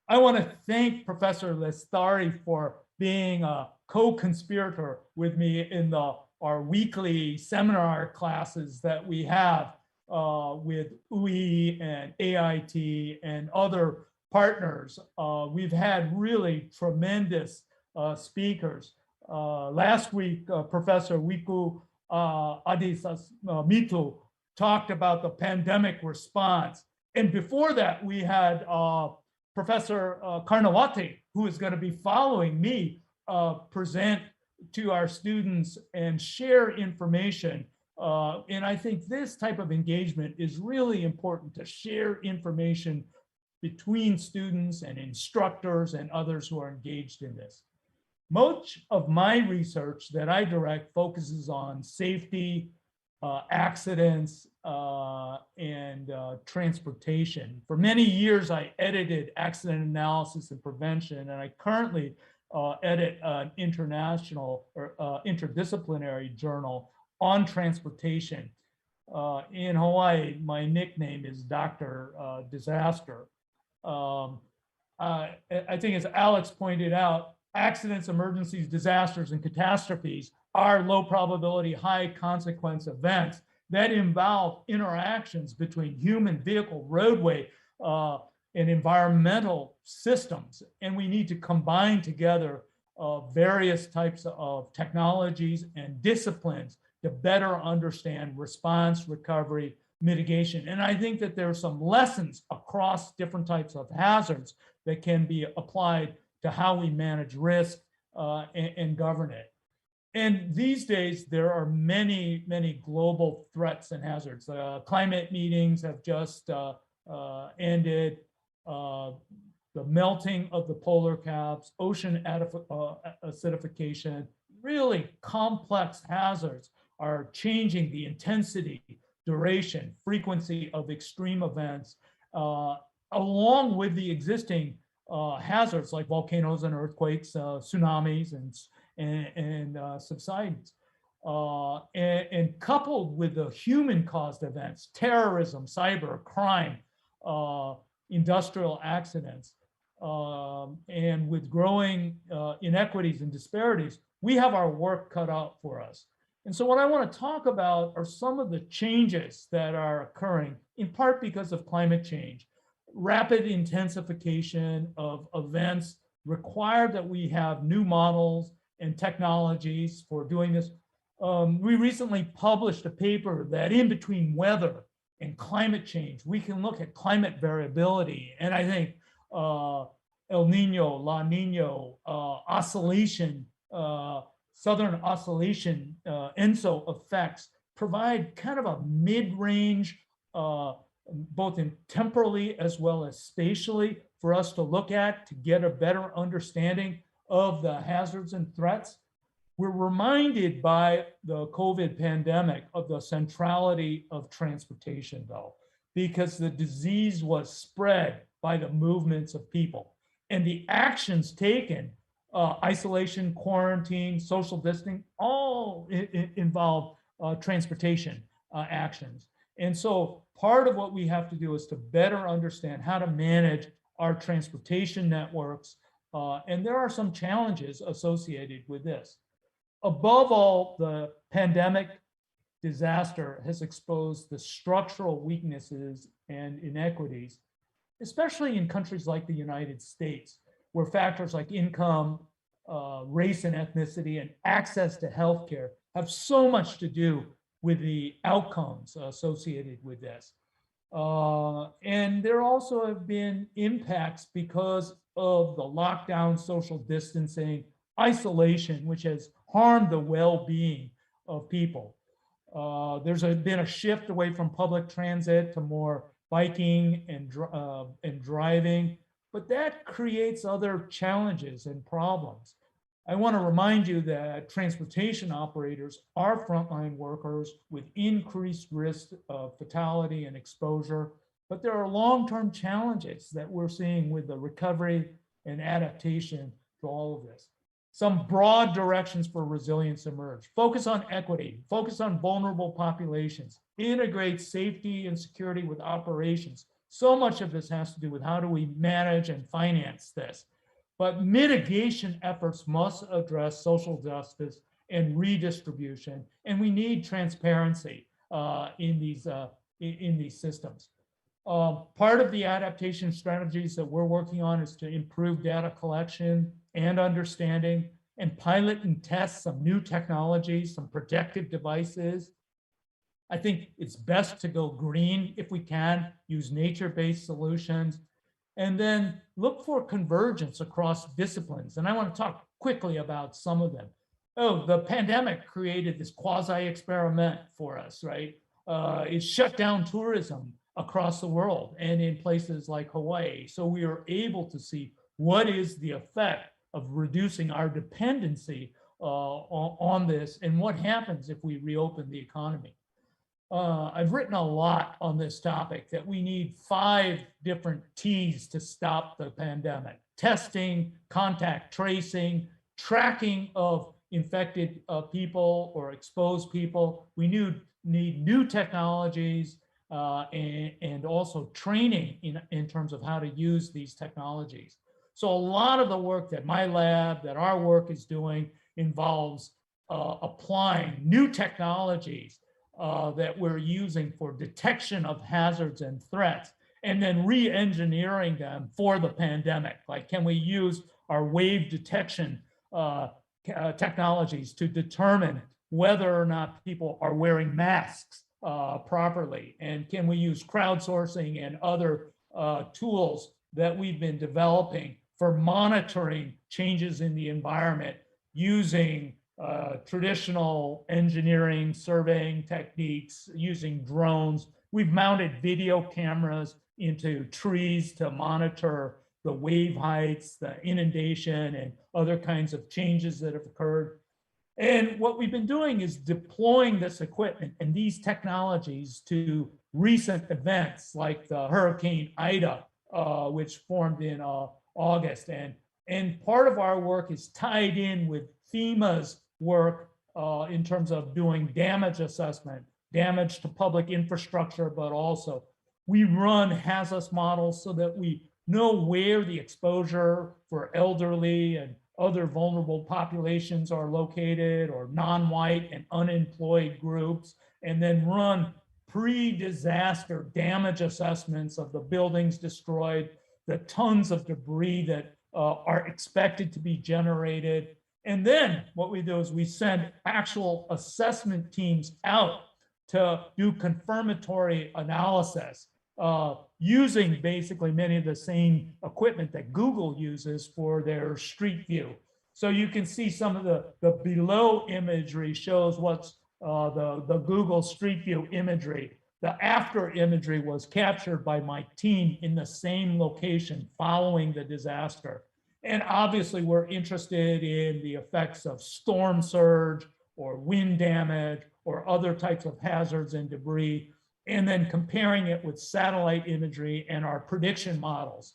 I want to thank Professor Lestari for being a co-conspirator with me in our weekly seminar classes that we have with UI and AIT and other partners. We've had really tremendous speakers. Last week, Professor Wiku Adisasmito talked about the pandemic response. And before that, we had Professor Karnawati, who is going to be following me, present to our students and share information. And I think this type of engagement is really important, to share information between students and instructors and others who are engaged in this. Much of my research that I direct focuses on safety, accidents, and transportation. For many years, I edited accident analysis and prevention, and I currently edit an international or interdisciplinary journal on transportation. In Hawaii, my nickname is Dr. Disaster. I think, as Alex pointed out, accidents, emergencies, disasters, and catastrophes are low probability, high consequence events that involve interactions between human, vehicle, roadway, and environmental systems. And we need to combine together various types of technologies and disciplines to better understand response, recovery, mitigation. And I think that there are some lessons across different types of hazards that can be applied to how we manage risk and govern it. And these days, there are many, many global threats and hazards. Climate meetings have just ended. The melting of the polar caps, ocean acidification, really complex hazards are changing the intensity, duration, frequency of extreme events, along with the existing hazards like volcanoes and earthquakes, tsunamis, and subsidence. And coupled with the human-caused events, terrorism, cyber, crime, industrial accidents, and with growing inequities and disparities, we have our work cut out for us. And so what I want to talk about are some of the changes that are occurring, in part because of climate change. Rapid intensification of events require that we have new models and technologies for doing this. We recently published a paper that in between weather and climate change, we can look at climate variability. And I think El Nino, La Nino, oscillation, southern oscillation, ENSO effects provide kind of a mid-range, both in temporally as well as spatially, for us to look at to get a better understanding of the hazards and threats. We're reminded by the COVID pandemic of the centrality of transportation, though, because the disease was spread by the movements of people. And the actions taken, isolation, quarantine, social distancing, all involve transportation actions. And so part of what we have to do is to better understand how to manage our transportation networks. And there are some challenges associated with this. Above all, the pandemic disaster has exposed the structural weaknesses and inequities, especially in countries like the United States, where factors like income, race and ethnicity, and access to healthcare have so much to do with the outcomes associated with this. And there also have been impacts because of the lockdown, social distancing, isolation, which has harmed the well-being of people. There's been a shift away from public transit to more biking and driving, but that creates other challenges and problems. I want to remind you that transportation operators are frontline workers with increased risk of fatality and exposure, but there are long-term challenges that we're seeing with the recovery and adaptation to all of this. Some broad directions for resilience emerge. Focus on equity, focus on vulnerable populations, integrate safety and security with operations. So much of this has to do with how do we manage and finance this. But mitigation efforts must address social justice and redistribution, and we need transparency in these systems. Part of the adaptation strategies that we're working on is to improve data collection and understanding, and pilot and test some new technologies, some protective devices. I think it's best to go green if we can, use nature-based solutions, and then look for convergence across disciplines. And I want to talk quickly about some of them. Oh, the pandemic created this quasi-experiment for us, right? It shut down tourism across the world and in places like Hawaii. So we are able to see what is the effect of reducing our dependency on this and what happens if we reopen the economy. I've written a lot on this topic that we need 5 different T's to stop the pandemic: testing, contact tracing, tracking of infected people or exposed people. We need new technologies and also training in terms of how to use these technologies. So a lot of the work that my lab, that our work is doing involves applying new technologies that we're using for detection of hazards and threats, and then re-engineering them for the pandemic. Like, can we use our wave detection technologies to determine whether or not people are wearing masks properly? And can we use crowdsourcing and other tools that we've been developing for monitoring changes in the environment using traditional engineering surveying techniques, using drones. We've mounted video cameras into trees to monitor the wave heights, the inundation, and other kinds of changes that have occurred. And what we've been doing is deploying this equipment and these technologies to recent events like the Hurricane Ida, which formed in August. And part of our work is tied in with FEMA's work in terms of doing damage assessment, damage to public infrastructure, but also we run HAZAS models so that we know where the exposure for elderly and other vulnerable populations are located, or non-white and unemployed groups, and then run pre-disaster damage assessments of the buildings destroyed, the tons of debris that are expected to be generated. And then what we do is we send actual assessment teams out to do confirmatory analysis using basically many of the same equipment that Google uses for their Street View. So you can see some of the below imagery shows what's the Google Street View imagery. The after imagery was captured by my team in the same location following the disaster. And obviously we're interested in the effects of storm surge or wind damage or other types of hazards and debris, and then comparing it with satellite imagery and our prediction models.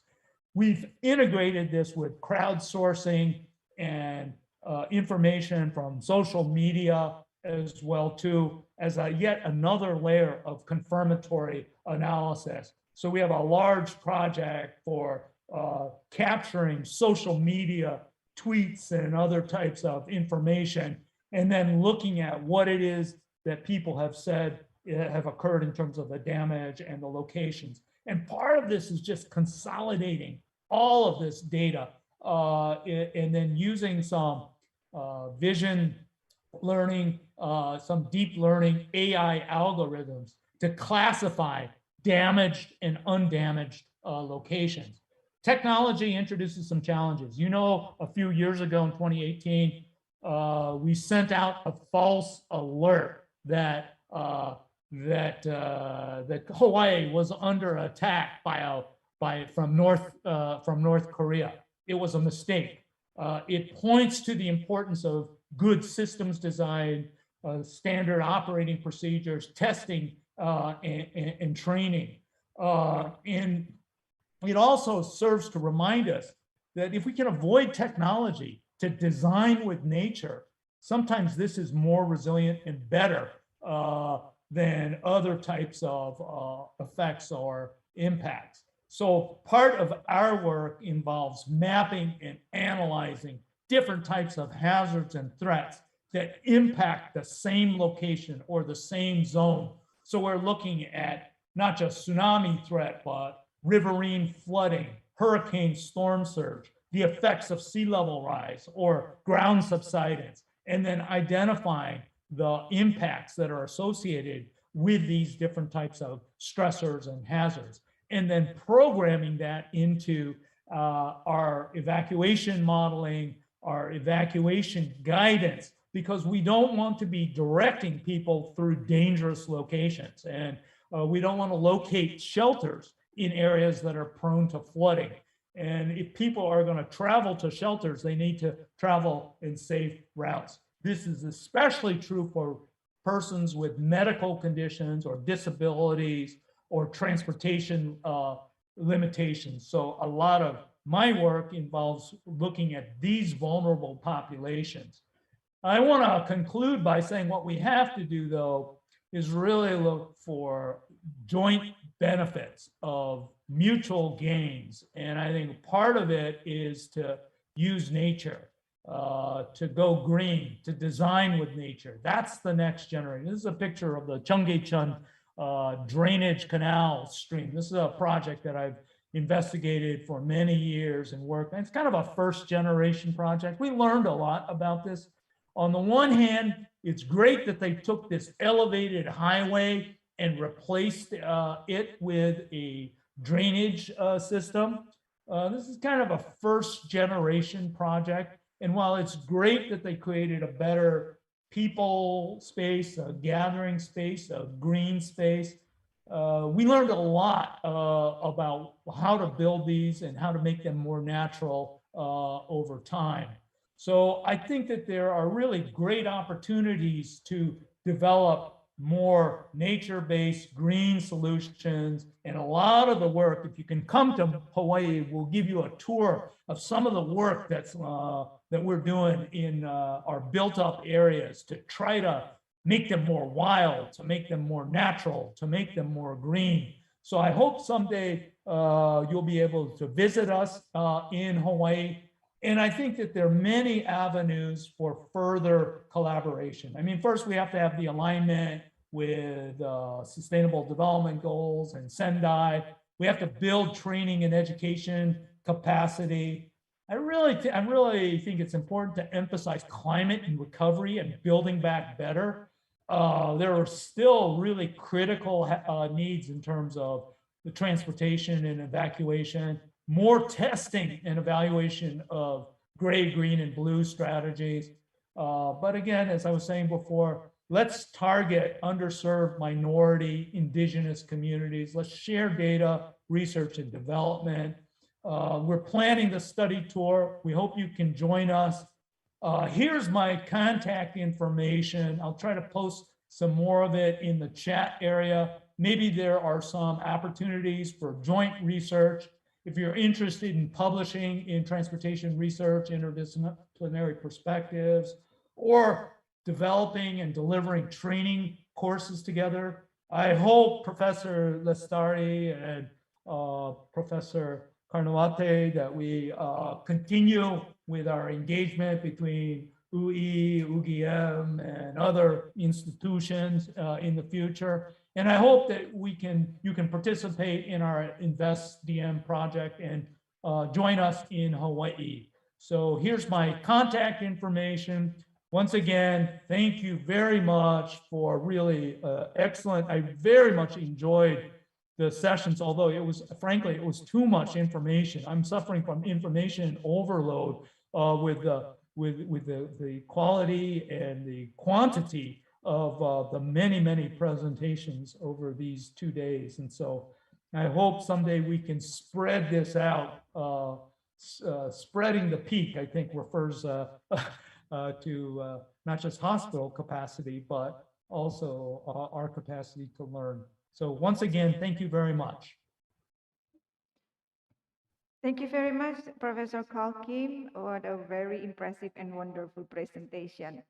We've integrated this with crowdsourcing and information from social media as well too, as yet another layer of confirmatory analysis. So we have a large project for capturing social media tweets and other types of information, and then looking at what it is that people have said have occurred in terms of the damage and the locations. And part of this is just consolidating all of this data and then using some vision learning, some deep learning AI algorithms to classify damaged and undamaged locations. Technology introduces some challenges. You know, a few years ago in 2018, we sent out a false alert that Hawaii was under attack from North Korea. It was a mistake. It points to the importance of good systems design, standard operating procedures, testing, and training. And it also serves to remind us that if we can avoid technology to design with nature, sometimes this is more resilient and better than other types of effects or impacts. So part of our work involves mapping and analyzing different types of hazards and threats that impact the same location or the same zone. So we're looking at not just tsunami threat, but riverine flooding, hurricane storm surge, the effects of sea level rise or ground subsidence, and then identifying the impacts that are associated with these different types of stressors and hazards, and then programming that into our evacuation modeling, our evacuation guidance, because we don't want to be directing people through dangerous locations. And we don't want to locate shelters in areas that are prone to flooding. And if people are going to travel to shelters, they need to travel in safe routes. This is especially true for persons with medical conditions or disabilities or transportation limitations. So a lot of my work involves looking at these vulnerable populations. I want to conclude by saying what we have to do, though, is really look for joint benefits of mutual gains. And I think part of it is to use nature, to go green, to design with nature. That's the next generation. This is a picture of the Cheonggyecheon drainage canal stream. This is a project that I've investigated for many years and worked. And it's kind of a first generation project. We learned a lot about this. On the one hand, it's great that they took this elevated highway and replaced it with a drainage system. This is kind of a first generation project. And while it's great that they created a better people space, a gathering space, a green space, we learned a lot about how to build these and how to make them more natural over time. So I think that there are really great opportunities to develop more nature-based green solutions. And a lot of the work, if you can come to Hawaii, we'll give you a tour of some of the work that we're doing in our built-up areas to try to make them more wild, to make them more natural, to make them more green. So I hope someday you'll be able to visit us in Hawaii. And I think that there are many avenues for further collaboration. I mean, first we have to have the alignment with Sustainable Development Goals and Sendai. We have to build training and education capacity. I really think it's important to emphasize climate and recovery and building back better. There are still really critical needs in terms of the transportation and evacuation, more testing and evaluation of gray, green, and blue strategies. But again, as I was saying before, let's target underserved minority, indigenous communities. Let's share data, research, and development. We're planning the study tour. We hope you can join us. Here's my contact information. I'll try to post some more of it in the chat area. Maybe there are some opportunities for joint research. If you're interested in publishing in transportation research, interdisciplinary perspectives, or developing and delivering training courses together, I hope Professor Lestari and Professor Carnavate that we continue with our engagement between UI, UGM, and other institutions in the future. And I hope that you can participate in our Invest DM project and join us in Hawaii. So here's my contact information. Once again, thank you very much for really excellent. I very much enjoyed the sessions, although frankly, it was too much information. I'm suffering from information overload with the quality and the quantity of the many refresentations over these 2 days. And so I hope someday we can spread this out. Spreading the peak, I think, refers to not just hospital capacity, but also our capacity to learn. So once again, thank you very much. Thank you very much, Professor Carl Kim. What a very impressive and wonderful presentation.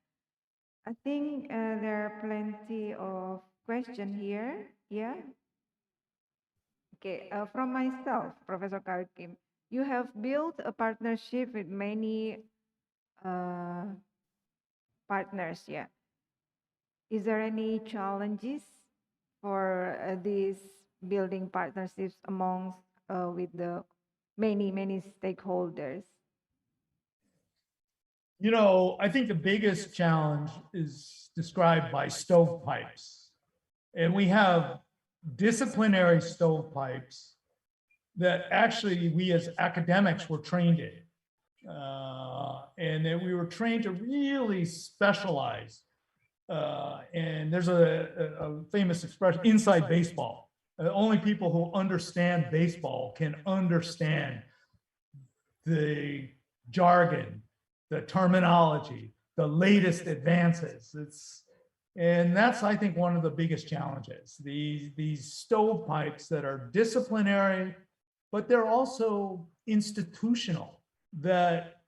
I think there are plenty of questions here. Yeah. Okay, from myself, Professor Carl Kim, you have built a partnership with many partners. Yeah. Is there any challenges for these building partnerships amongst with the many stakeholders? You know, I think the biggest challenge is described by stovepipes. And we have disciplinary stovepipes that actually we as academics were trained in. And that we were trained to really specialize. And there's a famous expression, inside baseball. Only people who understand baseball can understand the jargon, the terminology, the latest advances. And that's, I think, one of the biggest challenges. These stovepipes that are disciplinary, but they're also institutional, that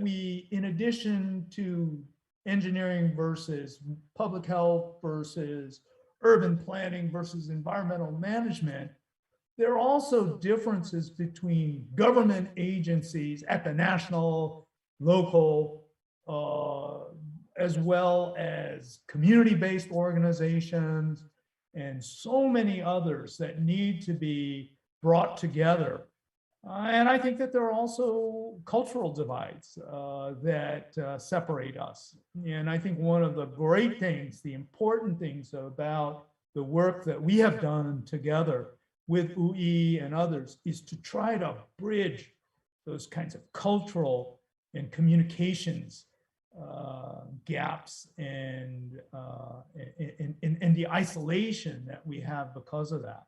we, in addition to engineering versus public health versus urban planning versus environmental management, there are also differences between government agencies at the national, local, as well as community-based organizations and so many others that need to be brought together. And I think that there are also cultural divides that separate us. And I think one of the great things, the important things about the work that we have done together with UI and others is to try to bridge those kinds of cultural and communications gaps and the isolation that we have because of that.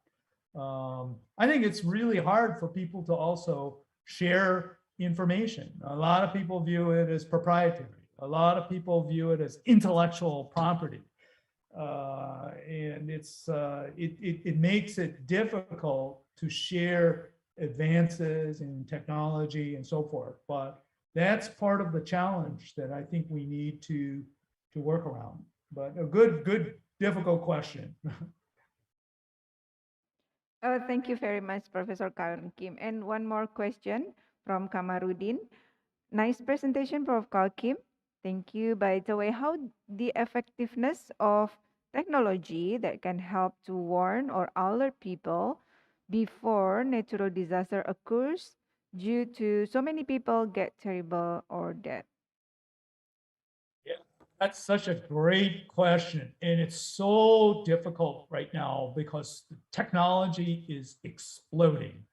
I think it's really hard for people to also share information. A lot of people view it as proprietary. A lot of people view it as intellectual property. And it makes it difficult to share advances in technology and so forth. But that's part of the challenge that I think we need to work around. But a good, difficult question. Thank you very much, Professor Carl Kim. And one more question from Kamarudin. Nice presentation, Prof. Carl Kim. Thank you. By the way, how the effectiveness of technology that can help to warn or alert people before natural disaster occurs due to so many people get terrible or dead? Yeah, that's such a great question. And it's so difficult right now because the technology is exploding.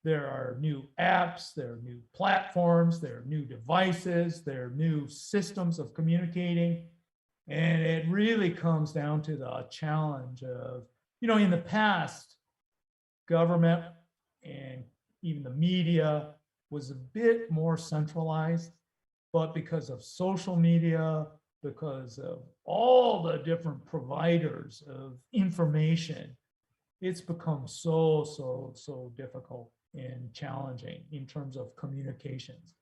There are new apps, there are new platforms, there are new devices, there are new systems of communicating. And it really comes down to the challenge of, in the past, government and even the media was a bit more centralized, but because of social media, because of all the different providers of information, it's become so difficult and challenging in terms of communications.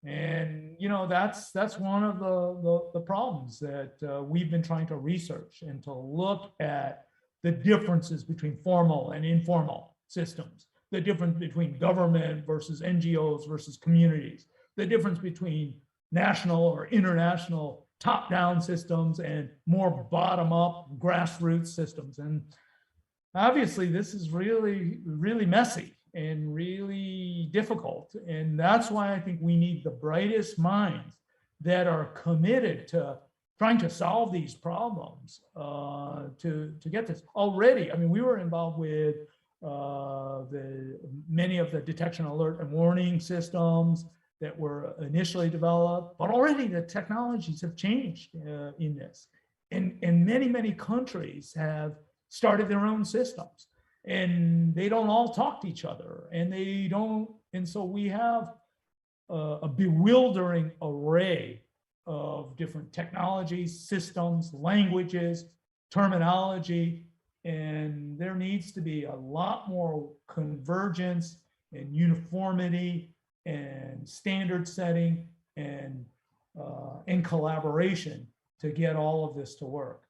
And that's one of the problems that we've been trying to research and to look at the differences between formal and informal systems, the difference between government versus NGOs versus communities, the difference between national or international top-down systems and more bottom-up grassroots systems. And obviously this is really messy and really difficult. And that's why I think we need the brightest minds that are committed to trying to solve these problems to get this. Already, I mean, we were involved with many of the detection, alert, and warning systems that were initially developed, but already the technologies have changed in this. And many countries have started their own systems, and they don't all talk to each other, and so we have a bewildering array of different technologies, systems, languages, terminology, and there needs to be a lot more convergence and uniformity and standard setting and collaboration to get all of this to work.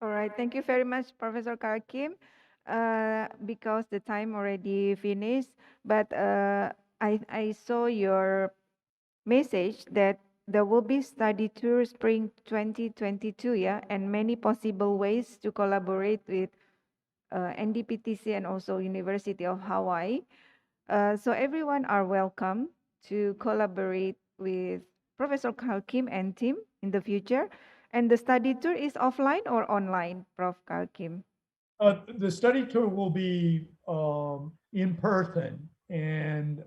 All right, thank you very much, Professor Carl Kim. Because the time already finished, but I saw your message that there will be study tour spring 2022, yeah, and many possible ways to collaborate with NDPTC and also University of Hawaii. So everyone are welcome to collaborate with Professor Carl Kim and team in the future. And the study tour is offline or online, Prof. Carl Kim? The study tour will be in person, and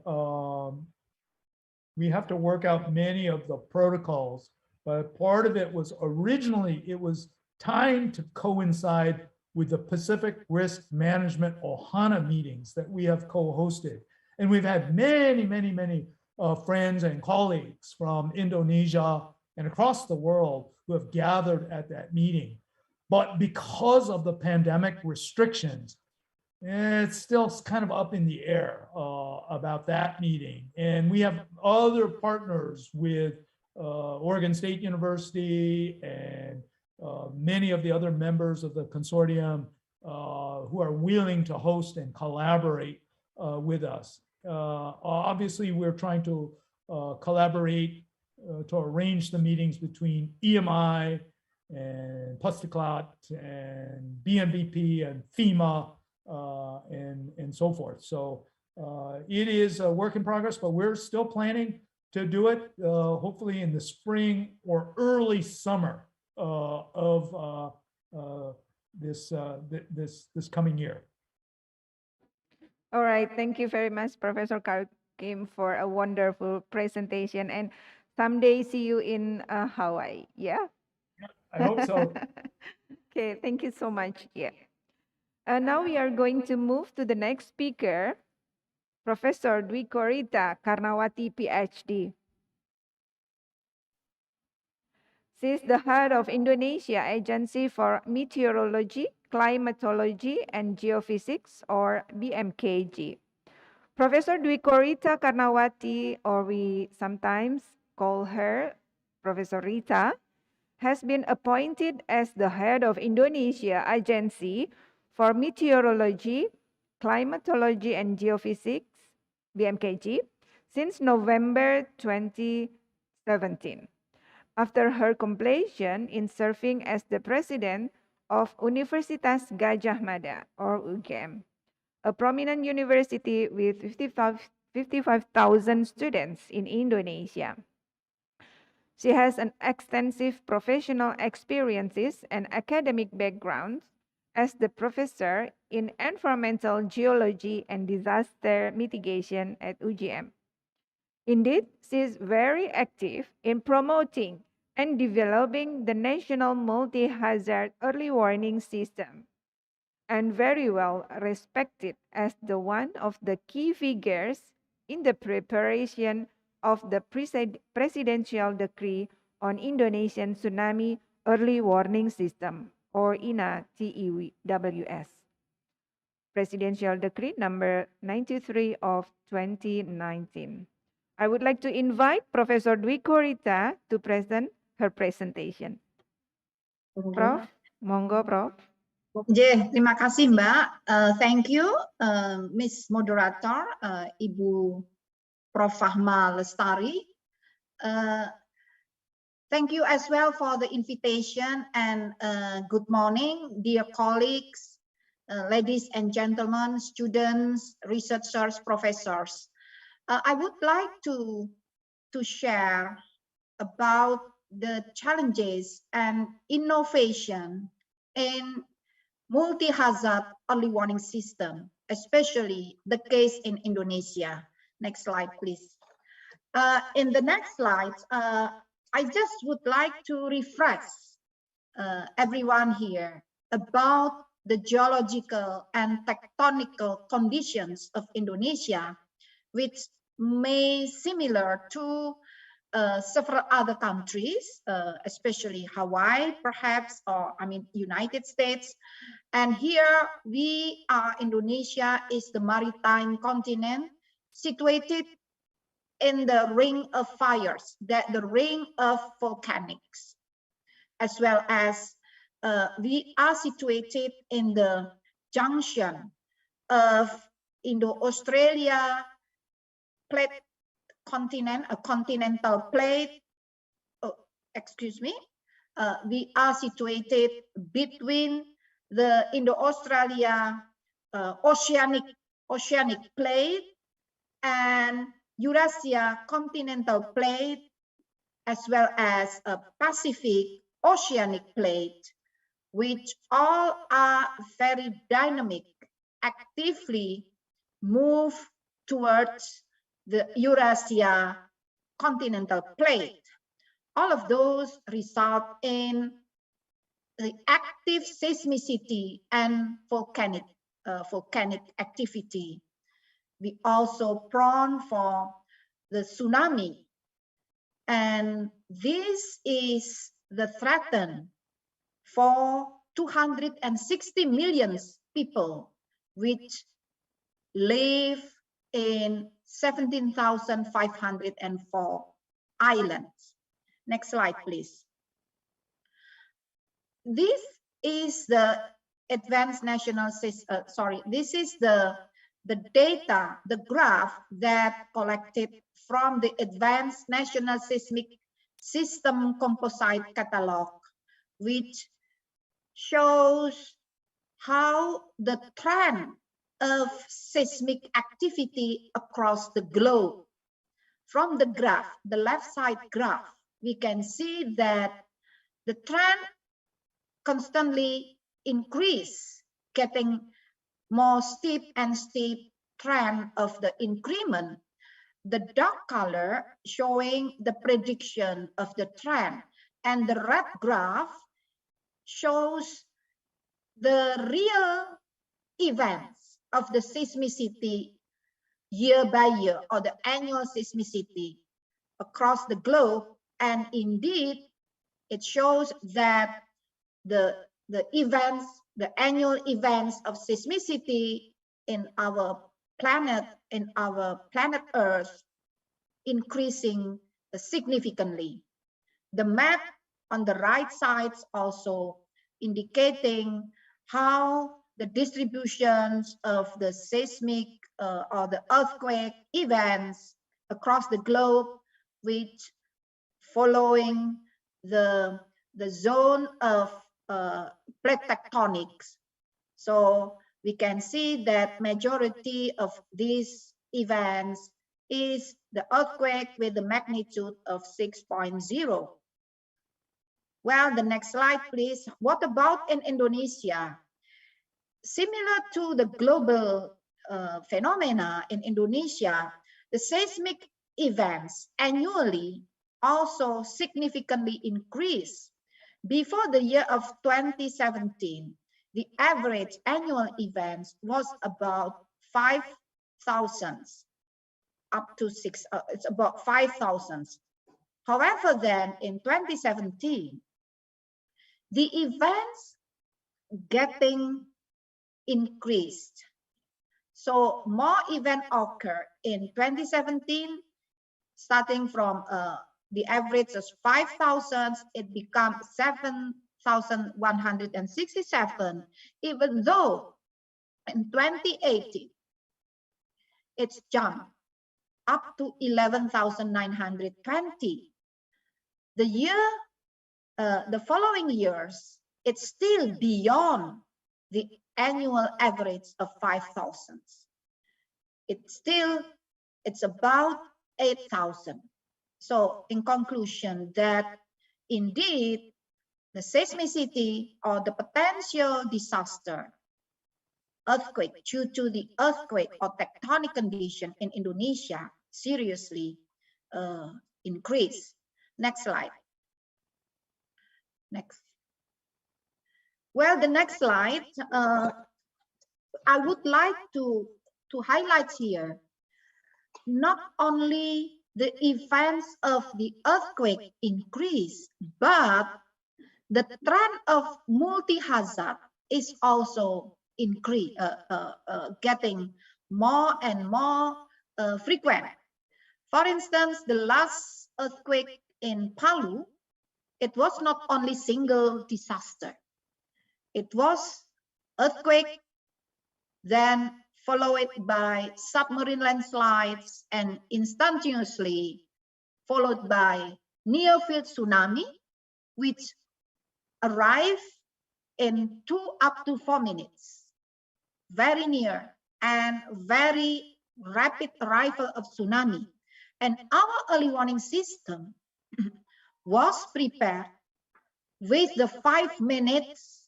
we have to work out many of the protocols, but part of it was originally, it was timed to coincide with the Pacific Risk Management Ohana meetings that we have co-hosted. And we've had many friends and colleagues from Indonesia and across the world who have gathered at that meeting. But because of the pandemic restrictions, it's still kind of up in the air about that meeting. And we have other partners with Oregon State University and many of the other members of the consortium who are willing to host and collaborate with us. Obviously, we're trying to collaborate to arrange the meetings between EMI and Pusteklat and BNBP and FEMA and so forth. So it is a work in progress, but we're still planning to do it hopefully in the spring or early summer of this coming year. All right, thank you very much, Professor Carl came for a wonderful presentation, and someday see you in Hawaii. Yeah. I hope so. Okay, thank you so much. Yeah. Now we are going to move to the next speaker, Professor Dwi Korita Karnawati, PhD. She is the head of Indonesia Agency for Meteorology, Climatology, and Geophysics, or BMKG. Professor Dwi Korita Karnawati, or we sometimes call her Professor Rita, has been appointed as the head of Indonesia Agency for Meteorology, Climatology, and Geophysics, BMKG, since November 2017. After her completion in serving as the president of Universitas Gadjah Mada, or UGM, a prominent university with 55,000 students in Indonesia. She has an extensive professional experiences and academic background as the professor in environmental geology and disaster mitigation at UGM. Indeed, she is very active in promoting and developing the national multi-hazard early warning system, and very well respected as the one of the key figures in the preparation of the presidential decree on Indonesian Tsunami Early Warning System, or INA TEWS. Presidential Decree number 93 of 2019. I would like to invite Professor Dwi Korita to present her presentation. Prof, monggo Prof. Terima kasih Mbak. Thank you, Miss Moderator, Ibu Prof. Fahma Lestari. Thank you as well for the invitation, and good morning, dear colleagues, ladies and gentlemen, students, researchers, professors. I would like to share about the challenges and innovation in multi-hazard early warning system, especially the case in Indonesia. Next slide, please. In the next slide, I just would like to refresh everyone here about the geological and tectonical conditions of Indonesia, which may similar to several other countries, especially Hawaii, perhaps, or United States. And here we are, Indonesia is the maritime continent situated in the ring of fires, the ring of volcanics, as well as we are situated in the junction of Indo-Australia plate continent, a continental plate, we are situated between the Indo-Australia oceanic plate and Eurasia continental plate, as well as a Pacific oceanic plate, which all are very dynamic, actively move towards the Eurasia continental plate. All of those result in the active seismicity and volcanic activity. We also prone for the tsunami, and this is the threat for 260 million people which live in 17,504 islands. Next slide, please. This is the advanced national this is the data, the graph that collected from the Advanced National Seismic System Composite Catalog, which shows how the trend of seismic activity across the globe. From the graph, the left side graph, we can see that the trend constantly increase, getting more steep and steep trend of the increment. the dark color showing the prediction of the trend, and the red graph shows the real events of the seismicity year by year, or the annual seismicity across the globe. And indeed, it shows that the events, the annual events of seismicity in our planet Earth, increasing significantly. The map on the right side also indicating how the distributions of the seismic or the earthquake events across the globe, which following the zone of plate tectonics. So we can see that majority of these events is the earthquake with the magnitude of 6.0. Well, the next slide, please. What about in Indonesia? Similar to the global phenomena in Indonesia, the seismic events annually also significantly increase. Before the year of 2017, the average annual events was about 5,000, up to it's about 5,000. However, then in 2017, the events getting increased. So more events occur in 2017, starting from the average of 5,000, it becomes 7,167, even though in 2018, it's jumped up to 11,920. The following years, it's still beyond the annual average of 5,000. It's about 8,000. So in conclusion, that indeed the seismicity or the potential disaster earthquake due to the earthquake or tectonic condition in Indonesia seriously increase. Next slide. Next. Well, the next slide, I would like to highlight here not only the events of the earthquake increase, but the trend of multi-hazard is also getting more and more frequent. For instance, the last earthquake in Palu, it was not only single disaster. It was earthquake, then followed by submarine landslides, and instantaneously followed by near-field tsunami, which arrived in 2 up to 4 minutes, very near and very rapid arrival of tsunami. And our early warning system was prepared with the 5 minutes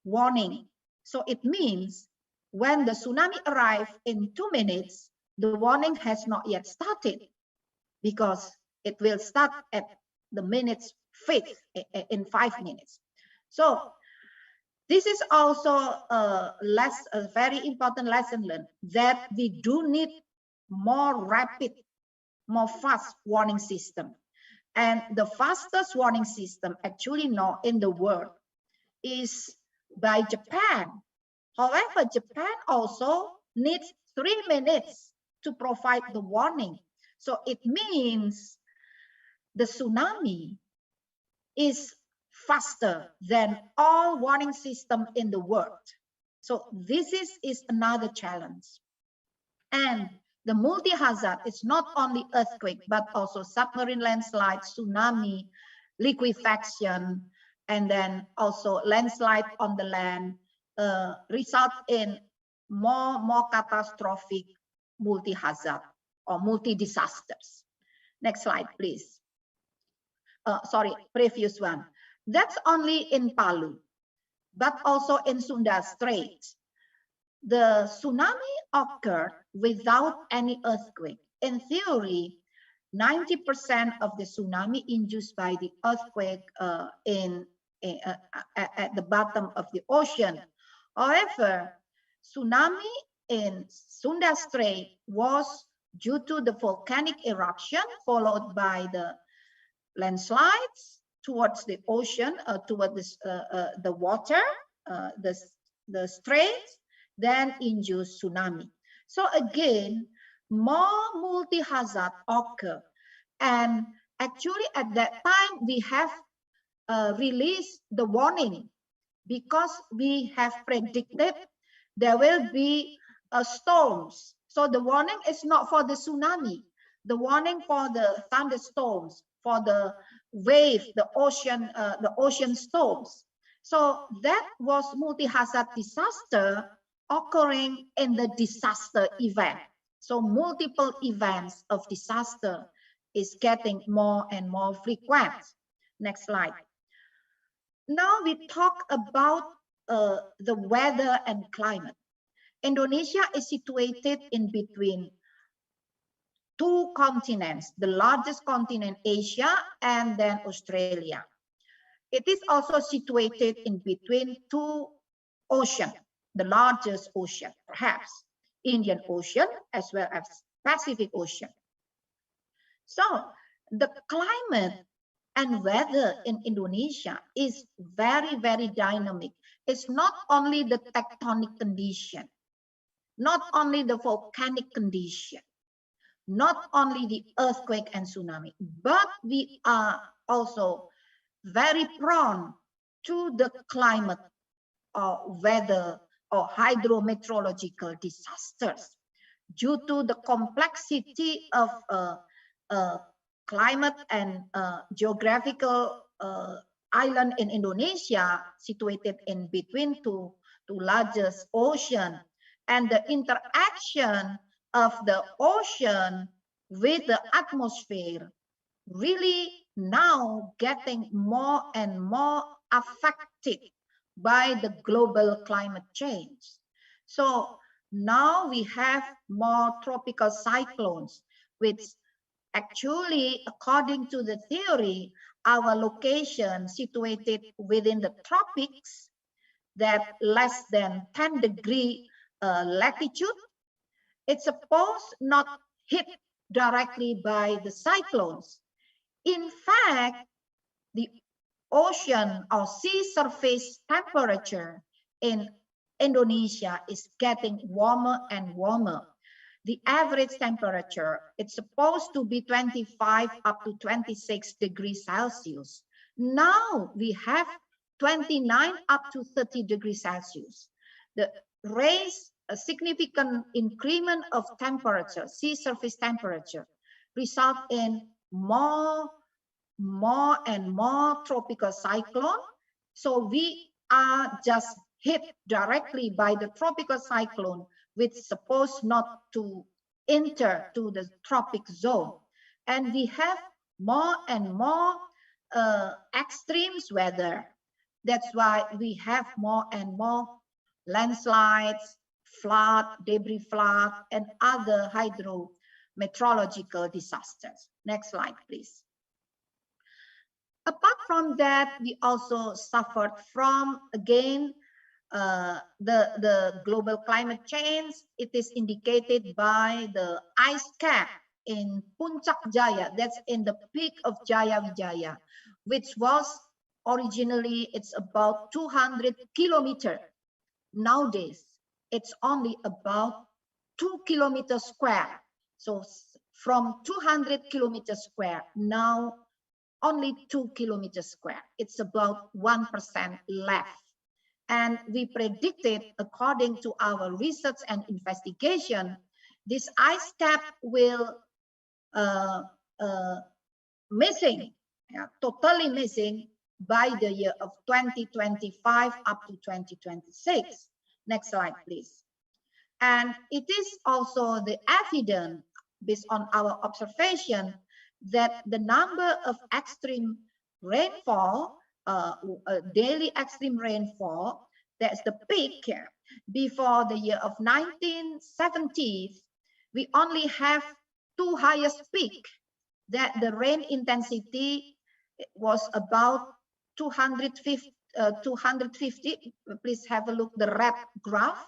warning. So it means when the tsunami arrived in 2 minutes, the warning has not yet started because it will start at the minutes 5th in 5 minutes. So this is also a very important lesson learned, that we do need more rapid, more fast warning system. And the fastest warning system actually now in the world is by Japan. However, Japan also needs 3 minutes to provide the warning. So it means the tsunami is faster than all warning system in the world. So this is another challenge. And the multi-hazard is not only earthquake, but also submarine landslide, tsunami, liquefaction, and then also landslide on the land, result in more catastrophic multi-hazard or multi-disasters. Next slide, please. Sorry, previous one. That's only in Palu, but also in Sunda Strait. The tsunami occurred without any earthquake in theory, 90% of the tsunami induced by the earthquake at the bottom of the ocean. However, tsunami in Sunda Strait was due to the volcanic eruption followed by the landslides towards the ocean, toward the water, the straits, then induced tsunami. So again, more multi-hazard occur. And actually at that time, we have released the warning because we have predicted there will be storms. So the warning is not for the tsunami, the warning for the thunderstorms, for the wave, the ocean storms. So that was multi-hazard disaster occurring in the disaster event. So multiple events of disaster is getting more and more frequent. Next slide. Now we talk about the weather and climate. Indonesia is situated in between two continents, the largest continent, Asia, and then Australia. It is also situated in between two oceans, the largest ocean, perhaps Indian Ocean as well as Pacific Ocean. So the climate and weather in Indonesia is very, very dynamic. It's not only the tectonic condition, not only the volcanic condition, not only the earthquake and tsunami, but we are also very prone to the climate or weather or hydrometeorological disasters due to the complexity of climate and geographical island in Indonesia situated in between two largest ocean, and the interaction of the ocean with the atmosphere really now getting more and more affected by the global climate change. So now we have more tropical cyclones, which actually, according to the theory, our location situated within the tropics, that less than 10 degree latitude, it's supposed not hit directly by the cyclones. In fact, the ocean or sea surface temperature in Indonesia is getting warmer and warmer. The average temperature, it's supposed to be 25 up to 26 degrees Celsius. Now we have 29 up to 30 degrees Celsius. The raise a significant increment of temperature, sea surface temperature, result in more and more tropical cyclone. So we are just hit directly by the tropical cyclone, which is supposed not to enter to the tropic zone. And we have more and more extremes weather. That's why we have more and more landslides, flood, debris flood, and other hydrometeorological disasters. Next slide, please. Apart from that, we also suffered from, again, the global climate change. It is indicated by the ice cap in Puncak Jaya, that's in the peak of Jaya Wijaya, which was originally, it's about 200 kilometers. Nowadays, it's only about 2 kilometers square. So from 200 kilometers square, now only 2 kilometers square. It's about 1% left. And we predicted, according to our research and investigation, this ice cap will missing, totally missing by the year of 2025 up to 2026. Next slide, please. And it is also the evidence, based on our observation, that the number of extreme rainfall, daily extreme rainfall, that's the peak here. Before the year of 1970s, we only have two highest peak, that the rain intensity was about 250. Please have a look the red graph,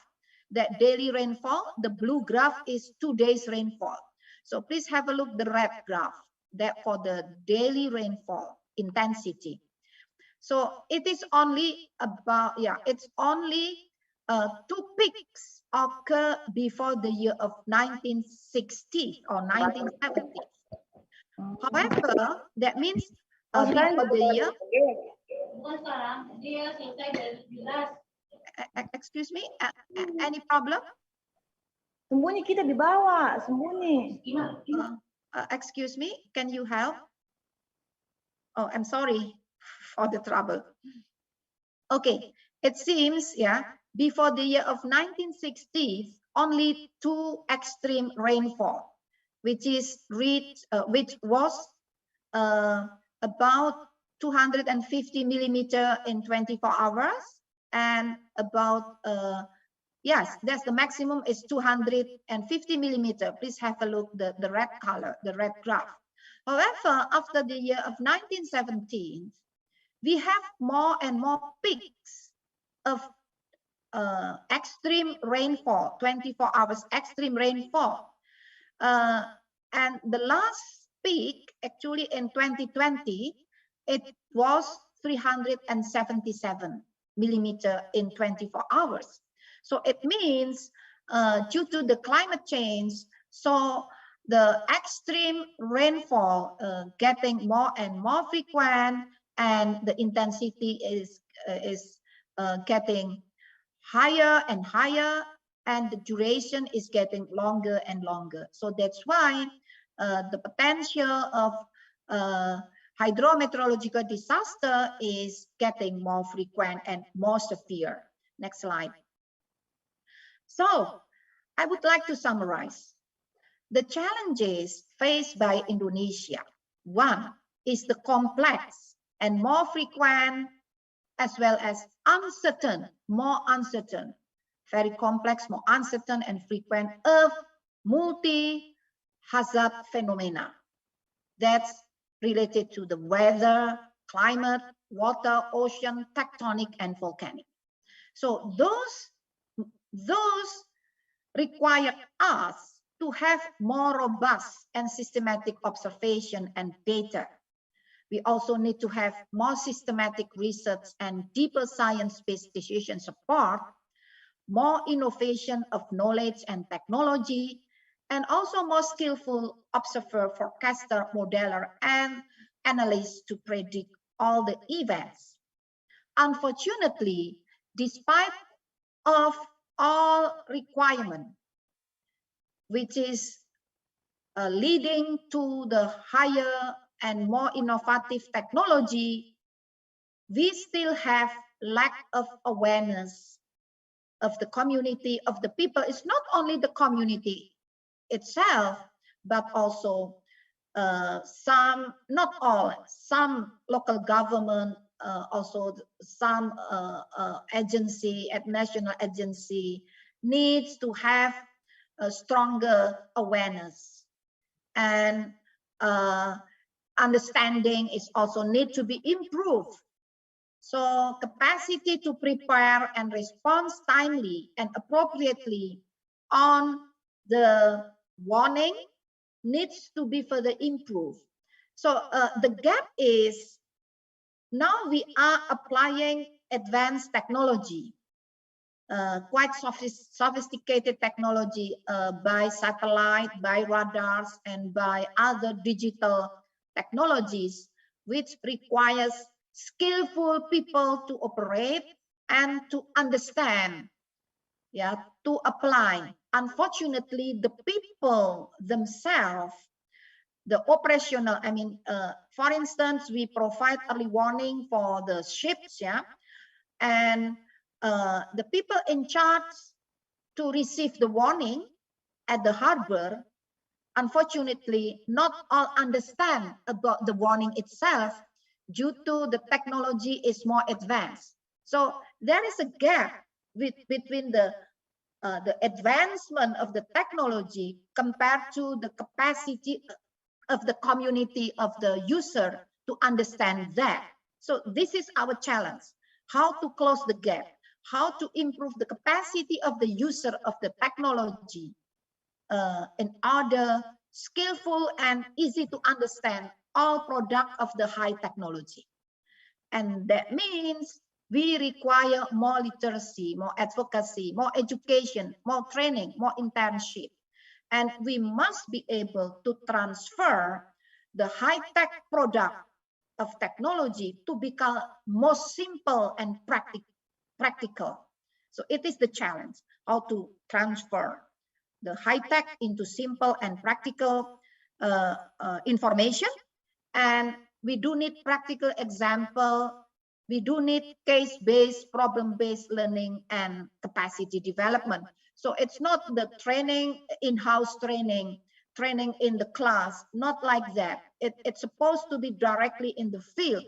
that daily rainfall. The blue graph is 2 days rainfall. So please have a look the red graph, that for the daily rainfall intensity. So it is only about, it's only 2 peaks occur before the year of 1960 or 1970. However, that means before the year, excuse me, any problem? Sembunyi kita di bawah, sembunyi. Excuse me, can you help? Oh, I'm sorry for the trouble. Okay, it seems, before the year of 1960s, only 2 extreme rainfall, which was about 250 millimeter in 24 hours, and about yes, that's the maximum is 250 millimeter. Please have a look the red color, the red graph. However, after the year of 1917, we have more and more peaks of extreme rainfall, 24 hours extreme rainfall. And the last peak, actually in 2020, it was 377 millimeter in 24 hours. So it means due to the climate change, so the extreme rainfall getting more and more frequent, and the intensity is getting higher and higher, and the duration is getting longer and longer. So that's why the potential of hydrometeorological disaster is getting more frequent and more severe. Next slide. So I would like to summarize the challenges faced by Indonesia. One is the complex and more frequent, as well as uncertain, more uncertain, very complex, more uncertain and frequent of multi-hazard phenomena that's related to the weather, climate, water, ocean, tectonic, and volcanic. So those require us to have more robust and systematic observation and data. We also need to have more systematic research and deeper science-based decision support, more innovation of knowledge and technology, and also more skillful observer, forecaster, modeler, and analyst to predict all the events. Unfortunately, despite of all requirement, which is leading to the higher and more innovative technology, we still have lack of awareness of the community, of the people. It's not only the community itself, but also some, not all, some local government, also some agency, at national agency, needs to have a stronger awareness, and understanding is also need to be improved. So capacity to prepare and respond timely and appropriately on the warning needs to be further improved. So the gap is, now we are applying advanced technology, quite sophisticated technology by satellite, by radars, and by other digital technologies, which requires skillful people to operate and to understand, to apply. Unfortunately, the people themselves, the operational, for instance, we provide early warning for the ships, and the people in charge to receive the warning at the harbor, unfortunately, not all understand about the warning itself due to the technology is more advanced. So there is a gap between the the advancement of the technology compared to the capacity of the community of the user to understand that. So this is our challenge, how to close the gap, how to improve the capacity of the user of the technology in order skillful and easy to understand all product of the high technology. And that means we require more literacy, more advocacy, more education, more training, more internship. And we must be able to transfer the high-tech product of technology to become more simple and practical. So it is the challenge, how to transfer the high-tech into simple and practical information. And we do need practical example. We do need case-based, problem-based learning and capacity development. So it's not the training, in-house training in the class, not like that. It's supposed to be directly in the field.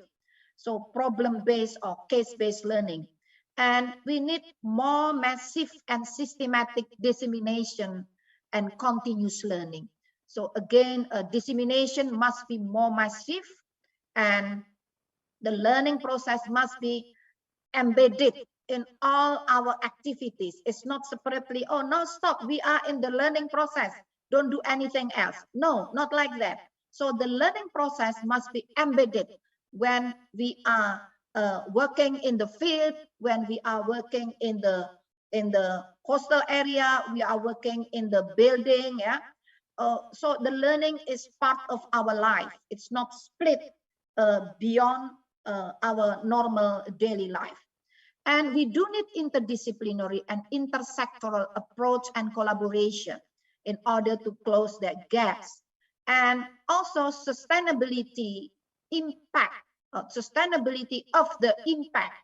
So problem-based or case-based learning. And we need more massive and systematic dissemination and continuous learning. So again, dissemination must be more massive, and the learning process must be embedded in all our activities. It's not separately, oh, no, stop, we are in the learning process, don't do anything else. No, not like that. So the learning process must be embedded when we are working in the field, when we are working in the coastal area, we are working in the building. Yeah. So the learning is part of our life. It's not split beyond our normal daily life. And we do need interdisciplinary and intersectoral approach and collaboration in order to close that gaps. And also sustainability impact, sustainability of the impact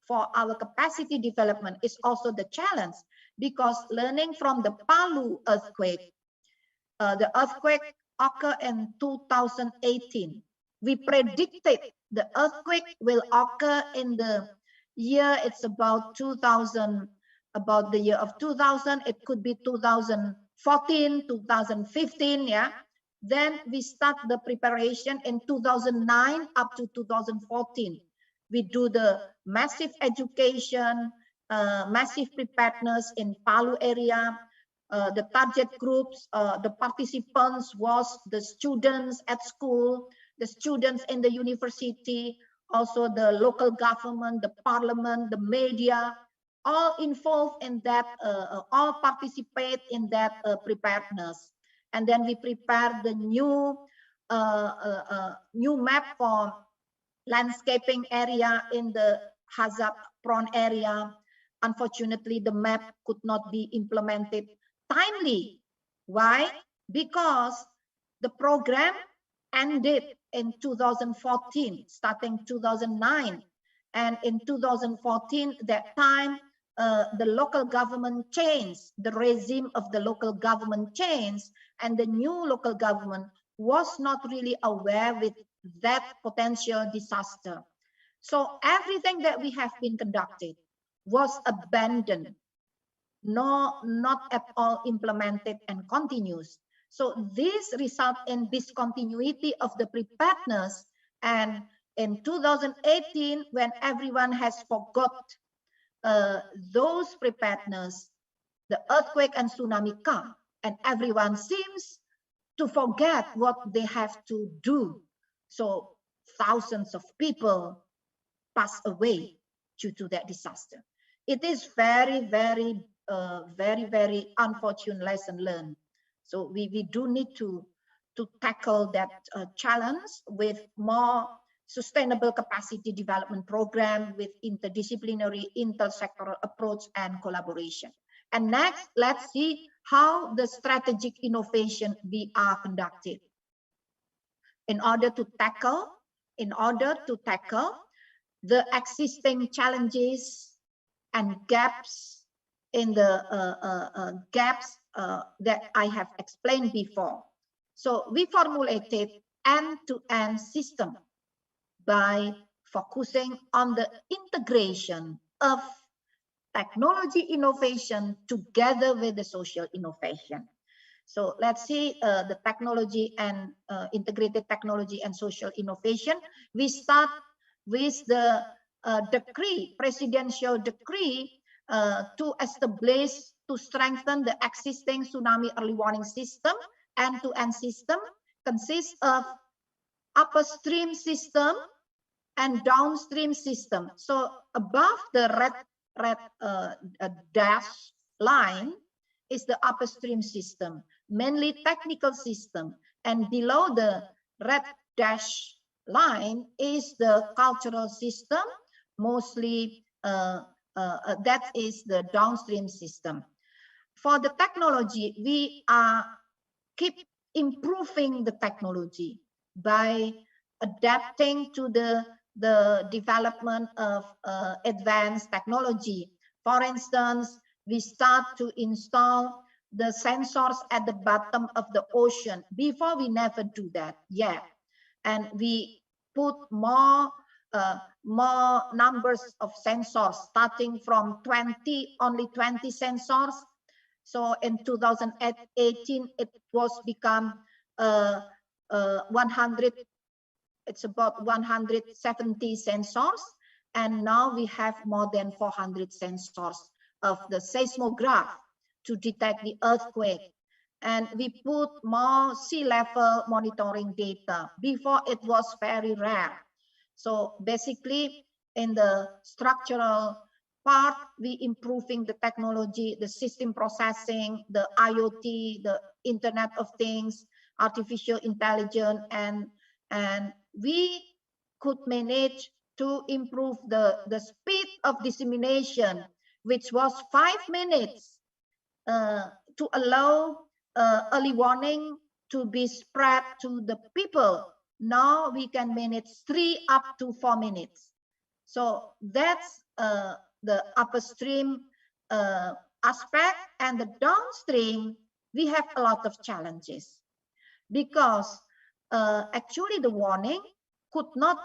for our capacity development is also the challenge, because learning from the Palu earthquake, the earthquake occurred in 2018. We predicted the earthquake will occur in the year, it's about 2000, about the year of 2000, it could be 2014, 2015, yeah. Then we start the preparation in 2009 up to 2014. We do the massive education, massive preparedness in Palu area. The target groups, the participants was the students at school, the students in the university, also the local government, the parliament, the media, all involved in that, all participate in that preparedness. And then we prepare the new map for landscaping area in the hazard prone area. Unfortunately, the map could not be implemented timely. Why? Because the program ended in 2014, starting 2009. And in 2014, that time, the local government changed, the regime of the local government changed, and the new local government was not really aware with that potential disaster. So everything that we have been conducted was abandoned, not at all implemented and continuous. So this result in discontinuity of the preparedness. And in 2018, when everyone has forgot those preparedness, the earthquake and tsunami come, and everyone seems to forget what they have to do. So thousands of people pass away due to that disaster. It is very, very unfortunate lesson learned. So we do need to tackle that challenge with more sustainable capacity development program with interdisciplinary, intersectoral approach and collaboration. And next, let's see how the strategic innovation we are conducted in order to tackle the existing challenges and gaps in the gaps that I have explained before. So we formulated end-to-end system by focusing on the integration of technology innovation together with the social innovation. So let's see the technology and integrated technology and social innovation. We start with the decree, presidential decree to establish, to strengthen the existing tsunami early warning system. End-to-end system consists of upstream system and downstream system. So above the red dash line is the upstream system, mainly technical system, and below the red dash line is the cultural system, mostly that is the downstream system. For the technology, we keep improving the technology by adapting to the development of advanced technology. For instance, we start to install the sensors at the bottom of the ocean. Before, we never do that yet. And we put more numbers of sensors, starting from 20, only 20 sensors. So in 2018, it was become 100. It's about 170 sensors, and now we have more than 400 sensors of the seismograph to detect the earthquake. And we put more sea level monitoring data. Before, it was very rare. So basically, in the structural part, we improving the technology, the system processing, the IoT, the Internet of Things, artificial intelligence, and we could manage to improve the speed of dissemination, which was 5 minutes to allow early warning to be spread to the people. Now we can manage 3 up to 4 minutes. So that's the upstream aspect, and the downstream, we have a lot of challenges because actually the warning could not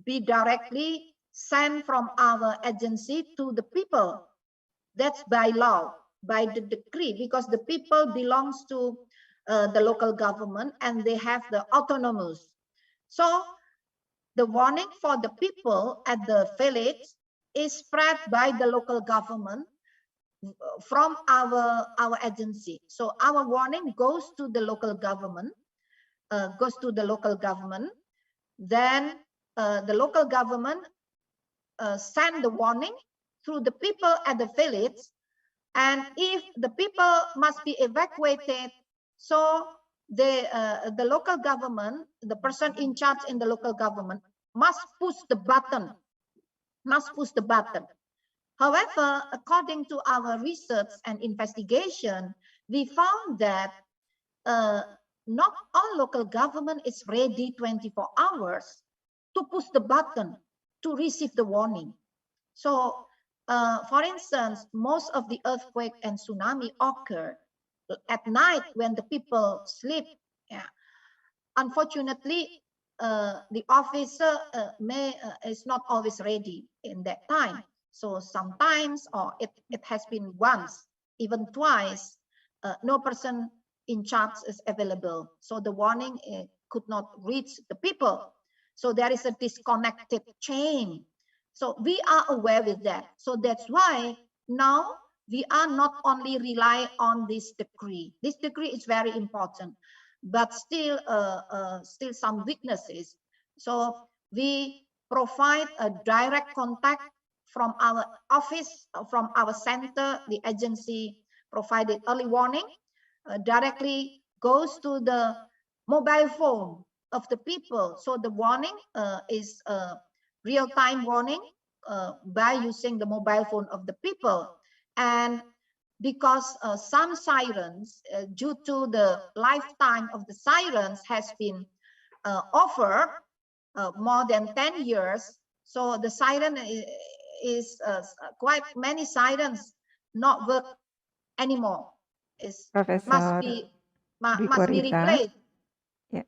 be directly sent from our agency to the people. That's by law, by the decree, because the people belongs to the local government and they have the autonomous. So the warning for the people at the village is spread by the local government from our agency. So our warning goes to the local government, then the local government send the warning through the people at the village, and if the people must be evacuated, so the local government, the person in charge in the local government must push the button. However, according to our research and investigation, we found that not all local government is ready 24 hours to push the button to receive the warning. So, for instance, most of the earthquake and tsunami occur at night when the people sleep. Yeah. Unfortunately, the officer is not always ready in that time. So sometimes, or it has been once, even twice, no person in charge is available. So the warning could not reach the people. So there is a disconnected chain. So we are aware with that. So that's why now we are not only rely on this decree. This decree is very important, but still some weaknesses. So we provide a direct contact from our office, from our center. The agency provided early warning, directly goes to the mobile phone of the people. So the warning is real-time warning by using the mobile phone of the people. And because some sirens, due to the lifetime of the sirens has been over more than 10 years, so the siren is quite many sirens not work anymore. Must be replaced. Yeah.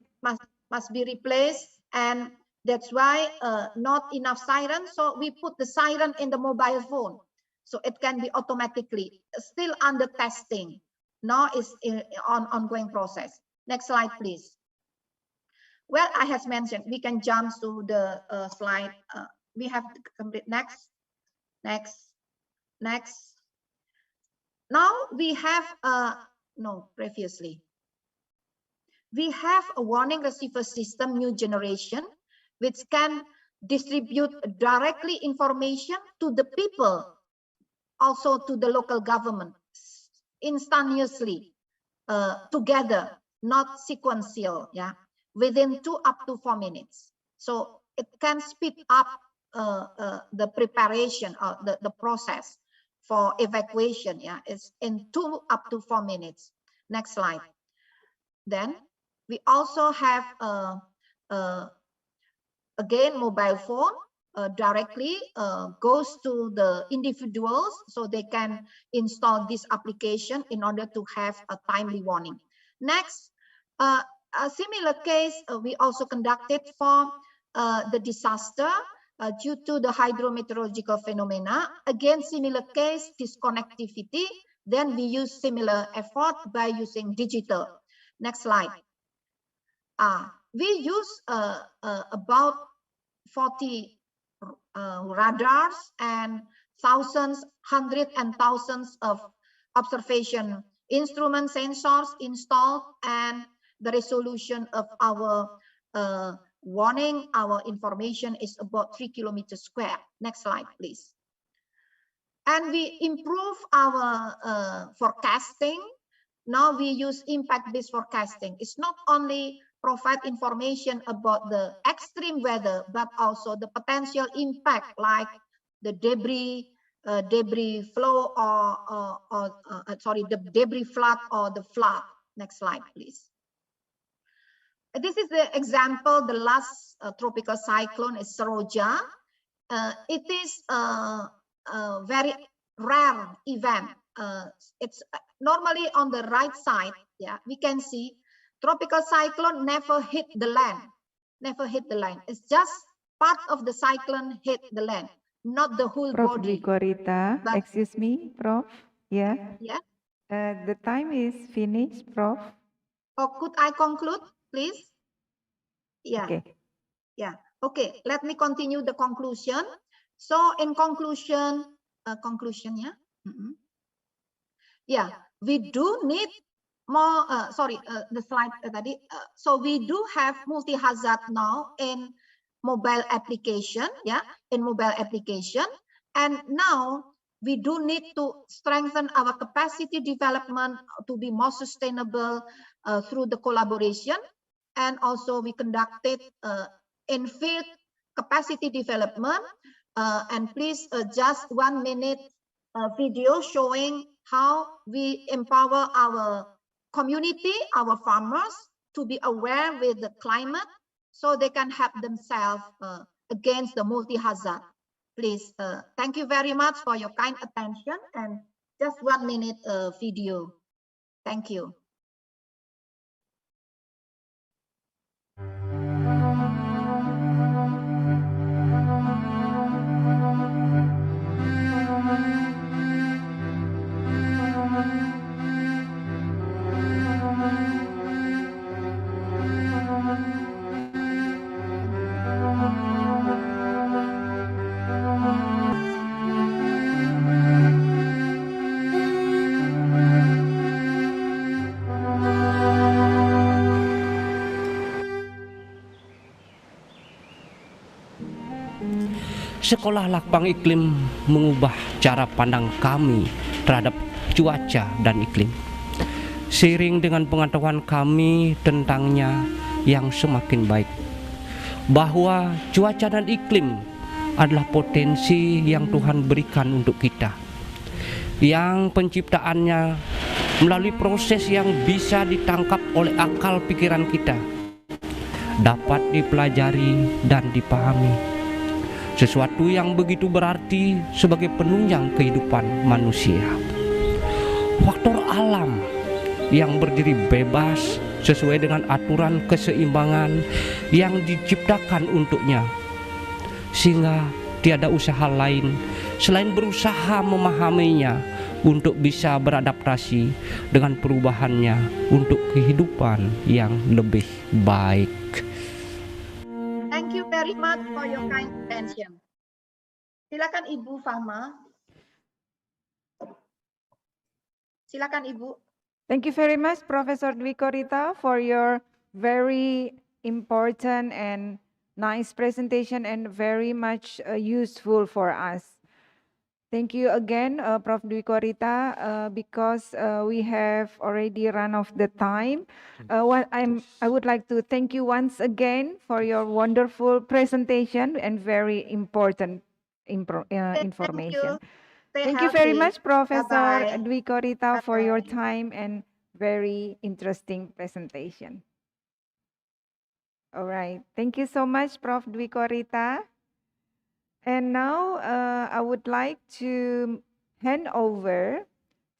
Must be replaced, and that's why not enough sirens. So we put the siren in the mobile phone. So it can be automatically, still under testing. Now it's on ongoing process. Next slide, please. Well, I have mentioned, we can jump to the slide. We have to complete next. Now we have, no, previously. We have a warning receiver system, new generation, which can distribute directly information to the people, also to the local government, instantaneously, together, not sequential, yeah, within 2 up to 4 minutes. So it can speed up the preparation or the process for evacuation, yeah, it's in 2 up to 4 minutes. Next slide. Then we also have again mobile phone directly goes to the individuals, so they can install this application in order to have a timely warning. Next, a similar case we also conducted for the disaster due to the hydrometeorological phenomena. Again, similar case, disconnectivity. Then we use similar effort by using digital. Next slide. We use about 40 radars and hundreds and thousands of observation instrument sensors installed, and the resolution of our warning, our information is about 3 kilometers square. Next slide, please. And we improve our forecasting. Now we use impact-based forecasting. It's not only provide information about the extreme weather, but also the potential impact like the debris flow the debris flood or the flood. Next slide, please. This is the example. The last tropical cyclone is Saroja. It is a very rare event. It's normally on the right side. Yeah, we can see tropical cyclone never hit the land. Never hit the land. It's just part of the cyclone hit the land, not the whole Prof. body. Gorita, excuse me, Prof. Yeah. Yeah. The time is finished, Prof. Or could I conclude, please? Yeah. Okay. Yeah. Okay. Let me continue the conclusion. So in conclusion, yeah. Yeah, we do need more. The slide tadi. So we do have multi-hazard now in mobile application. Yeah, in mobile application, and now we do need to strengthen our capacity development to be more sustainable through the collaboration, and also we conducted in-field capacity development. And please just 1 minute video showing how we empower our community, our farmers, to be aware with the climate so they can help themselves against the multi-hazard. Please, thank you very much for your kind attention, and just 1 minute video. Thank you. Sekolah Lakbang Iklim mengubah cara pandang kami terhadap cuaca dan iklim. Seiring dengan pengetahuan kami tentangnya yang semakin baik, bahwa cuaca dan iklim adalah potensi yang Tuhan berikan untuk kita, yang penciptaannya melalui proses yang bisa ditangkap oleh akal pikiran kita, dapat dipelajari dan dipahami. Sesuatu yang begitu berarti sebagai penunjang kehidupan manusia. Faktor alam yang berdiri bebas sesuai dengan aturan keseimbangan yang diciptakan untuknya, sehingga tiada usaha lain selain berusaha memahaminya untuk bisa beradaptasi dengan perubahannya untuk kehidupan yang lebih baik. Thank you very much for your kind attention. Silakan Ibu Fahma. Silakan Ibu. Thank you very much, Professor Dwi Korita, for your very important and nice presentation and very much useful for us. Thank you again, Prof. Dwi Korita, because we have already run off the time. I would like to thank you once again for your wonderful presentation and very important information. Thank you very much, Professor Dwi Korita, for your time and very interesting presentation. All right. Thank you so much, Prof. Dwi Korita. And now I would like to hand over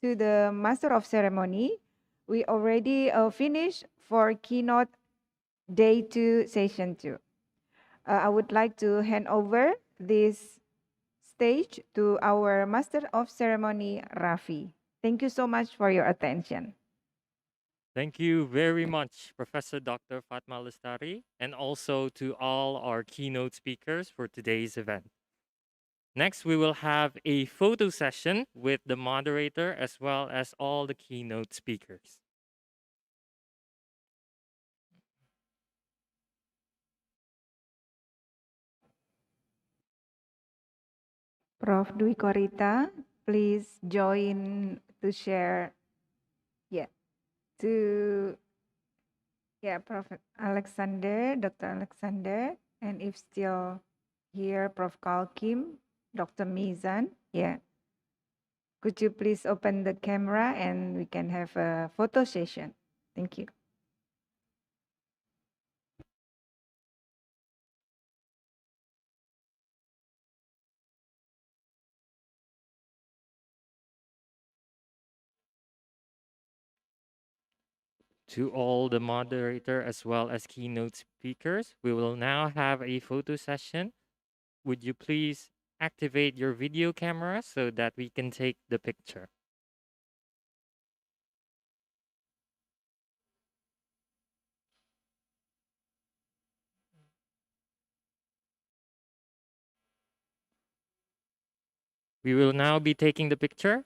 to the Master of Ceremony. We already finished for keynote day 2, session 2. I would like to hand over this stage to our Master of Ceremony, Rafi. Thank you so much for your attention. Thank you very much, Professor Dr. Fatma Lestari, and also to all our keynote speakers for today's event. Next, we will have a photo session with the moderator as well as all the keynote speakers. Prof. Dwi Korita, please join to share. Prof. Alexander, Dr. Alexander, and if still here, Prof. Kalkim, Dr. Mizan. Could you please open the camera and we can have a photo session? Thank you. To all the moderator as well as keynote speakers, we will now have a photo session. Would you please activate your video camera so that we can take the picture? We will now be taking the picture.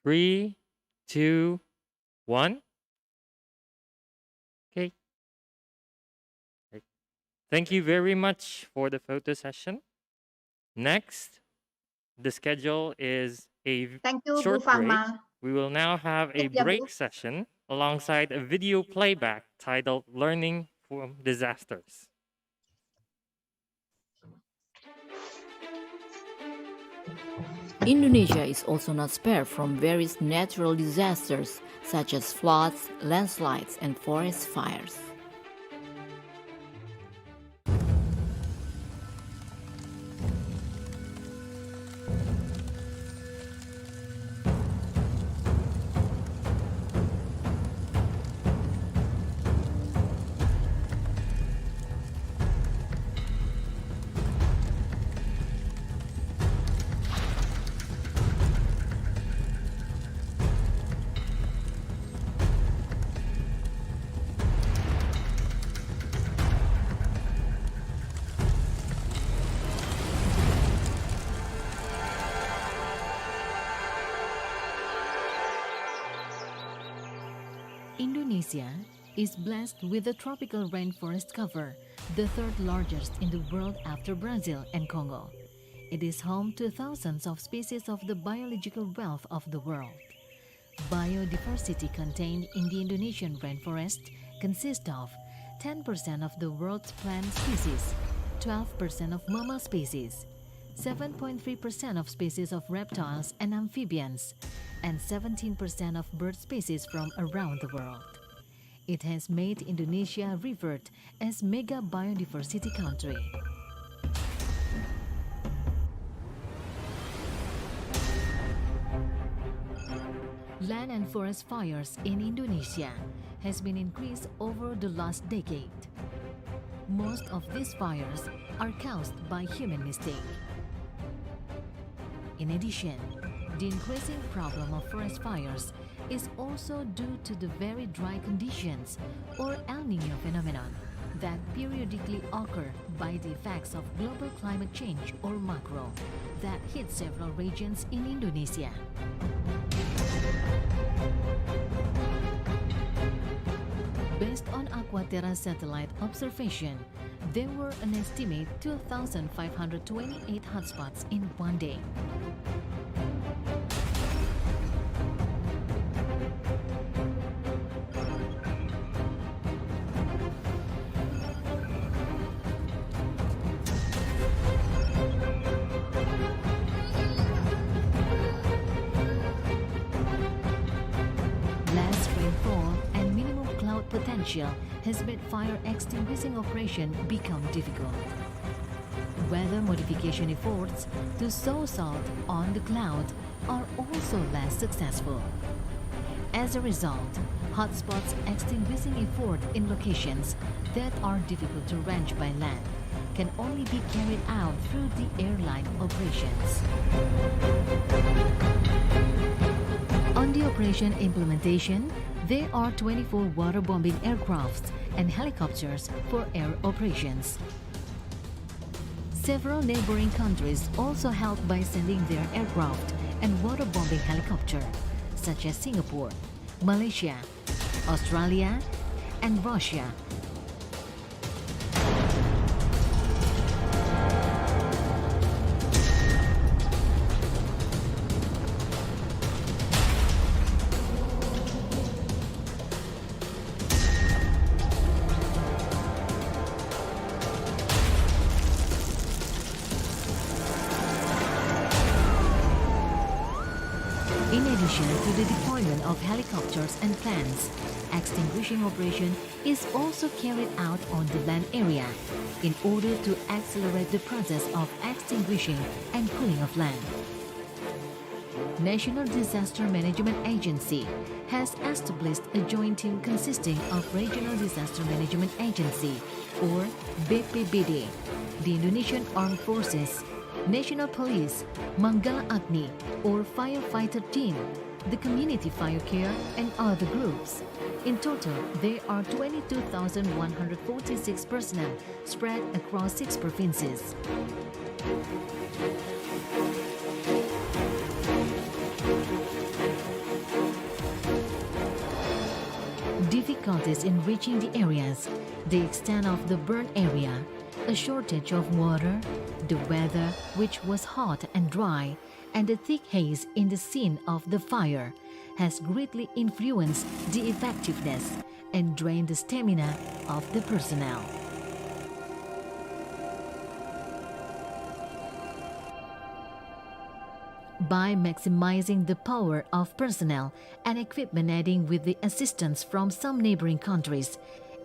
3, 2, 1. Okay. Thank you very much for the photo session. Next, the schedule is a short break. We will now have a break session alongside a video playback titled Learning from Disasters. Indonesia is also not spared from various natural disasters such as floods, landslides, and forest fires. Indonesia is blessed with a tropical rainforest cover, the third largest in the world after Brazil and Congo. It is home to thousands of species of the biological wealth of the world. Biodiversity contained in the Indonesian rainforest consists of 10% of the world's plant species, 12% of mammal species, 7.3% of species of reptiles and amphibians, and 17% of bird species from around the world. It has made Indonesia revered as mega biodiversity country. Land and forest fires in Indonesia has been increased over the last decade. Most of these fires are caused by human mistake. In addition, the increasing problem of forest fires is also due to the very dry conditions or El Nino phenomenon that periodically occur by the effects of global climate change or macro that hit several regions in Indonesia. Based on Aquaterra satellite observation, there were an estimate 2,528 hotspots in one day. Less rainfall and minimum cloud potential has made fire extinguishing operation become difficult. Weather modification efforts to sow salt on the cloud are also less successful. As a result, hotspots extinguishing effort in locations that are difficult to reach by land can only be carried out through the airline operations. On the operation implementation, there are 24 waterbombing aircrafts and helicopters for air operations. Several neighboring countries also help by sending their aircraft and waterbombing helicopter, such as Singapore, Malaysia, Australia, and Russia. In addition to the deployment of helicopters and planes, extinguishing operation is also carried out on the land area in order to accelerate the process of extinguishing and cooling of land. National Disaster Management Agency has established a joint team consisting of Regional Disaster Management Agency or BPBD, the Indonesian Armed Forces, National Police, Manggala Agni or firefighter team, the community fire care and other groups. In total, there are 22,146 personnel spread across 6 provinces. Difficulties in reaching the areas, the extent of the burn area, a shortage of water, the weather which was hot and dry, and the thick haze in the scene of the fire has greatly influenced the effectiveness and drained the stamina of the personnel. By maximizing the power of personnel and equipment adding with the assistance from some neighboring countries,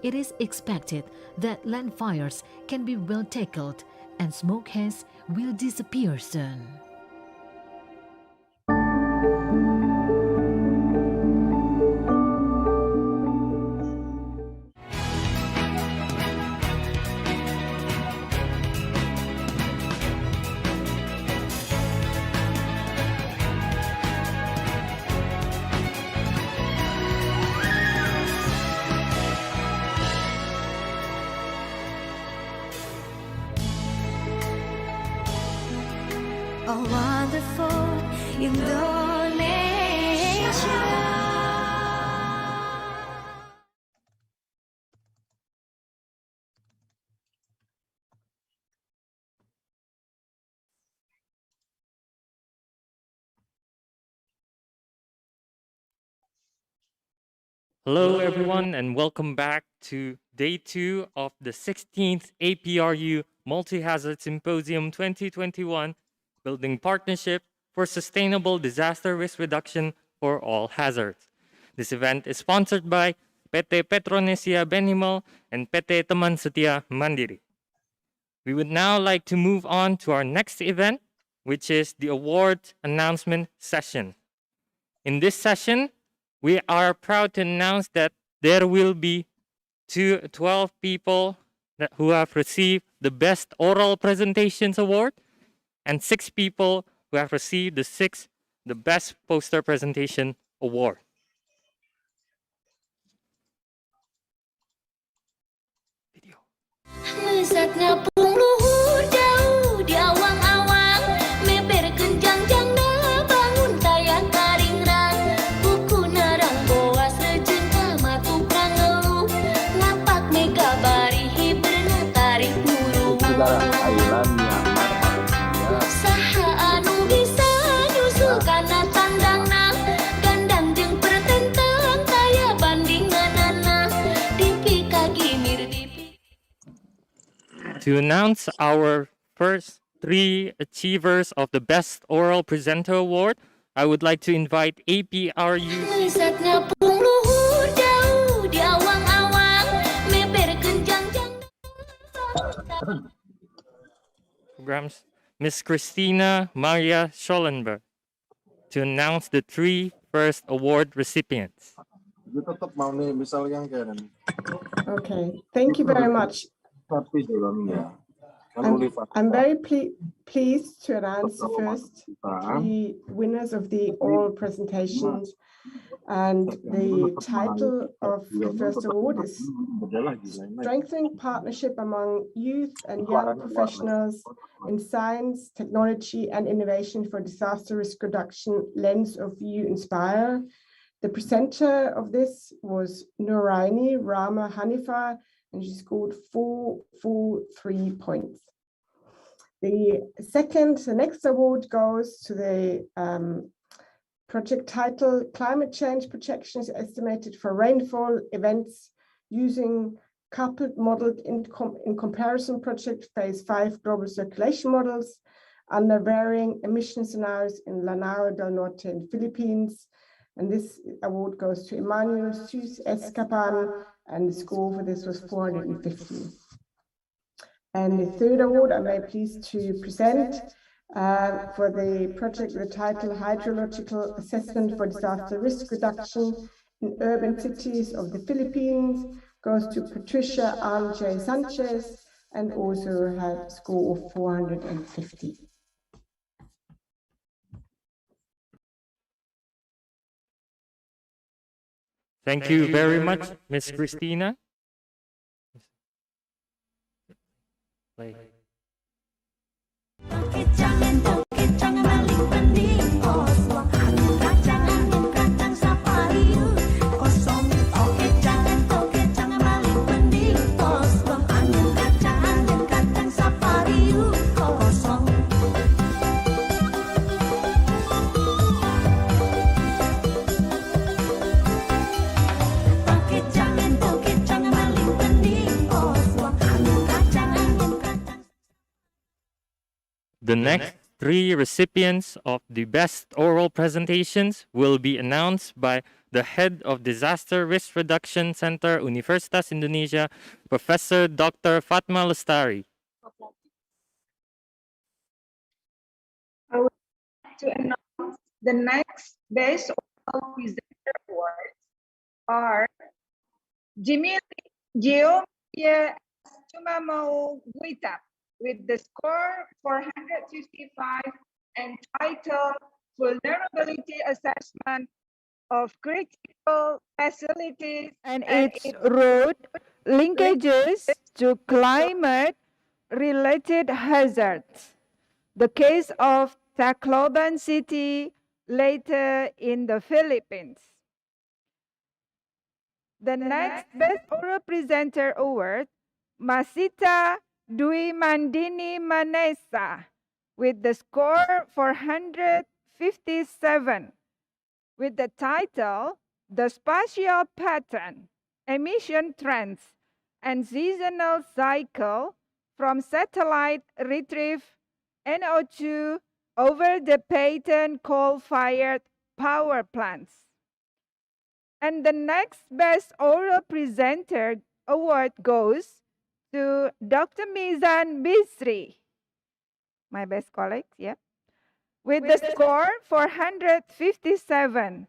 it is expected that land fires can be well tackled and smoke haze will disappear soon. Oh, wonderful Indonesia. Hello, everyone, and welcome back to day 2 of the 16th APRU Multi-Hazard Symposium 2021, Building Partnership for Sustainable Disaster Risk Reduction for All Hazards. This event is sponsored by PT Petronesia Benimal and PT Teman Setia Mandiri. We would now like to move on to our next event, which is the award announcement session. In this session, we are proud to announce that there will be 12 people who have received the Best Oral Presentations Award and 6 people who have received the Best Poster Presentation Award. Mesatnya pung luhur jauh di awang-awang, meber kenjang jangda bangun tayang karingrang, buku narang boas rejengka matu prangeluh, ngapak mega barihi berna tarik muru. Saha anu bisa nyusul kana tandangna, gandang jeung pertentang taya bandinganana, dipi kagimir dipi. To announce our first 3 achievers of the Best Oral Presenter Award, I would like to invite APRU Mesatnya pung luhur jauh di awang-awang, meber kenjang jangda. programs, Miss Christina Maria Schollenberg, to announce the 3 first award recipients. Okay, thank you very much. I'm very pleased to announce the first 3 winners of the oral presentations, and the title of the first award is Strengthening Partnership Among Youth and Young Professionals in Science, Technology and Innovation for Disaster Risk Reduction, Lens of You Inspire. The presenter of this was Nouraini Rama Hanifa, and she scored 443 points. The next award goes to the project title, Climate Change Projections Estimated for Rainfall Events Using Coupled Modeled in Comparison Project Phase 5 Global Circulation Models under Varying Emission Scenarios in Lanao del Norte in Philippines. And this award goes to Emmanuel Sus Escapan, and the score for this was 450. And the third award I'm very pleased to present for the project with the title Hydrological Assessment for Disaster Risk Reduction in Urban Cities of the Philippines goes to Patricia J. Sanchez, and also had a score of 450. Thank you very much, Miss Christina. Play. The next 3 recipients of the Best Oral Presentations will be announced by the Head of Disaster Risk Reduction Center, Universitas Indonesia, Professor Dr. Fatma Lestari. I would like to announce the next Best Oral Presenter Awards are Geometria Chumamau Guita with the score 455 and title Vulnerability Assessment of Critical Facilities and its road linkages to climate-related hazards. The case of Tacloban City later in the Philippines. The next Best Oral Presenter Award, Masita Dwi Mandini Manesa, with the score 457, with the title The Spatial Pattern, Emission Trends, and Seasonal Cycle from Satellite Retrieve NO2 over the patent coal-fired power plants. And the next Best Oral Presenter Award goes to Dr. Mizan Bisri, my best colleague, yeah, with the score 457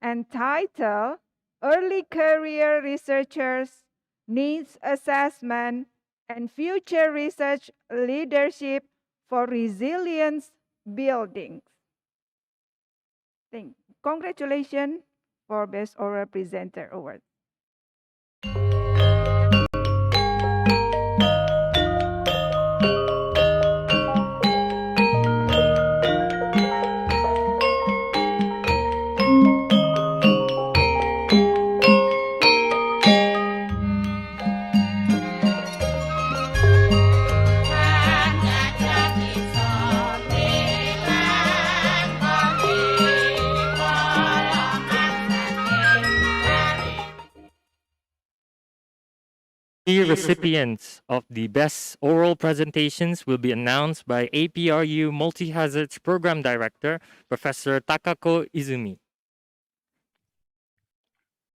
and title Early Career Researchers Needs Assessment and Future Research Leadership for Resilience buildings. Congratulations for Best Oral Presenter Award. The recipients of the best oral presentations will be announced by APRU Multi-Hazards Program Director, Professor Takako Izumi.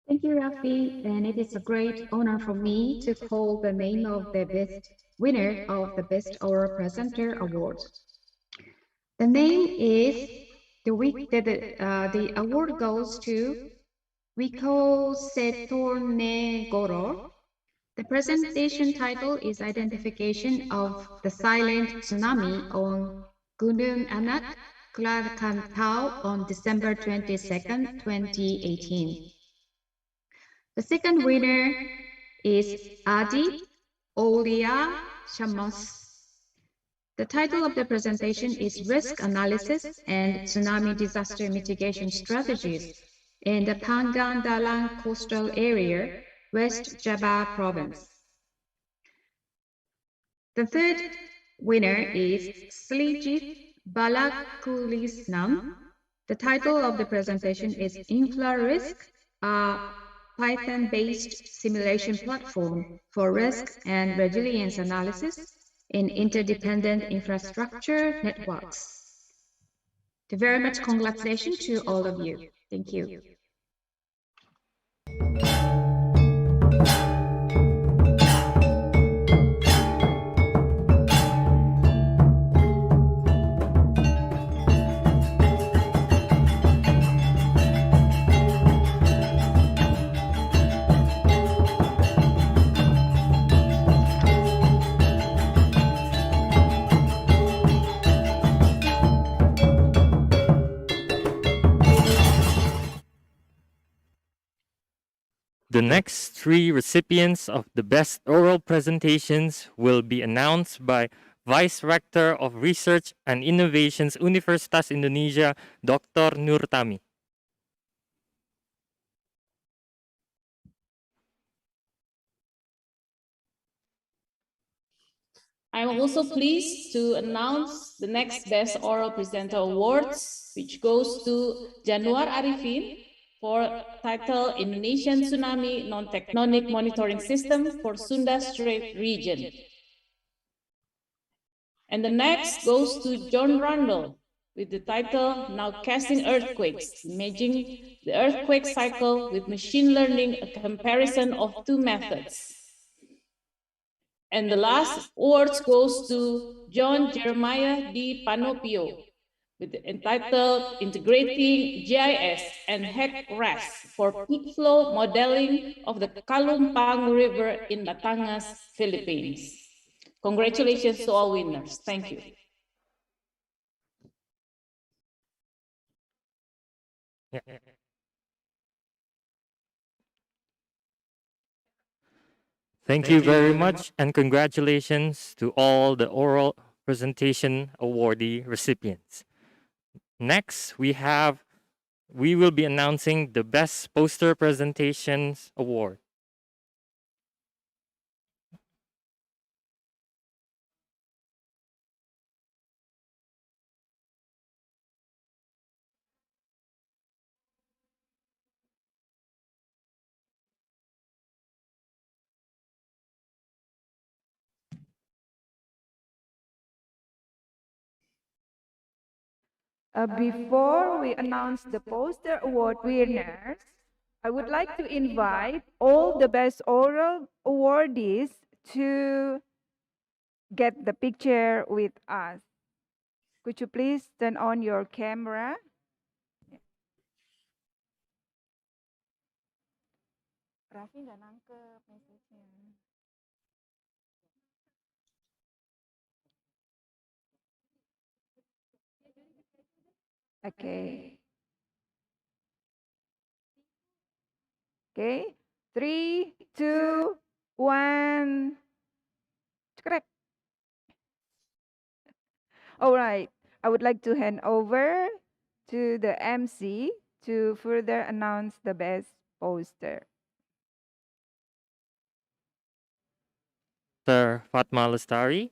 Thank you, Rafi, and it is a great honor for me to call the name of the best winner of the Best Oral Presenter Award. The name is the award goes to Wiko Setonegoro. The presentation title is Identification of the Silent Tsunami on Gunung Anak, Krakatau on December 22nd, 2018. The second winner is Adi Olia Shamos. The title of the presentation is Risk Analysis and Tsunami Disaster Mitigation Strategies in the Pangandalang Coastal Area, West Java Province. The third winner is Slijit Balakulisnam. The title of the presentation is InflaRisk, a Python-based simulation platform for risk and resilience analysis in interdependent infrastructure networks. Very much congratulations to all of you. Thank you. The next three recipients of the best oral presentations will be announced by Vice Rector of Research and Innovations Universitas Indonesia, Dr. Nurtami. I'm also pleased to announce the next Best Oral Presenter Awards, which goes to Januar Arifin for title Indonesian Tsunami Non-Tectonic Monitoring System for Sunda Strait region. And the next goes to John Randall with the title Nowcasting Earthquakes, Imaging the Earthquake Cycle with Machine Learning, a Comparison of Two Methods. And the last awards goes to John Jeremiah D. Panopio with the entitled Integrating GIS and HEC-RAS for peak flow modeling of the Kalumpang River in Batangas, Philippines. Congratulations to all winners. Thank you. Thank you very much, and congratulations to all the oral presentation awardee recipients. Next, we will be announcing the Best Poster Presentations Award. Before we announce the poster award winners, I would like to invite all the best oral awardees to get the picture with us. Could you please turn on your camera? Raffi nggak nangkep message-nya. Okay. Okay. 3, 2, 1. Correct. All right. I would like to hand over to the MC to further announce the best poster. Sir Fatma Lestari.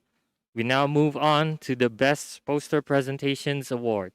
We now move on to the Best Poster Presentations Award.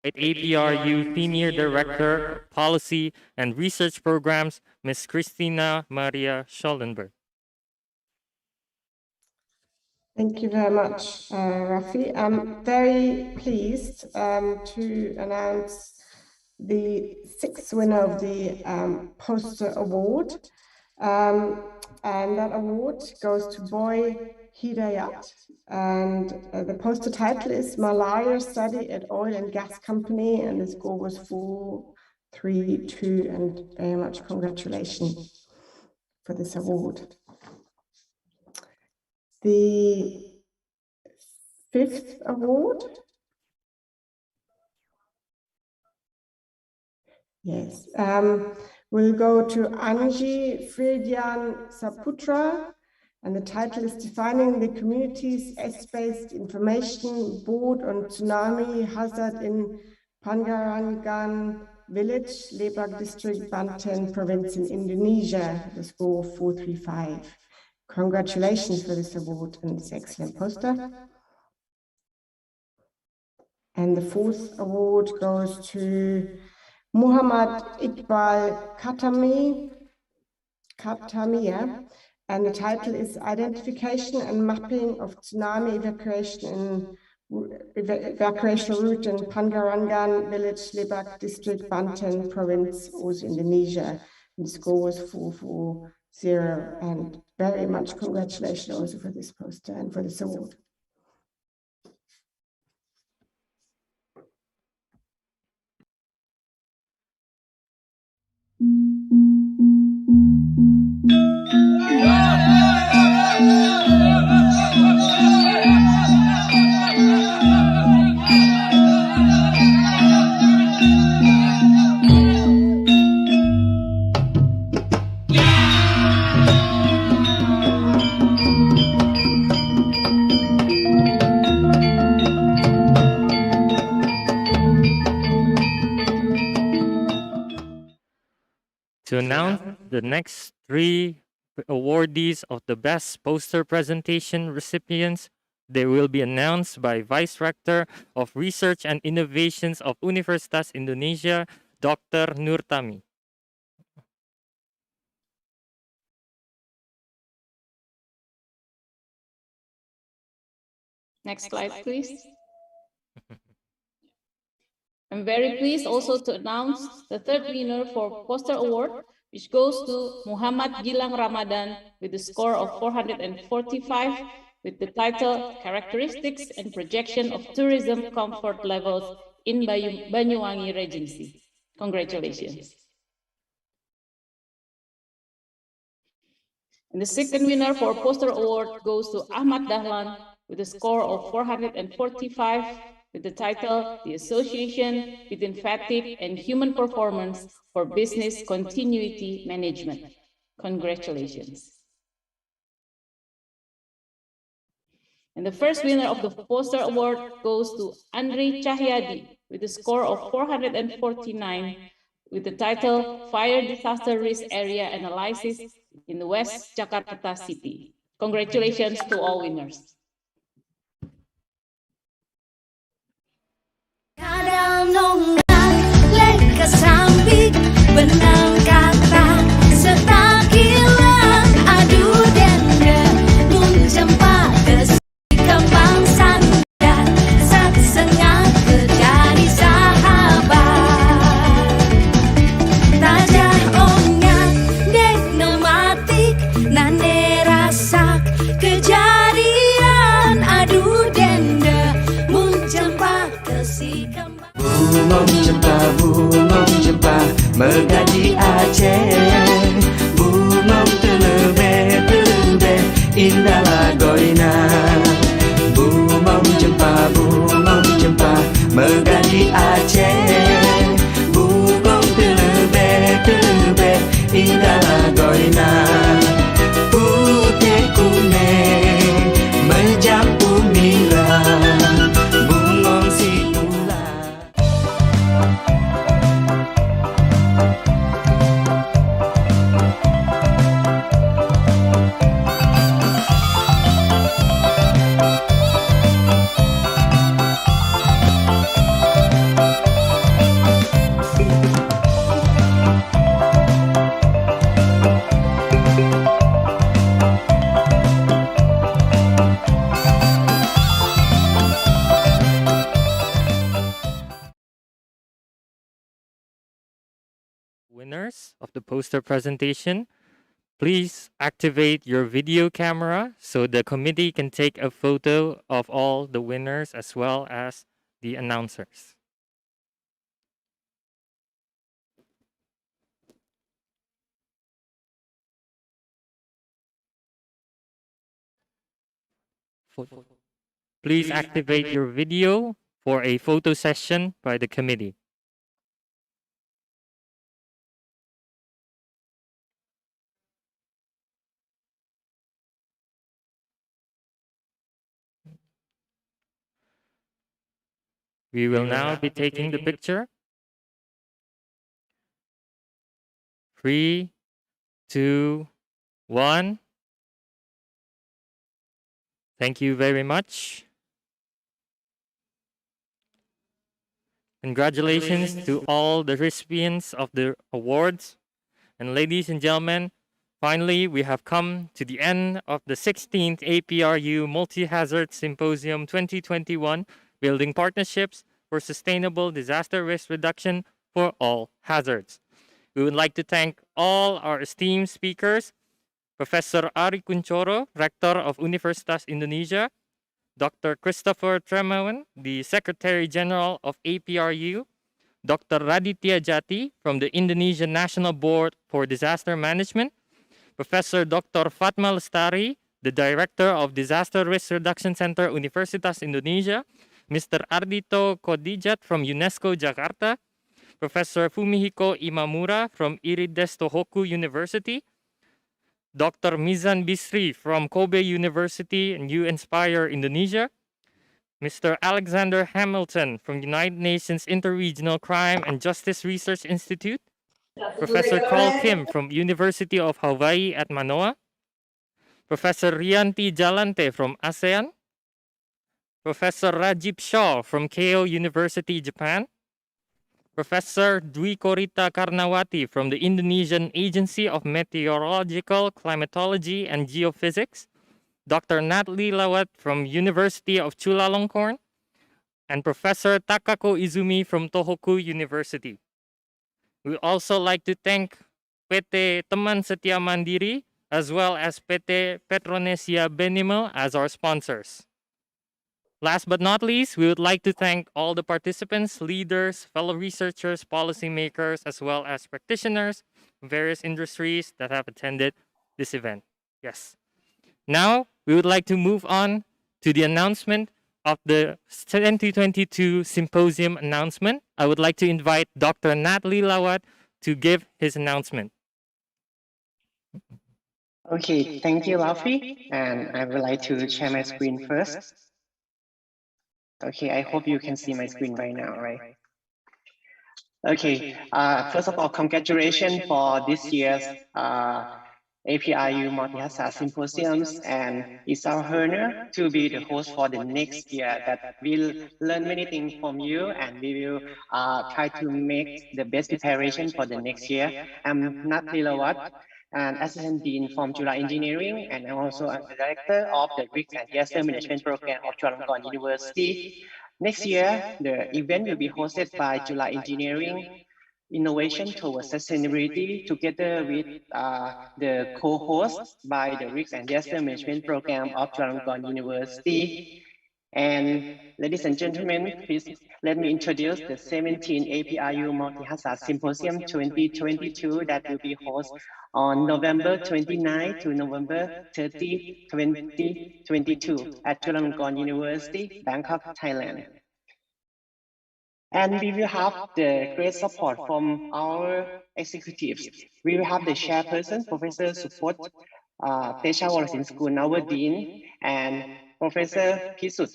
At APRU Senior Director, Policy and Research Programs, Ms. Christina Maria Schollenberg. Thank you very much, Rafi. I'm very pleased to announce the 6th winner of the Poster Award. And that award goes to Boy Hidayat. And the poster title is Malaria Study at Oil and Gas Company, and the score was 432, and very much congratulations for this award. The 5th award, yes, will go to Anji Friedjan Saputra, and the title is Defining the Community's S-Based Information Board on Tsunami Hazard in Pangarangan Village, Lebak District, Banten Province in Indonesia, the score 435. Congratulations for this award and this excellent poster. And the 4th award goes to Muhammad Iqbal Katamia, and the title is Identification and Mapping of Tsunami Evacuation Route in Pangarangan Village, Lebak District, Banten Province, also Indonesia. And the score was 440, and very much congratulations also for this poster and for this award. To announce the next 3 awardees of the Best Poster Presentation recipients, they will be announced by Vice Rector of Research and Innovations of Universitas Indonesia, Dr. Nurtami. Next slide, please. I'm very pleased also to announce the 3rd winner for Poster Award, which goes to Muhammad Gilang Ramadan with a score of 445 with the title Characteristics and Projection of Tourism Comfort Levels in Banyuwangi Regency. Congratulations. And the 2nd winner for Poster Award goes to Ahmad Dahlan with a score of 445 with the title The Association Between Fatigue and Human Performance for Business Continuity Management. Congratulations. And the 1st winner of the Poster Award goes to Andre Cahyadi with a score of 449 with the title Fire Disaster Risk Area Analysis in the West Jakarta City. Congratulations to all winners. Kadang nongak lek kesamping benang kata setak hilang aduh bungong jempa Megadi Aceh Bungong telebe indah lagoina Bungong jempa Megadi Aceh Bungong telebe indah lagoina Putih kuning menjampu mira Bungong si ular Winners of the poster presentation, please activate your video camera so the committee can take a photo of all the winners as well as the announcers. Please activate your video for a photo session by the committee. We will now be taking the picture. 3, 2, 1. Thank you very much. Congratulations to all the recipients of the awards. And ladies and gentlemen, finally, we have come to the end of the 16th APRU Multi-Hazard Symposium 2021, Building Partnerships for Sustainable Disaster Risk Reduction for All Hazards. We would like to thank all our esteemed speakers, Professor Ari Kunchoro, Rector of Universitas Indonesia, Dr. Christopher Tremawan, the Secretary General of APRU, Dr. Raditya Jati from the Indonesian National Board for Disaster Management, Professor Dr. Fatma Lestari, the Director of Disaster Risk Reduction Center, Universitas Indonesia, Mr. Ardito Kodijat from UNESCO Jakarta, Professor Fumihiko Imamura from Irides Tohoku University, Dr. Mizan Bisri from Kobe University and U Inspire Indonesia, Mr. Alexander Hamilton from United Nations Interregional Crime and Justice Research Institute, Professor Carl Kim from University of Hawaii at Manoa, Professor Rianti Jalante from ASEAN, Professor Rajib Shaw from Keio University, Japan, Professor Dwi Korita Karnawati from the Indonesian Agency of Meteorological Climatology and Geophysics, Dr. Natalie Lawat from University of Chulalongkorn, and Professor Takako Izumi from Tohoku University. We also like to thank PT Teman Setia Mandiri as well as PT Petronesia Benimel as our sponsors. Last but not least, we would like to thank all the participants, leaders, fellow researchers, policymakers, as well as practitioners from various industries that have attended this event. Yes. Now, we would like to move on to the announcement of the 2022 Symposium announcement. I would like to invite Dr. Natalie Lawat to give his announcement. Okay, thank you, Rafi. And I would like to share my screen first. Okay, I hope you can see my screen right now, right? Okay, first of all, congratulations for this year's APRU Multi-Hazard Symposiums, and it's our honor to be the host for the next year that we'll learn many things from you, and we will try to make the best preparation for the next year. I'm Natalie Lawat, an Assistant Dean from July Engineering, and I'm also the Director of the Risk and Disaster Management Program of Chulalongkorn University. Next year, the event will be hosted by July Engineering Innovation Towards Sustainability together with the co-host by the Risk and Disaster Management Program of Chulalongkorn University. And ladies and gentlemen, please let me introduce the 17th APRU Multi-Hazard Symposium 2022 that will be hosted on November 29 to November 30, 2022 at Chulalongkorn University, Bangkok, Thailand. And we will have the great support from our executives. We will have the chairperson, Professor Supot Tesha Warasin, our dean, and Professor Pisut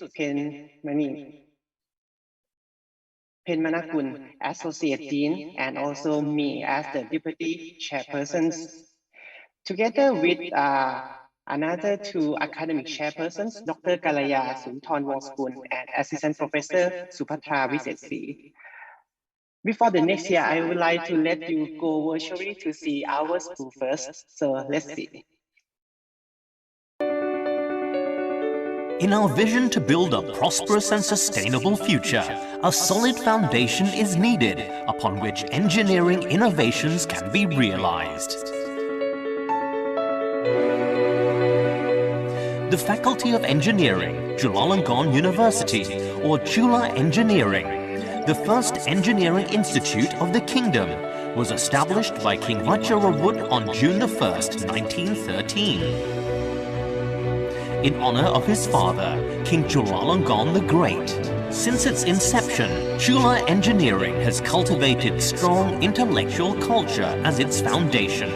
Penmanakun, associate dean, and also me as the deputy chairpersons. Together with another two academic chairpersons, Dr. Kalaya Sunthorn Wongskun and Assistant Professor Supatra Visetsi. Before the next year, I would like to let you go virtually to see our school first. So let's see. In our vision to build a prosperous and sustainable future, a solid foundation is needed upon which engineering innovations can be realized. The Faculty of Engineering, Chulalongkorn University, or Chula Engineering, the first engineering institute of the kingdom, was established by King Vajirabhut on June 1, 1913. In honor of his father, King Chulalongkorn the Great. Since its inception, Chula Engineering has cultivated strong intellectual culture as its foundation,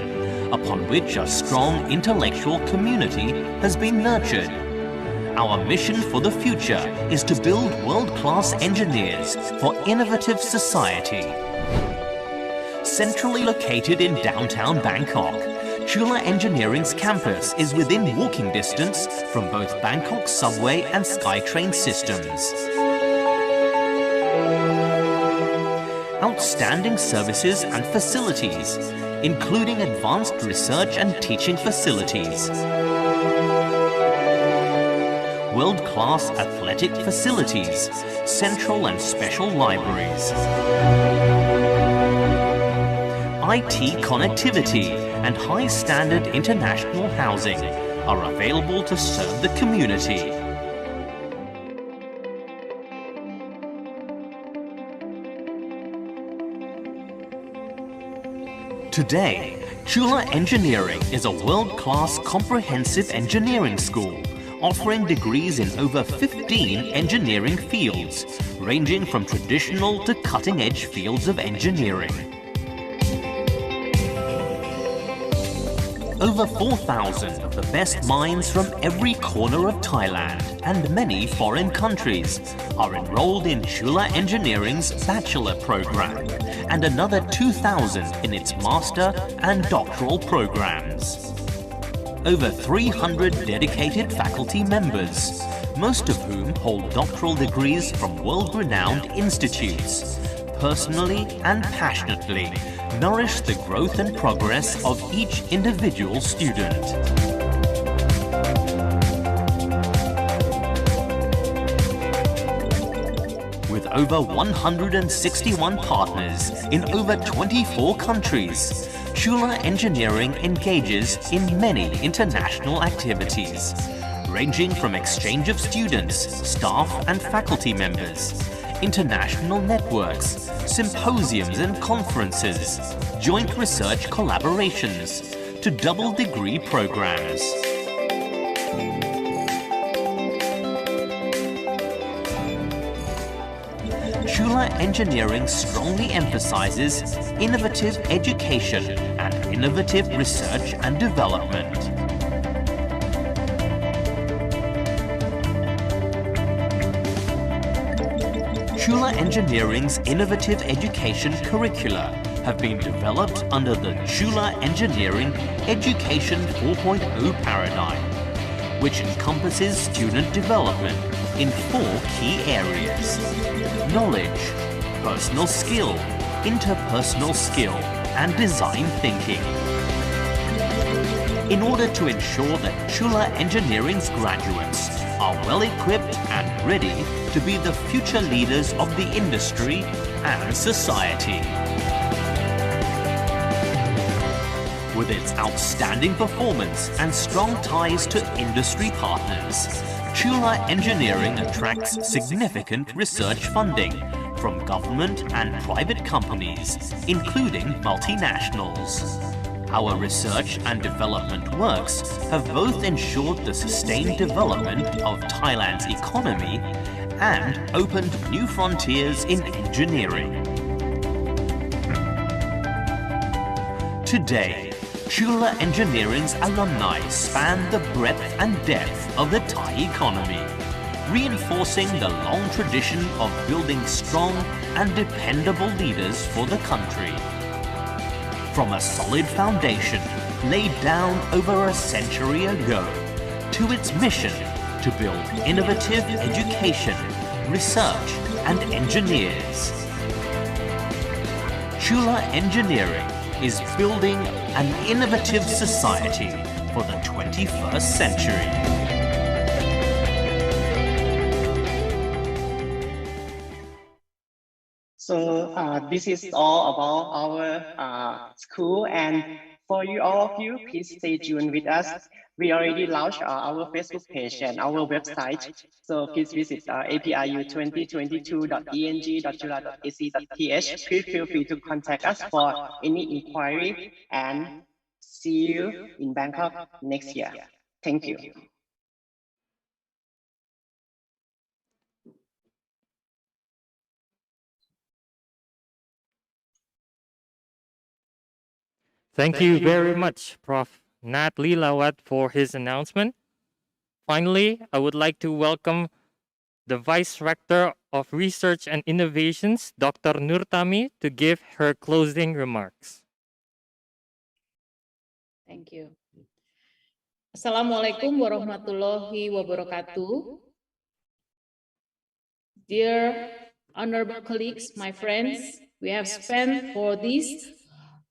upon which a strong intellectual community has been nurtured. Our mission for the future is to build world-class engineers for innovative society. Centrally located in downtown Bangkok, Chula Engineering's campus is within walking distance from both Bangkok subway and SkyTrain systems. Outstanding services and facilities, including advanced research and teaching facilities, world-class athletic facilities, central and special libraries, IT connectivity, and high-standard international housing are available to serve the community. Today, Chula Engineering is a world-class comprehensive engineering school, offering degrees in over 15 engineering fields, ranging from traditional to cutting-edge fields of engineering. Over 4,000 of the best minds from every corner of Thailand and many foreign countries are enrolled in Chula Engineering's bachelor program, and another 2,000 in its master and doctoral programs. Over 300 dedicated faculty members, most of whom hold doctoral degrees from world-renowned institutes, personally and passionately nourish the growth and progress of each individual student. With over 161 partners in over 24 countries, Chula Engineering engages in many international activities, ranging from exchange of students, staff and faculty members, international networks, symposiums and conferences, joint research collaborations, to double degree programs. Chula Engineering strongly emphasizes innovative education and innovative research and development. Chula Engineering's innovative education curricula have been developed under the Chula Engineering Education 4.0 paradigm, which encompasses student development in 4 key areas: knowledge, personal skill, interpersonal skill, and design thinking. In order to ensure that Chula Engineering's graduates are well equipped and ready to be the future leaders of the industry and society. With its outstanding performance and strong ties to industry partners, Chula Engineering attracts significant research funding from government and private companies, including multinationals. Our research and development works have both ensured the sustained development of Thailand's economy and opened new frontiers in engineering. Today, Chula Engineering's alumni span the breadth and depth of the Thai economy, reinforcing the long tradition of building strong and dependable leaders for the country. From a solid foundation laid down over a century ago to its mission to build innovative education, research and engineers. Chula Engineering is building an innovative society for the 21st century. So this is all about our school, and for all of you, please stay tuned with us. We already launched our Facebook page and our website, so please visit apru2022.eng.chula.ac.th. Please feel free to contact us for any inquiry, and see you in Bangkok next year. Thank you. Thank you very much, Prof. Nat Lilawat, for his announcement. Finally, I would like to welcome the Vice Rector of Research and Innovations, Dr. Nurtami, to give her closing remarks. Thank you. Assalamualaikum warahmatullahi wabarakatuh. Dear honorable colleagues, my friends, we have spent for these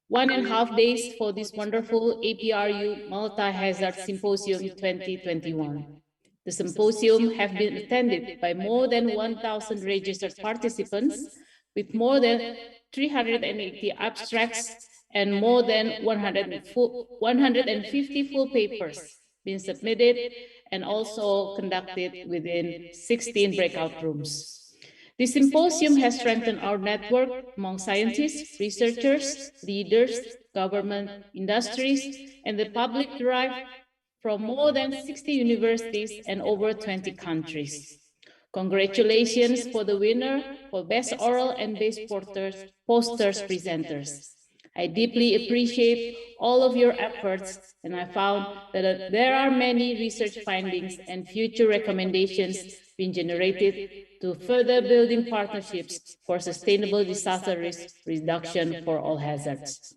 1.5 days for this wonderful APRU Multi-Hazard Symposium 2021. The symposium have been attended by more than 1,000 registered participants with more than 380 abstracts and more than 150 full papers being submitted and also conducted within 16 breakout rooms. This symposium has strengthened our network among scientists, researchers, leaders, government, industries, and the public derived from more than 60 universities and over 20 countries. Congratulations for the winner for Best Oral and Best Posters presenters. I deeply appreciate all of your efforts, and I found that there are many research findings and future recommendations being generated to further building partnerships for sustainable disaster risk reduction for all hazards.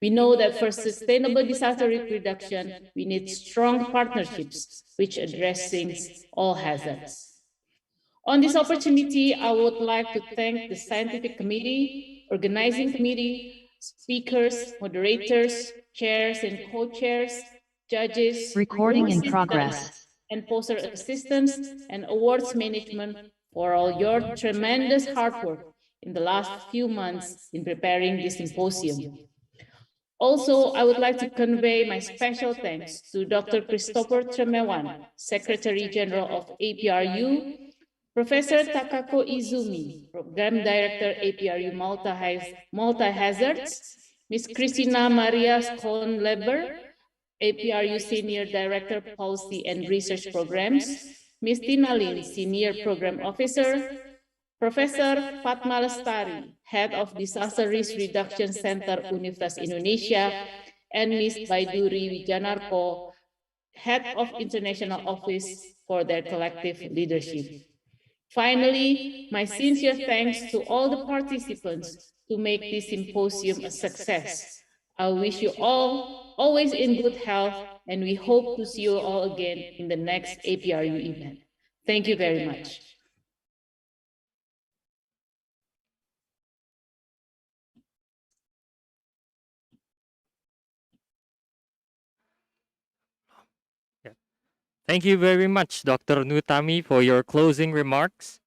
We know that for sustainable disaster risk reduction, we need strong partnerships which addressing all hazards. On this opportunity, I would like to thank the scientific committee, organizing committee, speakers, moderators, chairs and co-chairs, judges, Recording in progress. and poster assistants and awards management for all your tremendous hard work in the last few months in preparing this symposium. Also, I would like to convey my special thanks to Dr. Christopher Tremewan, Secretary General of APRU, Professor Takako Izumi, Program Director APRU Multi-Hazards, Ms. Christina Maria Schoenleber, APRU Senior Director Policy and Research Programs, Ms. Tina Lin, Senior Program Officer, Professor Fatma Lestari, Head of Disaster Risk Reduction Center Universitas Indonesia, and Ms. Baiduri Wijanarko, Head of International Office, for their collective leadership. Finally, my sincere thanks to all the participants to make this symposium a success. I wish you all always in good health, and we hope to see you all again in the next APRU event. Thank you very much. Thank you very much, Dr. Nutami, for your closing remarks.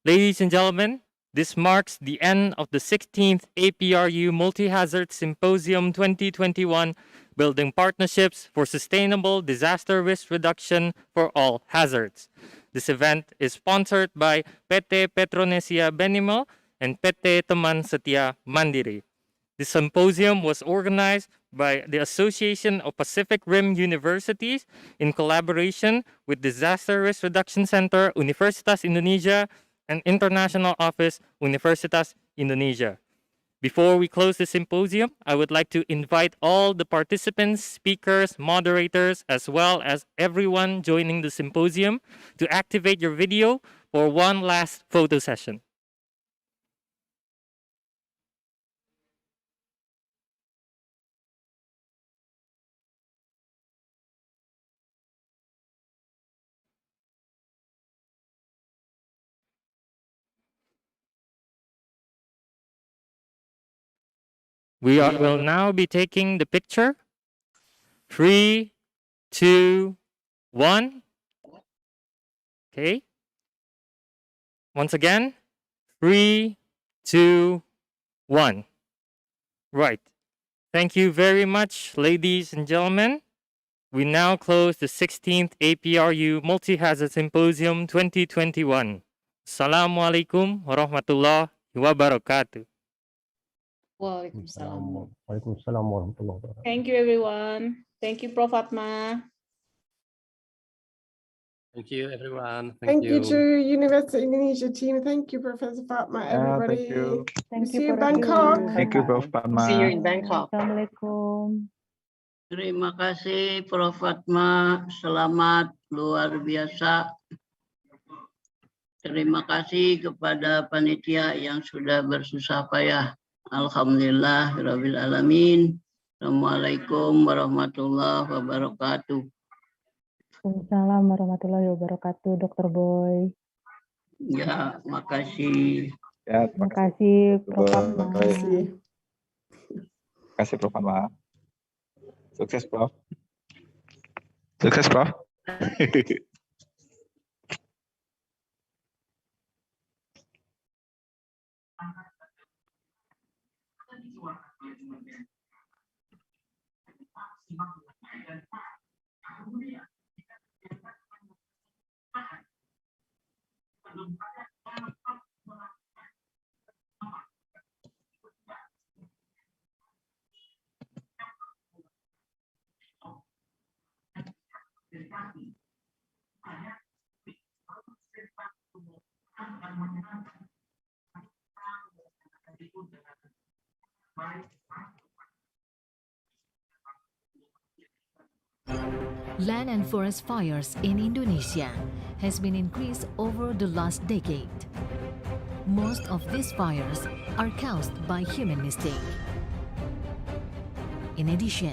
Ladies and gentlemen, this marks the end of the 16th APRU Multi-Hazard Symposium 2021 building partnerships for sustainable disaster risk reduction for all hazards. This event is sponsored by PT Petronesia Benimel and PT Teman Setia Mandiri. The symposium was organized by the Association of Pacific Rim Universities in collaboration with Disaster Risk Reduction Center, Universitas Indonesia, and International Office, Universitas Indonesia. Before we close the symposium, I would like to invite all the participants, speakers, moderators, as well as everyone joining the symposium to activate your video for one last photo session. We will now be taking the picture. 3, 2, 1. Okay. Once again, 3, 2, 1. Right. Thank you very much, ladies and gentlemen. We now close the 16th APRU Multi-Hazard Symposium 2021. Assalamualaikum warahmatullahi wabarakatuh. Waalaikumsalam. Waalaikumsalam warahmatullahi wabarakatuh. Thank you, everyone. Thank you, Prof. Fatma. Thank you, everyone. Thank you to University Indonesia team. Thank you, Professor Fatma, everybody. Thank you. See you in Bangkok. Thank you, Prof. Padma. See you in Bangkok. Assalamualaikum. Terima kasih Prof. Fatma, selamat luar biasa. Terima kasih kepada panitia yang sudah bersusah payah. Alhamdulillah Rabbil Alamin. Assalamualaikum warahmatullahi wabarakatuh. Waalaikumsalam warahmatullahi wabarakatuh, Dr. Boy. Ya, makasih. Ya, Terima kasih, Prof. Fatma. Terima kasih, Prof. Fatma. Sukses, Prof. Sukses, Prof. Land and forest fires in Indonesia has been increased over the last decade. Most of these fires are caused by human mistake. In addition,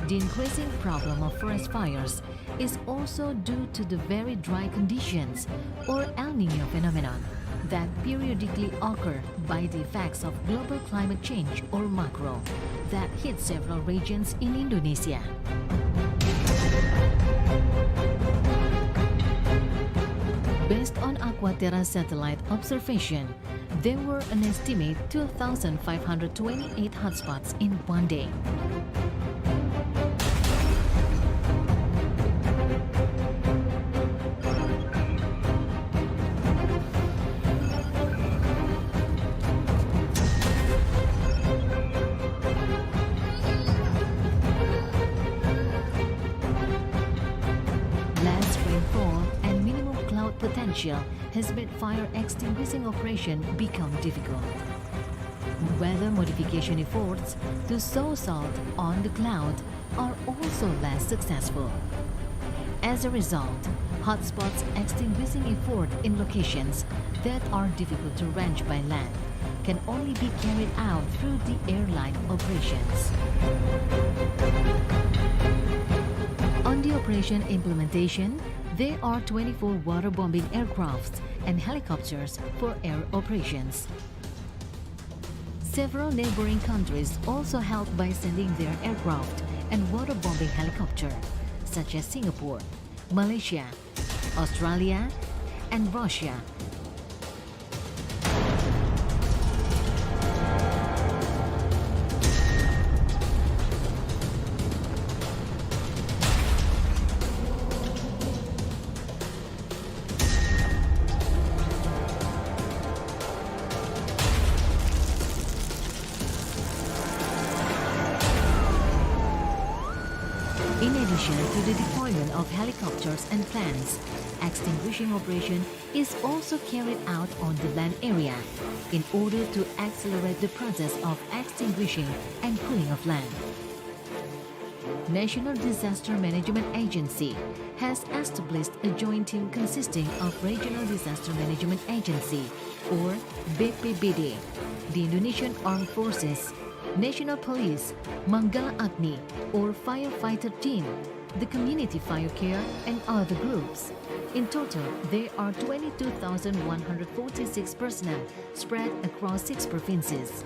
the increasing problem of forest fires is also due to the very dry conditions or El Niño phenomenon that periodically occur by the effects of global climate change or macro that hit several regions in Indonesia. Based on Aquaterra satellite observation, there were an estimate 2,528 hotspots in one day. Less rainfall and minimum cloud potential has made fire extinguishing operation become difficult. Weather modification efforts to sow salt on the cloud are also less successful. As a result, hotspots extinguishing effort in locations that are difficult to reach by land can only be carried out through the airline operations. On the operation implementation, there are 24 waterbombing aircrafts and helicopters for air operations. Several neighboring countries also help by sending their aircraft and waterbombing helicopter, such as Singapore, Malaysia, Australia, and Russia. helicopters and planes. Extinguishing operation is also carried out on the land area in order to accelerate the process of extinguishing and cooling of land. National Disaster Management Agency has established a joint team consisting of Regional Disaster Management Agency or BPBD, the Indonesian Armed Forces, National Police, Manggala Agni or firefighter team, the community fire care and other groups. In total, there are 22,146 personnel spread across 6 provinces.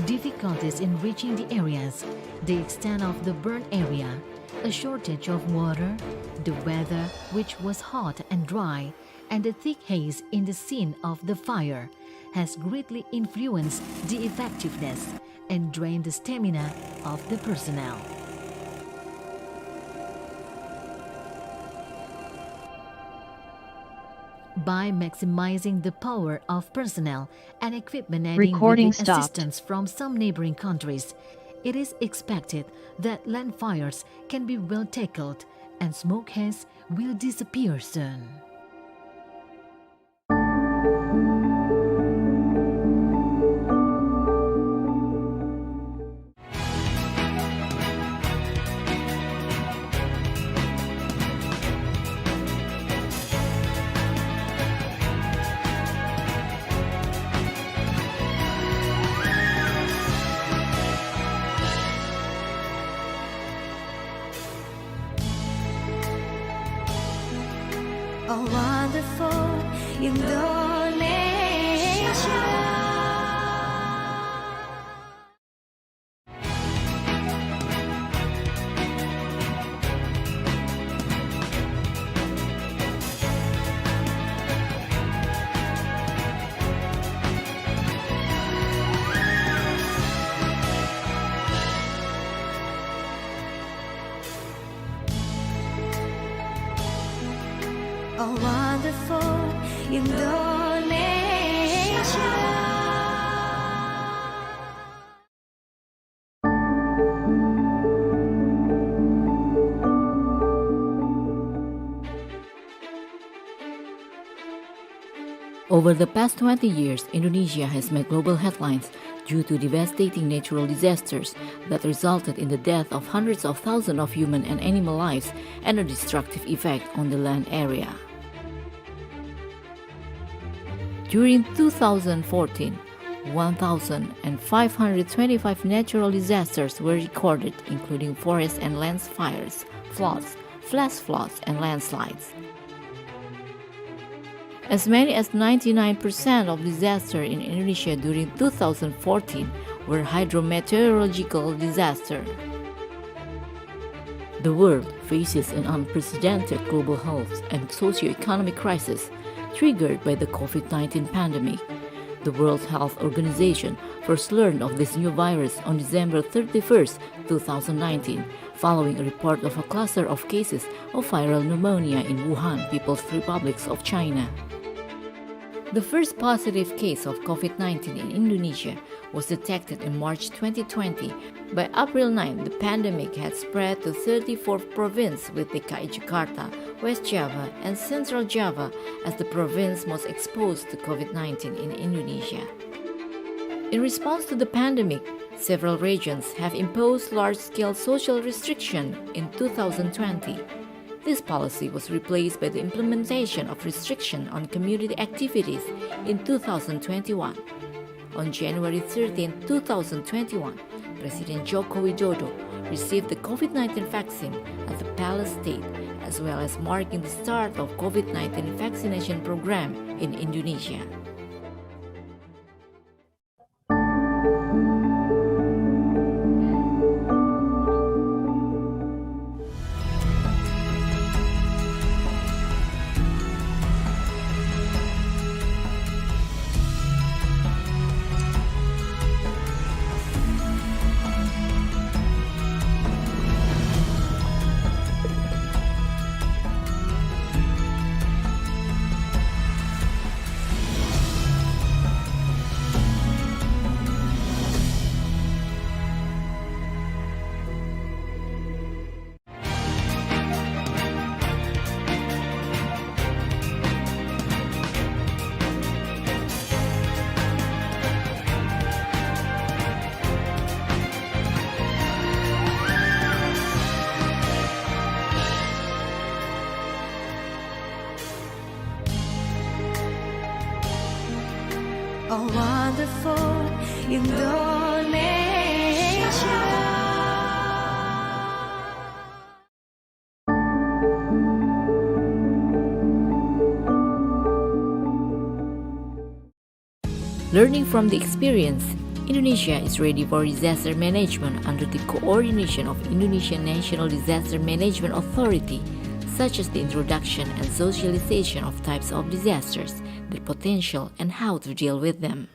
Difficulties in reaching the areas, the extent of the burn area, a shortage of water, the weather which was hot and dry, and the thick haze in the scene of the fire has greatly influenced the effectiveness and drained the stamina of the personnel. By maximizing the power of personnel and equipment adding Recording with the stopped. assistance from some neighboring countries, it is expected that land fires can be well tackled and smoke haze will disappear soon. Oh, wonderful Indonesia. Oh, wonderful Indonesia. Over the past 20 years, Indonesia has made global headlines due to devastating natural disasters that resulted in the death of hundreds of thousands of human and animal lives and a destructive effect on the land area. During 2014, 1,525 natural disasters were recorded, including forest and land fires, floods, flash floods, and landslides. As many as 99% of disasters in Indonesia during 2014 were hydrometeorological disasters. The world faces an unprecedented global health and socio-economic crisis triggered by the COVID-19 pandemic. The World Health Organization first learned of this new virus on December 31, 2019, following a report of a cluster of cases of viral pneumonia in Wuhan, People's Republic of China. The first positive case of COVID-19 in Indonesia was detected in March 2020. By April 9, the pandemic had spread to 34 provinces, with DKI Jakarta, West Java, and Central Java as the province most exposed to COVID-19 in Indonesia. In response to the pandemic, several regions have imposed large-scale social restriction in 2020. This policy was replaced by the implementation of restriction on community activities in 2021. On January 13, 2021, President Joko Widodo received the COVID-19 vaccine at the Palace State, as well as marking the start of COVID-19 vaccination program in Indonesia. wonderful Indonesia. Learning from the experience, Indonesia is ready for disaster management under the coordination of Indonesian National Disaster Management Authority, such as the introduction and socialization of types of disasters, their potential, and how to deal with them.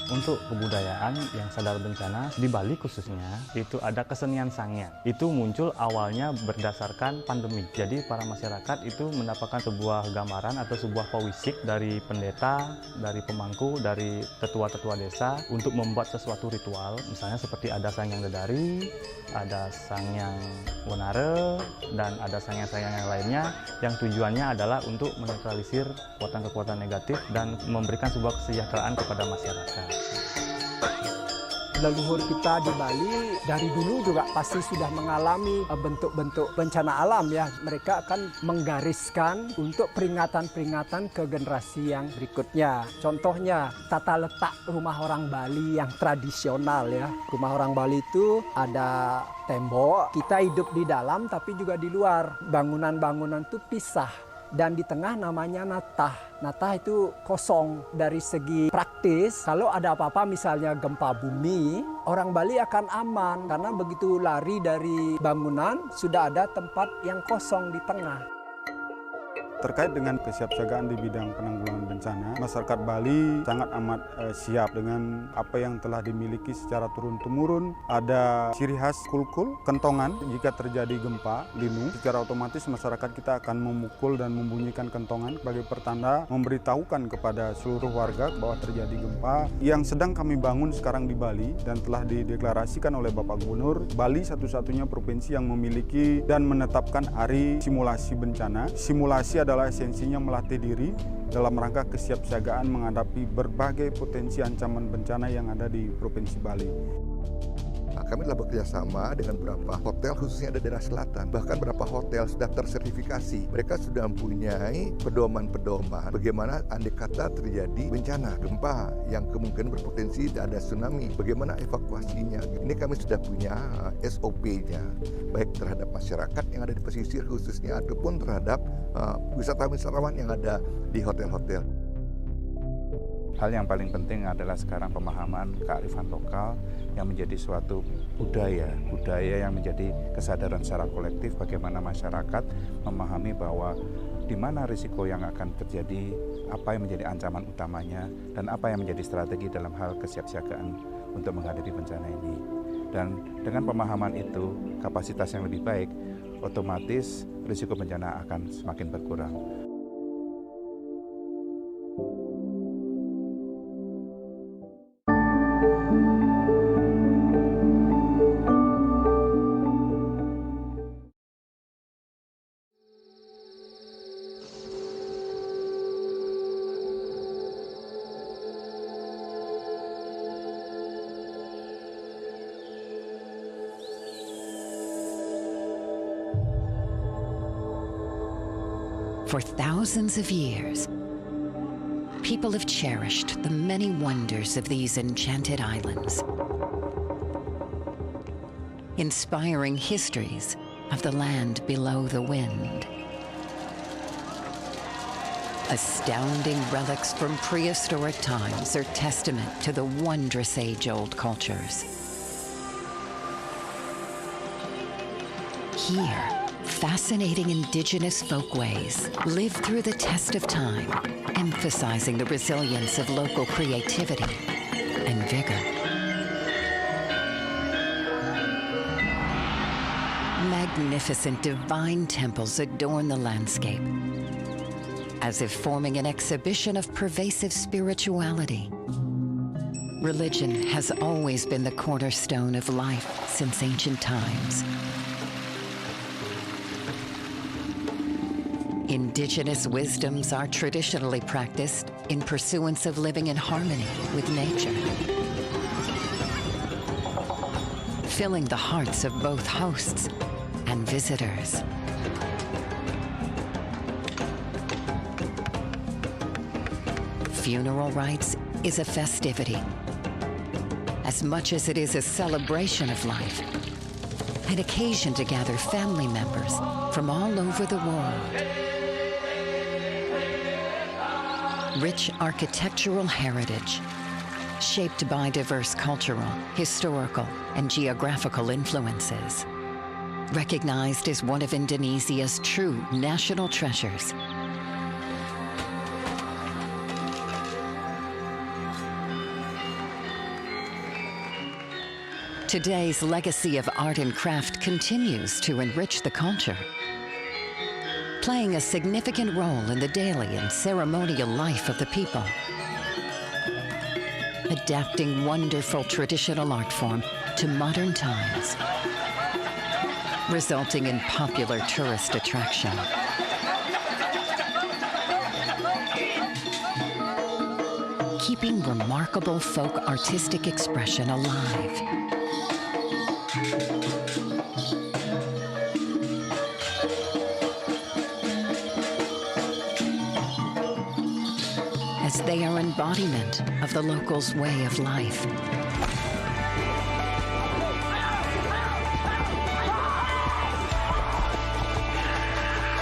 Untuk kebudayaan yang sadar bencana di Bali khususnya itu ada kesenian sangyan. Itu muncul awalnya berdasarkan pandemi. Jadi para masyarakat itu mendapatkan sebuah gambaran atau sebuah pewisik dari pendeta, dari pemangku, dari tetua-tetua desa untuk membuat sesuatu ritual. Misalnya seperti ada sangyang dedari, ada sangyang wonare, dan ada sangyang-sangyang yang lainnya yang tujuannya adalah untuk menetralisir kekuatan-kekuatan negatif dan memberikan sebuah kesejahteraan kepada masyarakat. Leluhur kita di Bali dari dulu juga pasti sudah mengalami bentuk-bentuk bencana alam ya. Mereka akan menggariskan untuk peringatan-peringatan ke generasi yang berikutnya. Contohnya tata letak rumah orang Bali yang tradisional ya. Rumah orang Bali itu ada tembok, kita hidup di dalam tapi juga di luar. Bangunan-bangunan itu pisah. Dan di tengah namanya natah. Natah itu kosong. Dari segi praktis, kalau ada apa-apa misalnya gempa bumi, orang Bali akan aman. Karena begitu lari dari bangunan, sudah ada tempat yang kosong di tengah. Terkait dengan kesiapsiagaan di bidang penanggulangan bencana, masyarakat Bali sangat amat siap dengan apa yang telah dimiliki secara turun-temurun. Ada ciri khas kulkul, kentongan. Jika terjadi gempa, linu, secara otomatis masyarakat kita akan memukul dan membunyikan kentongan sebagai pertanda memberitahukan kepada seluruh warga bahwa terjadi gempa. Yang sedang kami bangun sekarang di Bali dan telah dideklarasikan oleh Bapak Gubernur, Bali satu-satunya provinsi yang memiliki dan menetapkan hari simulasi bencana. Simulasi adalah esensinya melatih diri dalam rangka kesiapsiagaan menghadapi berbagai potensi ancaman bencana yang ada di Provinsi Bali. Kami telah bekerjasama dengan beberapa hotel khususnya di daerah selatan. Bahkan beberapa hotel sudah tersertifikasi. Mereka sudah mempunyai pedoman-pedoman bagaimana andai kata terjadi bencana gempa yang kemungkinan berpotensi ada tsunami. Bagaimana evakuasinya. Ini kami sudah punya SOP-nya. Baik terhadap masyarakat yang ada di pesisir khususnya ataupun terhadap wisatawan-wisatawan yang ada di hotel-hotel. Hal yang paling penting adalah sekarang pemahaman kearifan lokal yang menjadi suatu budaya yang menjadi kesadaran secara kolektif bagaimana masyarakat memahami bahwa di mana risiko yang akan terjadi, apa yang menjadi ancaman utamanya, dan apa yang menjadi strategi dalam hal kesiapsiagaan untuk menghadapi bencana ini. Dan dengan pemahaman itu, kapasitas yang lebih baik, otomatis risiko bencana akan semakin berkurang. For thousands of years, people have cherished the many wonders of these enchanted islands, inspiring histories of the land below the wind. Astounding relics from prehistoric times are testament to the wondrous age-old cultures. Here, fascinating indigenous folkways live through the test of time, emphasizing the resilience of local creativity and vigor. Magnificent divine temples adorn the landscape, as if forming an exhibition of pervasive spirituality. Religion has always been the cornerstone of life since ancient times. Indigenous wisdoms are traditionally practiced in pursuance of living in harmony with nature, filling the hearts of both hosts and and visitors. Funeral rites is a festivity, as much as it is a celebration of life, an occasion to gather family members from all over the world. Rich architectural heritage, shaped by diverse cultural, historical, and geographical influences. Recognized as one of Indonesia's true national treasures. Today's legacy of art and craft continues to enrich the culture, playing a significant role in the daily and ceremonial life of the people, adapting wonderful traditional art form to modern times, resulting in popular tourist attraction. Keeping remarkable folk artistic expression alive. As they are embodiment of the locals' way of life.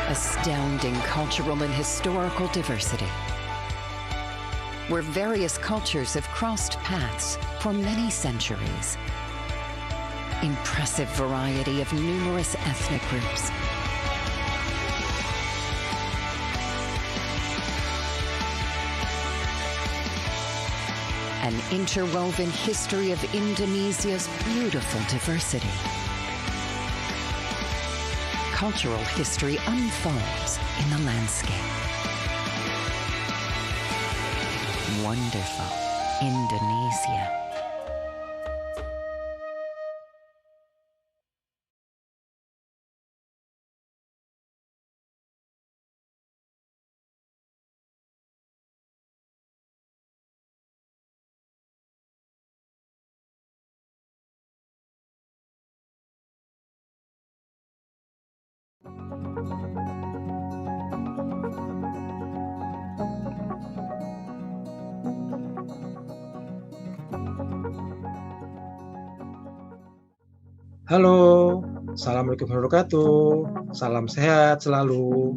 Astounding cultural and historical diversity, where various cultures have crossed paths for many centuries. Impressive variety of numerous ethnic groups. An interwoven history of Indonesia's beautiful diversity. Cultural history unfolds in the landscape. Wonderful Indonesia. Halo, Assalamualaikum warahmatullahi wabarakatuh. Salam sehat selalu.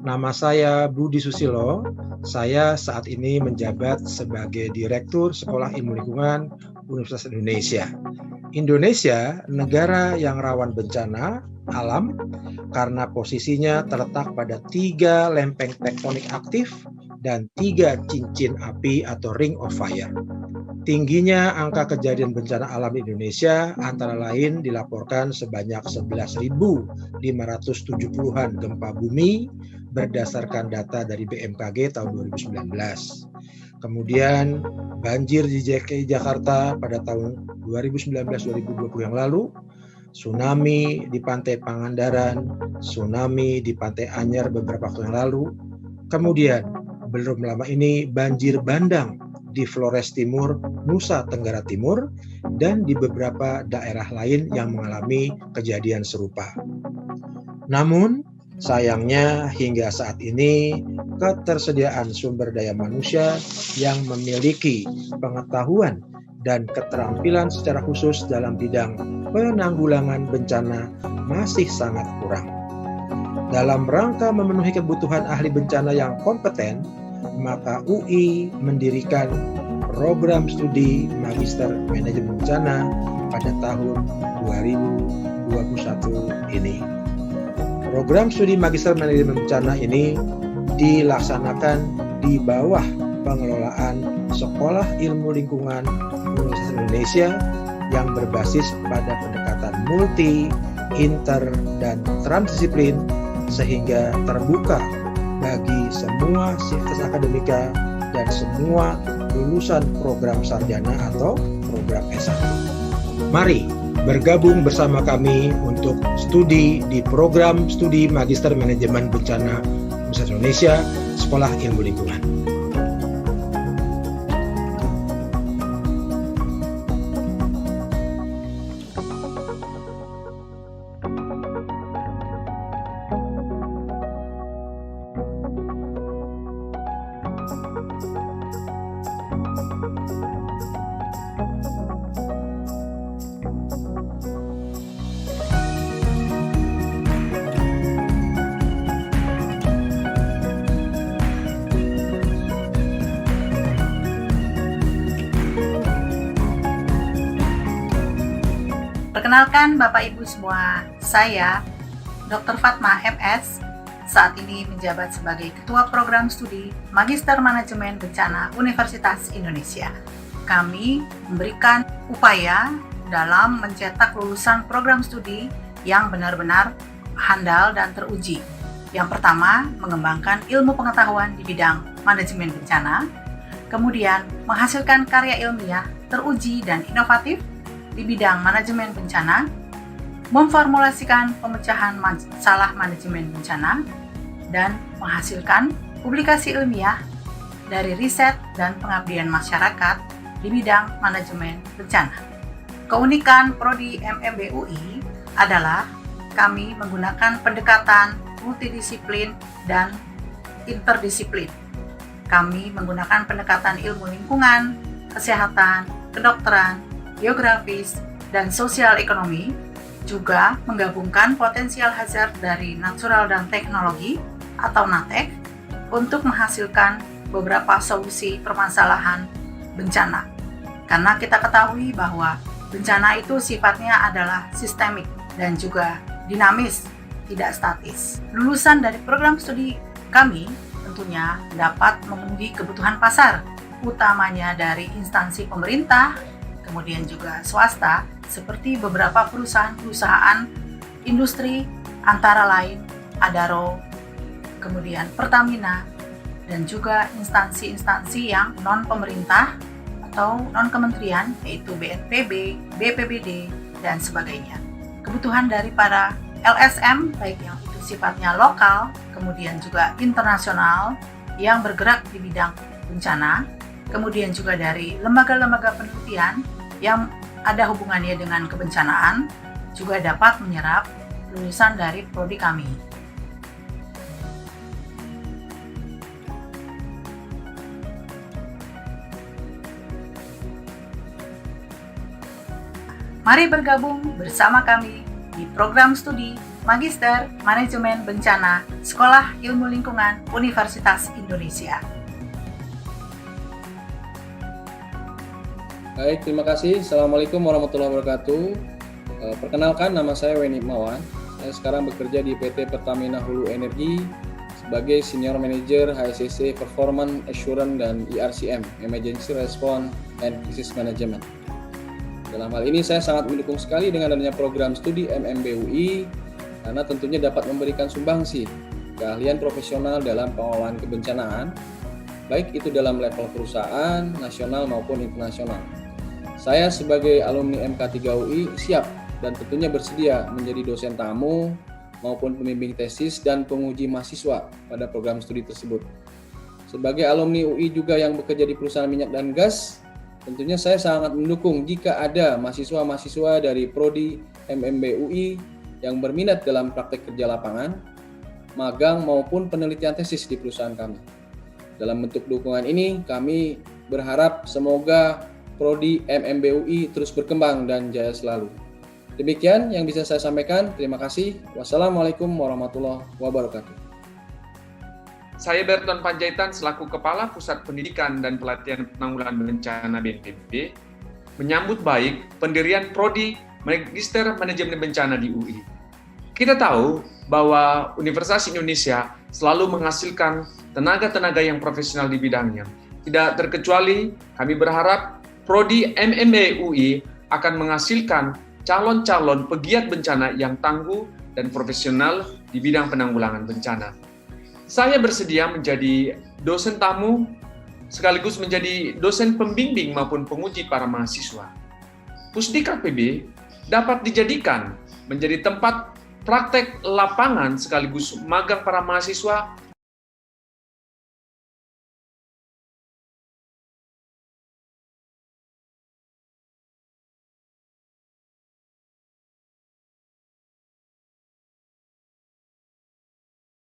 Nama saya Budi Susilo. Saya saat ini menjabat sebagai Direktur Sekolah Ilmu Lingkungan Universitas Indonesia. Indonesia, negara yang rawan bencana alam karena posisinya terletak pada 3 lempeng tektonik aktif dan 3 cincin api atau ring of fire. Tingginya angka kejadian bencana alam di Indonesia antara lain dilaporkan sebanyak 11.570-an gempa bumi berdasarkan data dari BMKG tahun 2019. Kemudian banjir di DKI Jakarta pada tahun 2019-2020 yang lalu, tsunami di pantai Pangandaran, tsunami di pantai Anyer beberapa waktu yang lalu, kemudian belum lama ini banjir bandang di Flores Timur, Nusa Tenggara Timur, dan di beberapa daerah lain yang mengalami kejadian serupa. Namun, sayangnya hingga saat ini ketersediaan sumber daya manusia yang memiliki pengetahuan dan keterampilan secara khusus dalam bidang penanggulangan bencana masih sangat kurang. Dalam rangka memenuhi kebutuhan ahli bencana yang kompeten, maka UI mendirikan program studi Magister Manajemen Bencana pada tahun 2021 ini. Program studi Magister Manajemen Bencana ini dilaksanakan di bawah pengelolaan Sekolah Ilmu Lingkungan Universitas Indonesia yang berbasis pada pendekatan multi, inter, dan transdisiplin sehingga terbuka bagi semua sivitas akademika dan semua lulusan program sarjana atau program S1. Mari bergabung bersama kami untuk studi di program studi Magister Manajemen Bencana Universitas Indonesia, Sekolah Ilmu Lingkungan. Perkenalkan Bapak Ibu semua, saya Dr. Fatma MS, saat ini menjabat sebagai Ketua Program Studi Magister Manajemen Bencana Universitas Indonesia. Kami memberikan upaya dalam mencetak lulusan program studi yang benar-benar handal dan teruji. Yang pertama, mengembangkan ilmu pengetahuan di bidang manajemen bencana, kemudian menghasilkan karya ilmiah teruji dan inovatif di bidang manajemen bencana, memformulasikan pemecahan masalah manajemen bencana, dan menghasilkan publikasi ilmiah dari riset dan pengabdian masyarakat di bidang manajemen bencana. Keunikan Prodi MMBUI adalah kami menggunakan pendekatan multidisiplin dan interdisiplin. Kami menggunakan pendekatan ilmu lingkungan, kesehatan, kedokteran, geografis, dan sosial ekonomi, juga menggabungkan potensial hazard dari natural dan teknologi atau NATEK untuk menghasilkan beberapa solusi permasalahan bencana. Karena kita ketahui bahwa bencana itu sifatnya adalah sistemik dan juga dinamis, tidak statis. Lulusan dari program studi kami tentunya dapat memenuhi kebutuhan pasar, utamanya dari instansi pemerintah, kemudian juga swasta, seperti beberapa perusahaan-perusahaan industri, antara lain Adaro, kemudian Pertamina, dan juga instansi-instansi yang non-pemerintah atau non-kementerian, yaitu BNPB, BPBD, dan sebagainya. Kebutuhan dari para LSM, baik yang itu sifatnya lokal, kemudian juga internasional, yang bergerak di bidang bencana, kemudian juga dari lembaga-lembaga penelitian yang ada hubungannya dengan kebencanaan, juga dapat menyerap lulusan dari prodi kami. Mari bergabung bersama kami di program studi Magister Manajemen Bencana Sekolah Ilmu Lingkungan Universitas Indonesia. Baik, terima kasih. Assalamualaikum warahmatullahi wabarakatuh. Perkenalkan, nama saya Weni Mawan. Saya sekarang bekerja di PT Pertamina Hulu Energi sebagai Senior Manager HSCC Performance Assurance dan ERCM, Emergency Response and Crisis Management. Dalam hal ini saya sangat mendukung sekali dengan adanya program studi MMBUI karena tentunya dapat memberikan sumbangsi keahlian profesional dalam pengelolaan kebencanaan, baik itu dalam level perusahaan, nasional maupun internasional. Saya sebagai alumni MK3UI siap dan tentunya bersedia menjadi dosen tamu maupun pembimbing tesis dan penguji mahasiswa pada program studi tersebut. Sebagai alumni UI juga yang bekerja di perusahaan minyak dan gas, tentunya saya sangat mendukung jika ada mahasiswa-mahasiswa dari Prodi MMBUI yang berminat dalam praktek kerja lapangan, magang maupun penelitian tesis di perusahaan kami. Dalam bentuk dukungan ini, kami berharap semoga Prodi MMBUI terus berkembang dan jaya selalu. Demikian yang bisa saya sampaikan. Terima kasih. Wassalamualaikum warahmatullahi wabarakatuh. Saya Berton Panjaitan selaku Kepala Pusat Pendidikan dan Pelatihan Penanggulangan Bencana BNPB menyambut baik pendirian Prodi Magister Manajemen Bencana di UI. Kita tahu bahwa Universitas Indonesia selalu menghasilkan tenaga-tenaga yang profesional di bidangnya. Tidak terkecuali kami berharap Prodi MMBUI akan menghasilkan calon-calon pegiat bencana yang tangguh dan profesional di bidang penanggulangan bencana. Saya bersedia menjadi dosen tamu sekaligus menjadi dosen pembimbing maupun penguji para mahasiswa. Pusdiklat PB dapat dijadikan menjadi tempat praktek lapangan sekaligus magang para mahasiswa